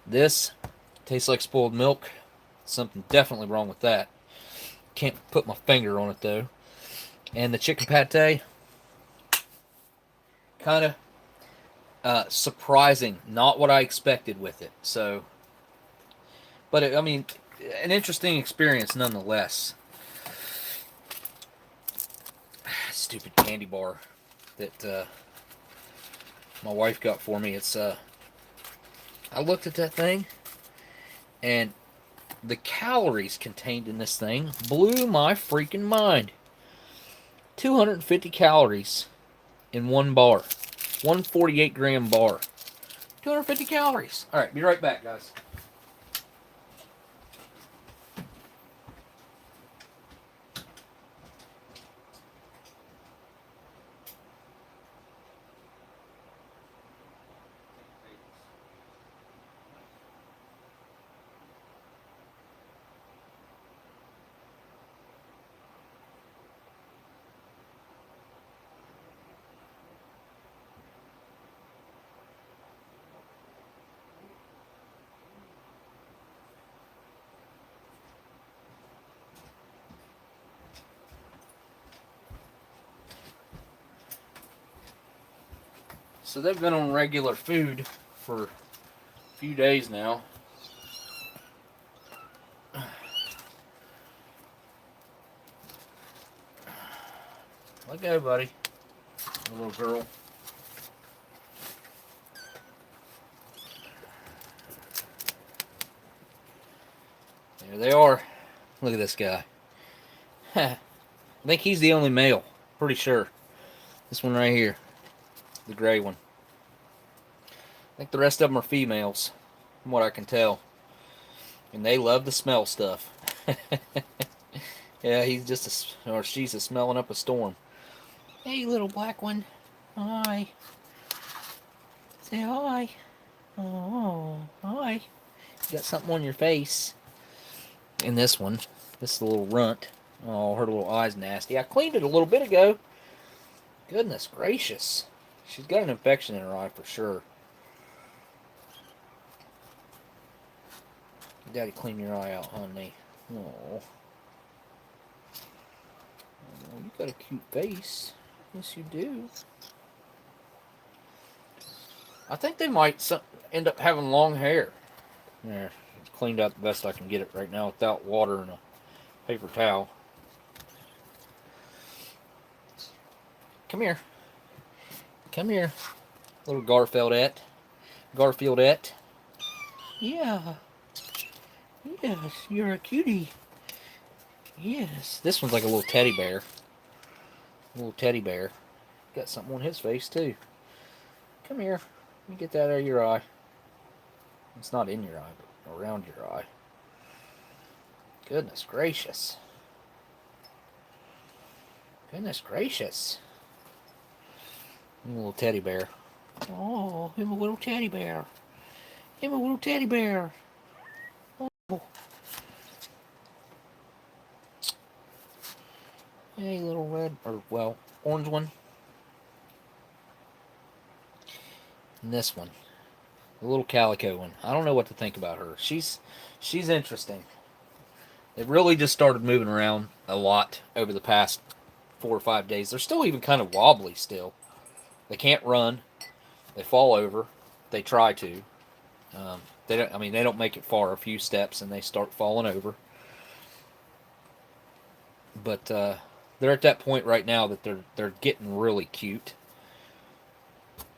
This tastes like spoiled milk. Something definitely wrong with that. Can't put my finger on it, though. And the chicken pate, kind of surprising. Not what I expected with it. So, but I mean, an interesting experience nonetheless. Stupid candy bar that my wife got for me. It's I looked at that thing, and the calories contained in this thing blew my freaking mind. 250 calories in one bar. 148 gram bar. 250 calories. Alright, be right back, guys. So they've been on regular food for a few days now. Let go, buddy. The little girl. There they are. Look at this guy. I think he's the only male. Pretty sure. This one right here. The gray one. I think the rest of them are females, from what I can tell. And they love to smell stuff. Yeah, he's just or she's a smelling up a storm. Hey, little black one. Hi. Say hi. Oh, hi. You got something on your face. And this one, this is a little runt. Oh, her little eye's nasty. I cleaned it a little bit ago. Goodness gracious. She's got an infection in her eye for sure. Daddy, clean your eye out, honey. Oh. Oh, you got a cute face. Yes, you do. I think they might end up having long hair. There, it's cleaned out the best I can get it right now without water and a paper towel. Come here. Come here, little Garfieldette. Garfieldette. Yeah. Yes, you're a cutie. Yes. This one's like a little teddy bear. A little teddy bear. got something on his face too. Come here. Let me get that out of your eye. It's not in your eye, but around your eye. Goodness gracious. Goodness gracious. A little teddy bear. Oh, him a little teddy bear. Him a little teddy bear. Oh. Hey, little red, or well, orange one. And this one. The little calico one. I don't know what to think about her. She's interesting. They really just started moving around a lot over the past 4 or 5 days. They're still even kind of wobbly still. They can't run. They fall over. They try to. They don't. I mean, they don't make it far. A few steps and they start falling over. But they're at that point right now that they're getting really cute.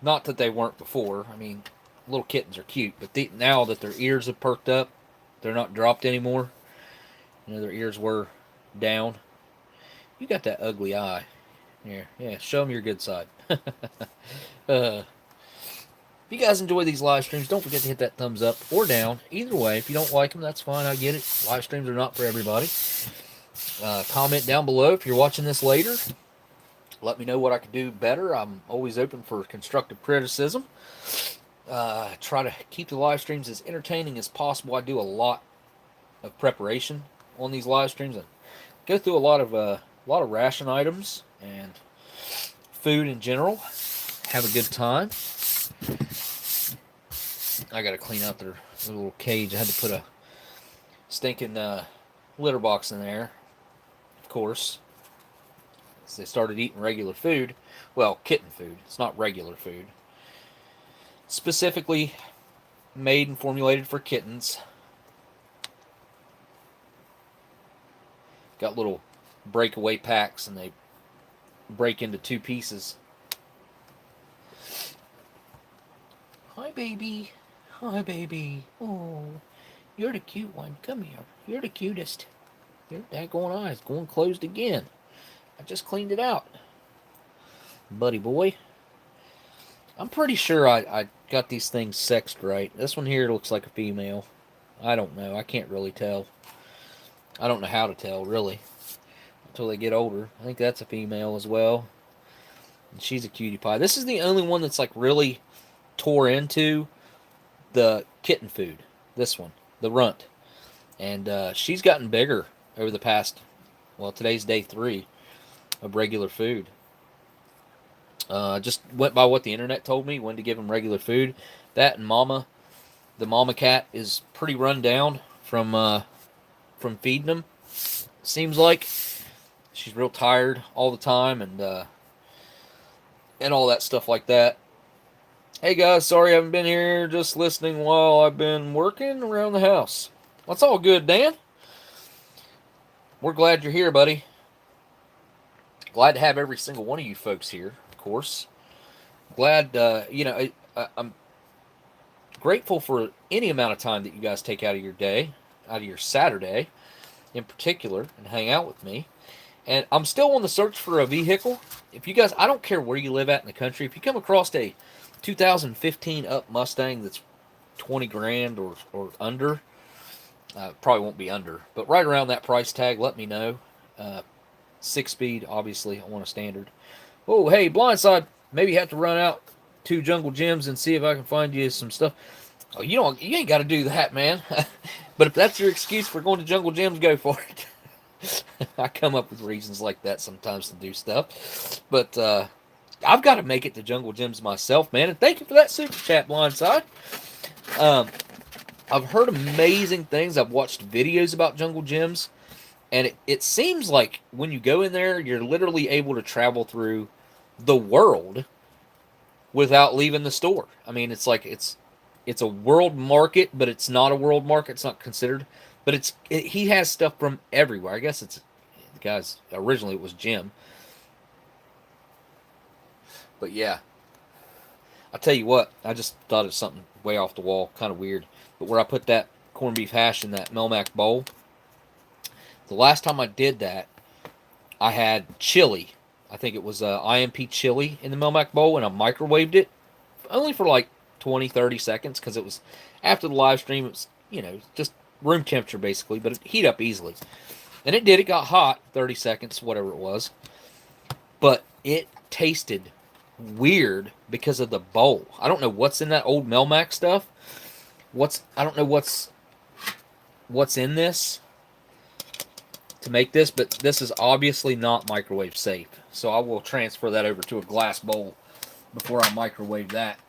Not that they weren't before. I mean, little kittens are cute, but now that their ears have perked up, they're not dropped anymore. You know, their ears were down. You got that ugly eye. Here, yeah, show them your good side. If you guys enjoy these live streams, don't forget to hit that thumbs up or down. Either way, if you don't like them, that's fine. I get it. Live streams are not for everybody. Comment down below if you're watching this later. Let me know what I could do better. I'm always open for constructive criticism. Try to keep the live streams as entertaining as possible. I do a lot of preparation on these live streams and go through a lot of ration items and food in general. Have a good time. I gotta clean out their little cage. I had to put a stinking litter box in there, of course. As they started eating regular food. Well, kitten food. It's not regular food. Specifically made and formulated for kittens. Got little breakaway packs and they break into 2 pieces. Hi, baby. Hi, baby. Oh, you're the cute one. Come here. You're the cutest. Your daggone eye's going closed again. I just cleaned it out. Buddy boy. I'm pretty sure I got these things sexed right. This one here looks like a female. I don't know. I can't really tell. I don't know how to tell, really. Until they get older. I think that's a female as well. And she's a cutie pie. This is the only one that's like really tore into the kitten food. This one. The runt. And she's gotten bigger over the past, well, today's day 3 of regular food. Just went by what the internet told me when to give them regular food. That and Mama, the mama cat, is pretty run down from feeding them. Seems like she's real tired all the time and all that stuff like that. Hey guys, sorry I haven't been here, just listening while I've been working around the house. That's all good, Dan. We're glad you're here, buddy. Glad to have every single one of you folks here, of course. Glad, I'm grateful for any amount of time that you guys take out of your day, out of your Saturday in particular, and hang out with me. And I'm still on the search for a vehicle. If you guys, I don't care where you live at in the country, if you come across a 2015 up Mustang that's 20 grand or under, probably won't be under, but right around that price tag, let me know. 6-speed, obviously. I want a standard. Oh, hey, Blindside. Maybe have to run out to Jungle Gyms and see if I can find you some stuff. Oh, you ain't got to do that, man. But if that's your excuse for going to Jungle Gyms, go for it. I come up with reasons like that sometimes to do stuff. But I've got to make it to Jungle Gyms myself, man. And thank you for that super chat, Blindside. I've heard amazing things. I've watched videos about Jungle Gyms. And it seems like when you go in there, you're literally able to travel through the world without leaving the store. I mean, it's like it's a world market, but it's not a world market. It's not considered. But he has stuff from everywhere. I guess the guy's originally it was Jim. But yeah, I'll tell you what. I just thought of something way off the wall, kind of weird. But where I put that corned beef hash in that Melmac bowl. The last time I did that, I had chili I think it was IMP chili in the Melmac bowl, and I microwaved it only for like 20, 30 seconds because it was after the live stream. It was, just room temperature basically, but it heat up easily. And it did. It got hot 30 seconds, whatever it was. But it tasted weird because of the bowl. I don't know what's in that old Melmac stuff. I don't know what's in this to make this, but this is obviously not microwave safe. So I will transfer that over to a glass bowl before I microwave that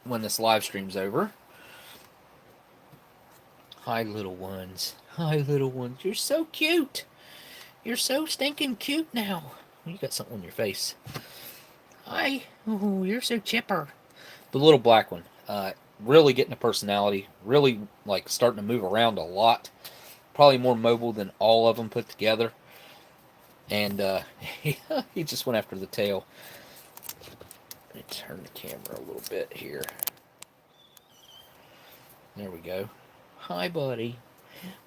when this live stream's over. Hi, little ones. Hi, little ones. You're so cute. You're so stinking cute now. You got something on your face. Hi. Oh, you're so chipper. The little black one. Really getting a personality. Really, like, starting to move around a lot. Probably more mobile than all of them put together. And he just went after the tail. Let me turn the camera a little bit here. There we go. Hi, buddy.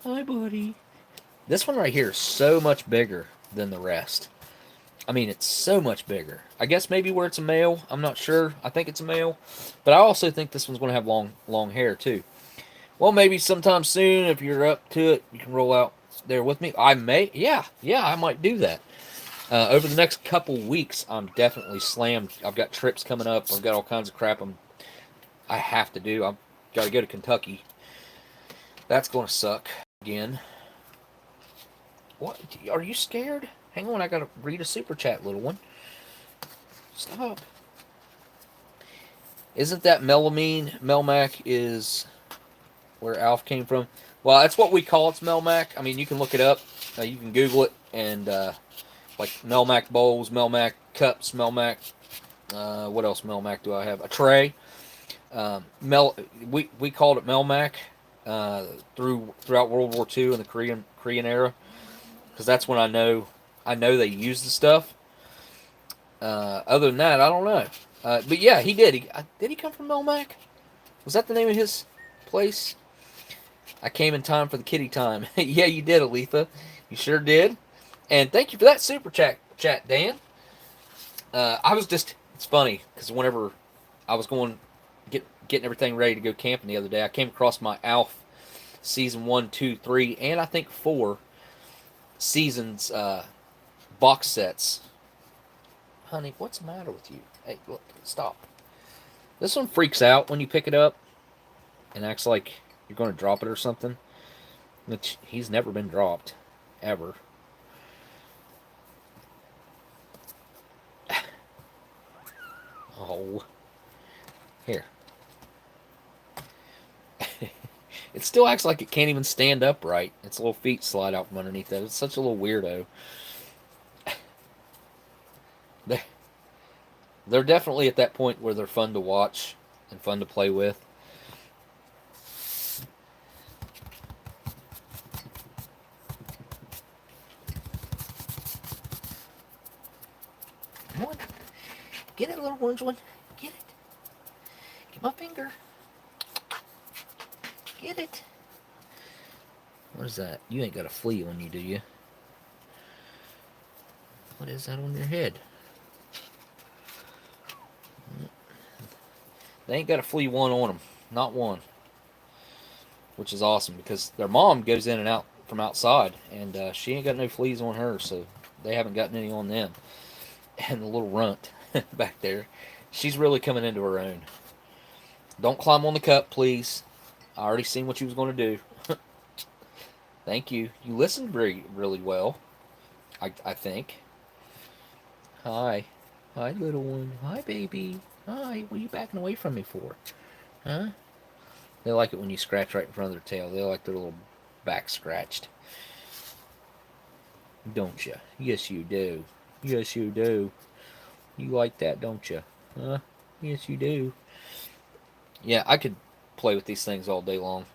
Hi, buddy. This one right here is so much bigger than the rest. I mean, it's so much bigger. I guess maybe where it's a male. I'm not sure. I think it's a male. But I also think this one's going to have long hair, too. Well, maybe sometime soon, if you're up to it, you can roll out there with me. I may. Yeah, I might do that. Over the next couple weeks, I'm definitely slammed. I've got trips coming up. I've got all kinds of crap I have to do. I've got to go to Kentucky. That's going to suck again. What? Are you scared? Hang on, I got to read a super chat, little one. Stop. Isn't that melamine? Melmac is where Alf came from. Well, that's what we call it, Melmac. I mean, you can look it up. You can Google it. And, like, Melmac bowls, Melmac cups, Melmac. What else Melmac do I have? A tray. We called it Melmac throughout World War II and the Korean era. Because that's when I know they used the stuff. Other than that, I don't know. But yeah, he did. Did he come from Melmac? Was that the name of his place? I came in time for the kitty time. Yeah, you did, Aletha. You sure did. And thank you for that super chat, Dan. I was just, it's funny, because whenever I was getting everything ready to go camping the other day, I came across my Alf Season 1, 2, 3, and I think 4 seasons box sets. Honey, what's the matter with you? Hey, look, stop. This one freaks out when you pick it up and acts like you're going to drop it or something. Which he's never been dropped. Ever. Oh. Here. It still acts like it can't even stand up right. Its little feet slide out from underneath that. It's such a little weirdo. They're definitely at that point where they're fun to watch and fun to play with. Come on. Get it, little orange one. Get it. Get my finger. Get it. What is that? You ain't got a flea on you, do you? What is that on your head? They ain't got a flea one on them. Not one. Which is awesome because their mom goes in and out from outside and she ain't got no fleas on her, so they haven't gotten any on them. And the little runt back there, she's really coming into her own. Don't climb on the cup, please. I already seen what you was going to do. Thank you. You listened really well, I think. Hi. Hi, little one. Hi, baby. Hi. What are you backing away from me for? Huh? They like it when you scratch right in front of their tail. They like their little back scratched. Don't you? Yes, you do. Yes, you do. You like that, don't you? Huh? Yes, you do. Yeah, I could play with these things all day long.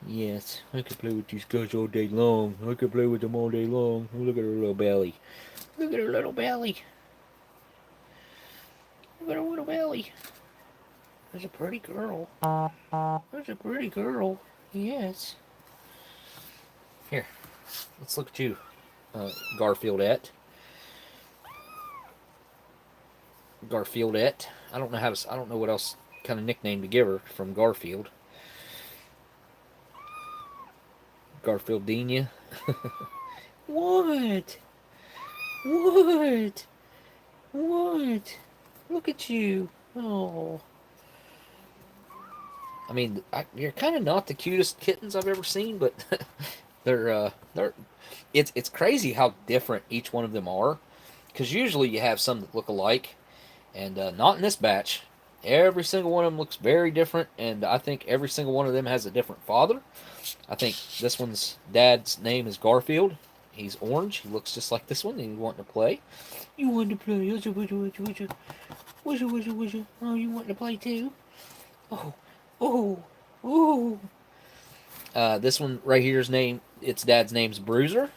Yes, I could play with these guys all day long. I could play with them all day long. Look at her little belly. Look at her little belly. Look at her little belly. There's a pretty girl. There's a pretty girl. Yes. Here, let's look at you. Garfieldette. Garfieldette. I don't know how to. I don't know what else kind of nickname to give her from Garfield. Garfieldina. What? What? What? Look at you. Oh. I mean, you're kind of not the cutest kittens I've ever seen, but they're. It's crazy how different each one of them are, because usually you have some that look alike, and not in this batch. Every single one of them looks very different, and I think every single one of them has a different father. I think this one's dad's name is Garfield. He's orange. He looks just like this one, and he's wanting to play. You want to play? Oh, you want to play too? Oh, oh, oh. This one right here's name. Its dad's name's Bruiser,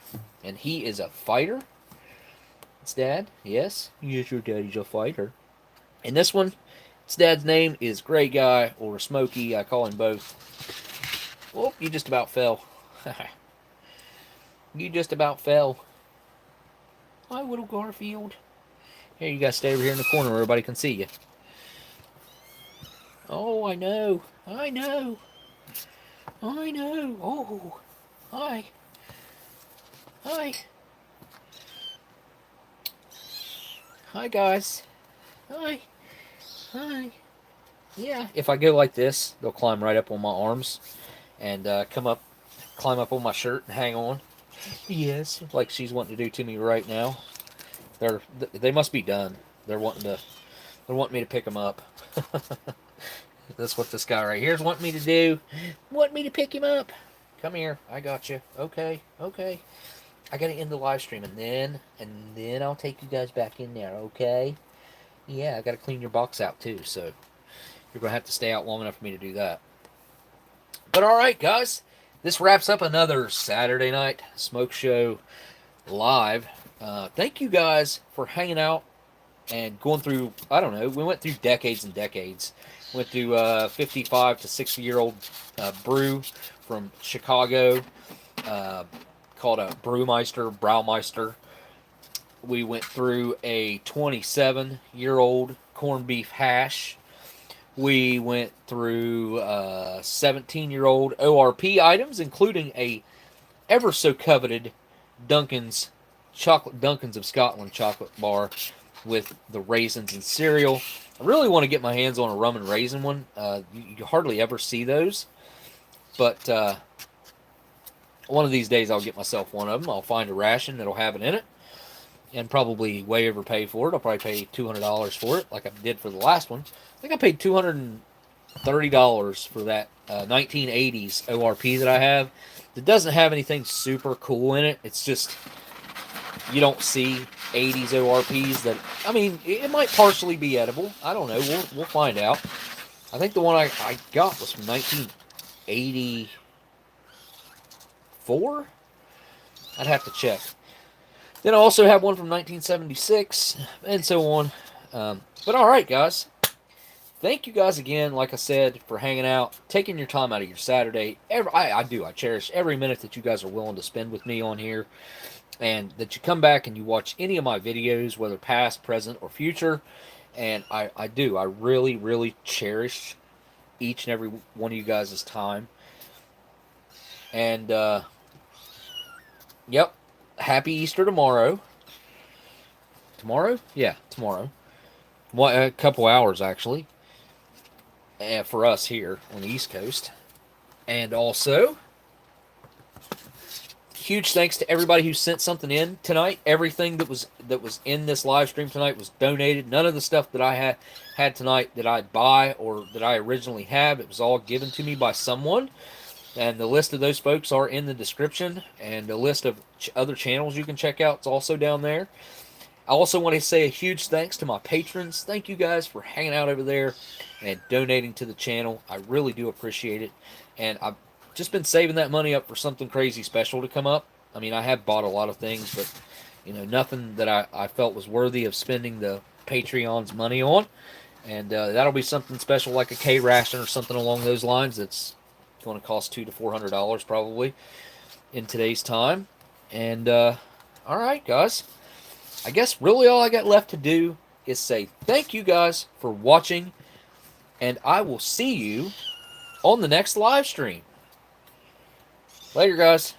and he is a fighter. Its dad, yes, your daddy's a fighter. And this one, its dad's name is Gray Guy or Smokey. I call him both. Oh, you just about fell. You just about fell. Hi, little Garfield. Here, you guys stay over here in the corner where everybody can see you. Oh, I know. I know. I know. Oh, hi. Hi. Hi, guys. Hi. Hi. Yeah, if I go like this, they'll climb right up on my arms and climb up on my shirt and hang on. Yes, like she's wanting to do to me right now. They must be done. They're wanting me to pick them up. That's what this guy right here is wanting me to do. Want me to pick him up? Come here. I got you. Okay. Okay. I gotta end the live stream and then I'll take you guys back in there. Okay. Yeah, I gotta clean your box out too. So you're gonna have to stay out long enough for me to do that. But all right, guys. This wraps up another Saturday night smoke show live. Thank you guys for hanging out and going through, I don't know, we went through decades and decades. Went through 55 to 60-year-old brew from Chicago called a Braumeister. We went through a 27-year-old corned beef hash. We went through 17-year-old ORP items, including a ever so coveted Duncan's of Scotland chocolate bar with the raisins and cereal. I really want to get my hands on a rum and raisin one. You hardly ever see those, but one of these days I'll get myself one of them. I'll find a ration that'll have it in it, and probably way overpay for it. I'll probably pay $200 for it, like I did for the last one. I think I paid $230 for that 1980s ORP that I have. It doesn't have anything super cool in it. It's just, you don't see 80s ORPs that, I mean, it might partially be edible. I don't know. We'll find out. I think the one I got was from 1984. I'd have to check. Then I also have one from 1976, and so on. But all right, guys. Thank you guys again, like I said, for hanging out, taking your time out of your Saturday. I cherish every minute that you guys are willing to spend with me on here, and that you come back and you watch any of my videos, whether past, present, or future. And I really, really cherish each and every one of you guys' time. And, yep, happy Easter tomorrow. Tomorrow? Yeah, tomorrow. A couple hours, actually. For us here on the East Coast. And also, huge thanks to everybody who sent something in tonight. Everything that was in this live stream tonight was donated. None of the stuff that I had tonight that I'd buy or that I originally have, it was all given to me by someone. And the list of those folks are in the description, and the list of other channels you can check out is also down there. I also want to say a huge thanks to my patrons. Thank you guys for hanging out over there and donating to the channel. I really do appreciate it. And I've just been saving that money up for something crazy special to come up. I mean, I have bought a lot of things, but, you know, nothing that I felt was worthy of spending the Patreon's money on. And that'll be something special like a K ration or something along those lines. That's going to cost $200 to $400 probably in today's time. And All right, guys. I guess really all I got left to do is say thank you guys for watching, and I will see you on the next live stream. Later, guys.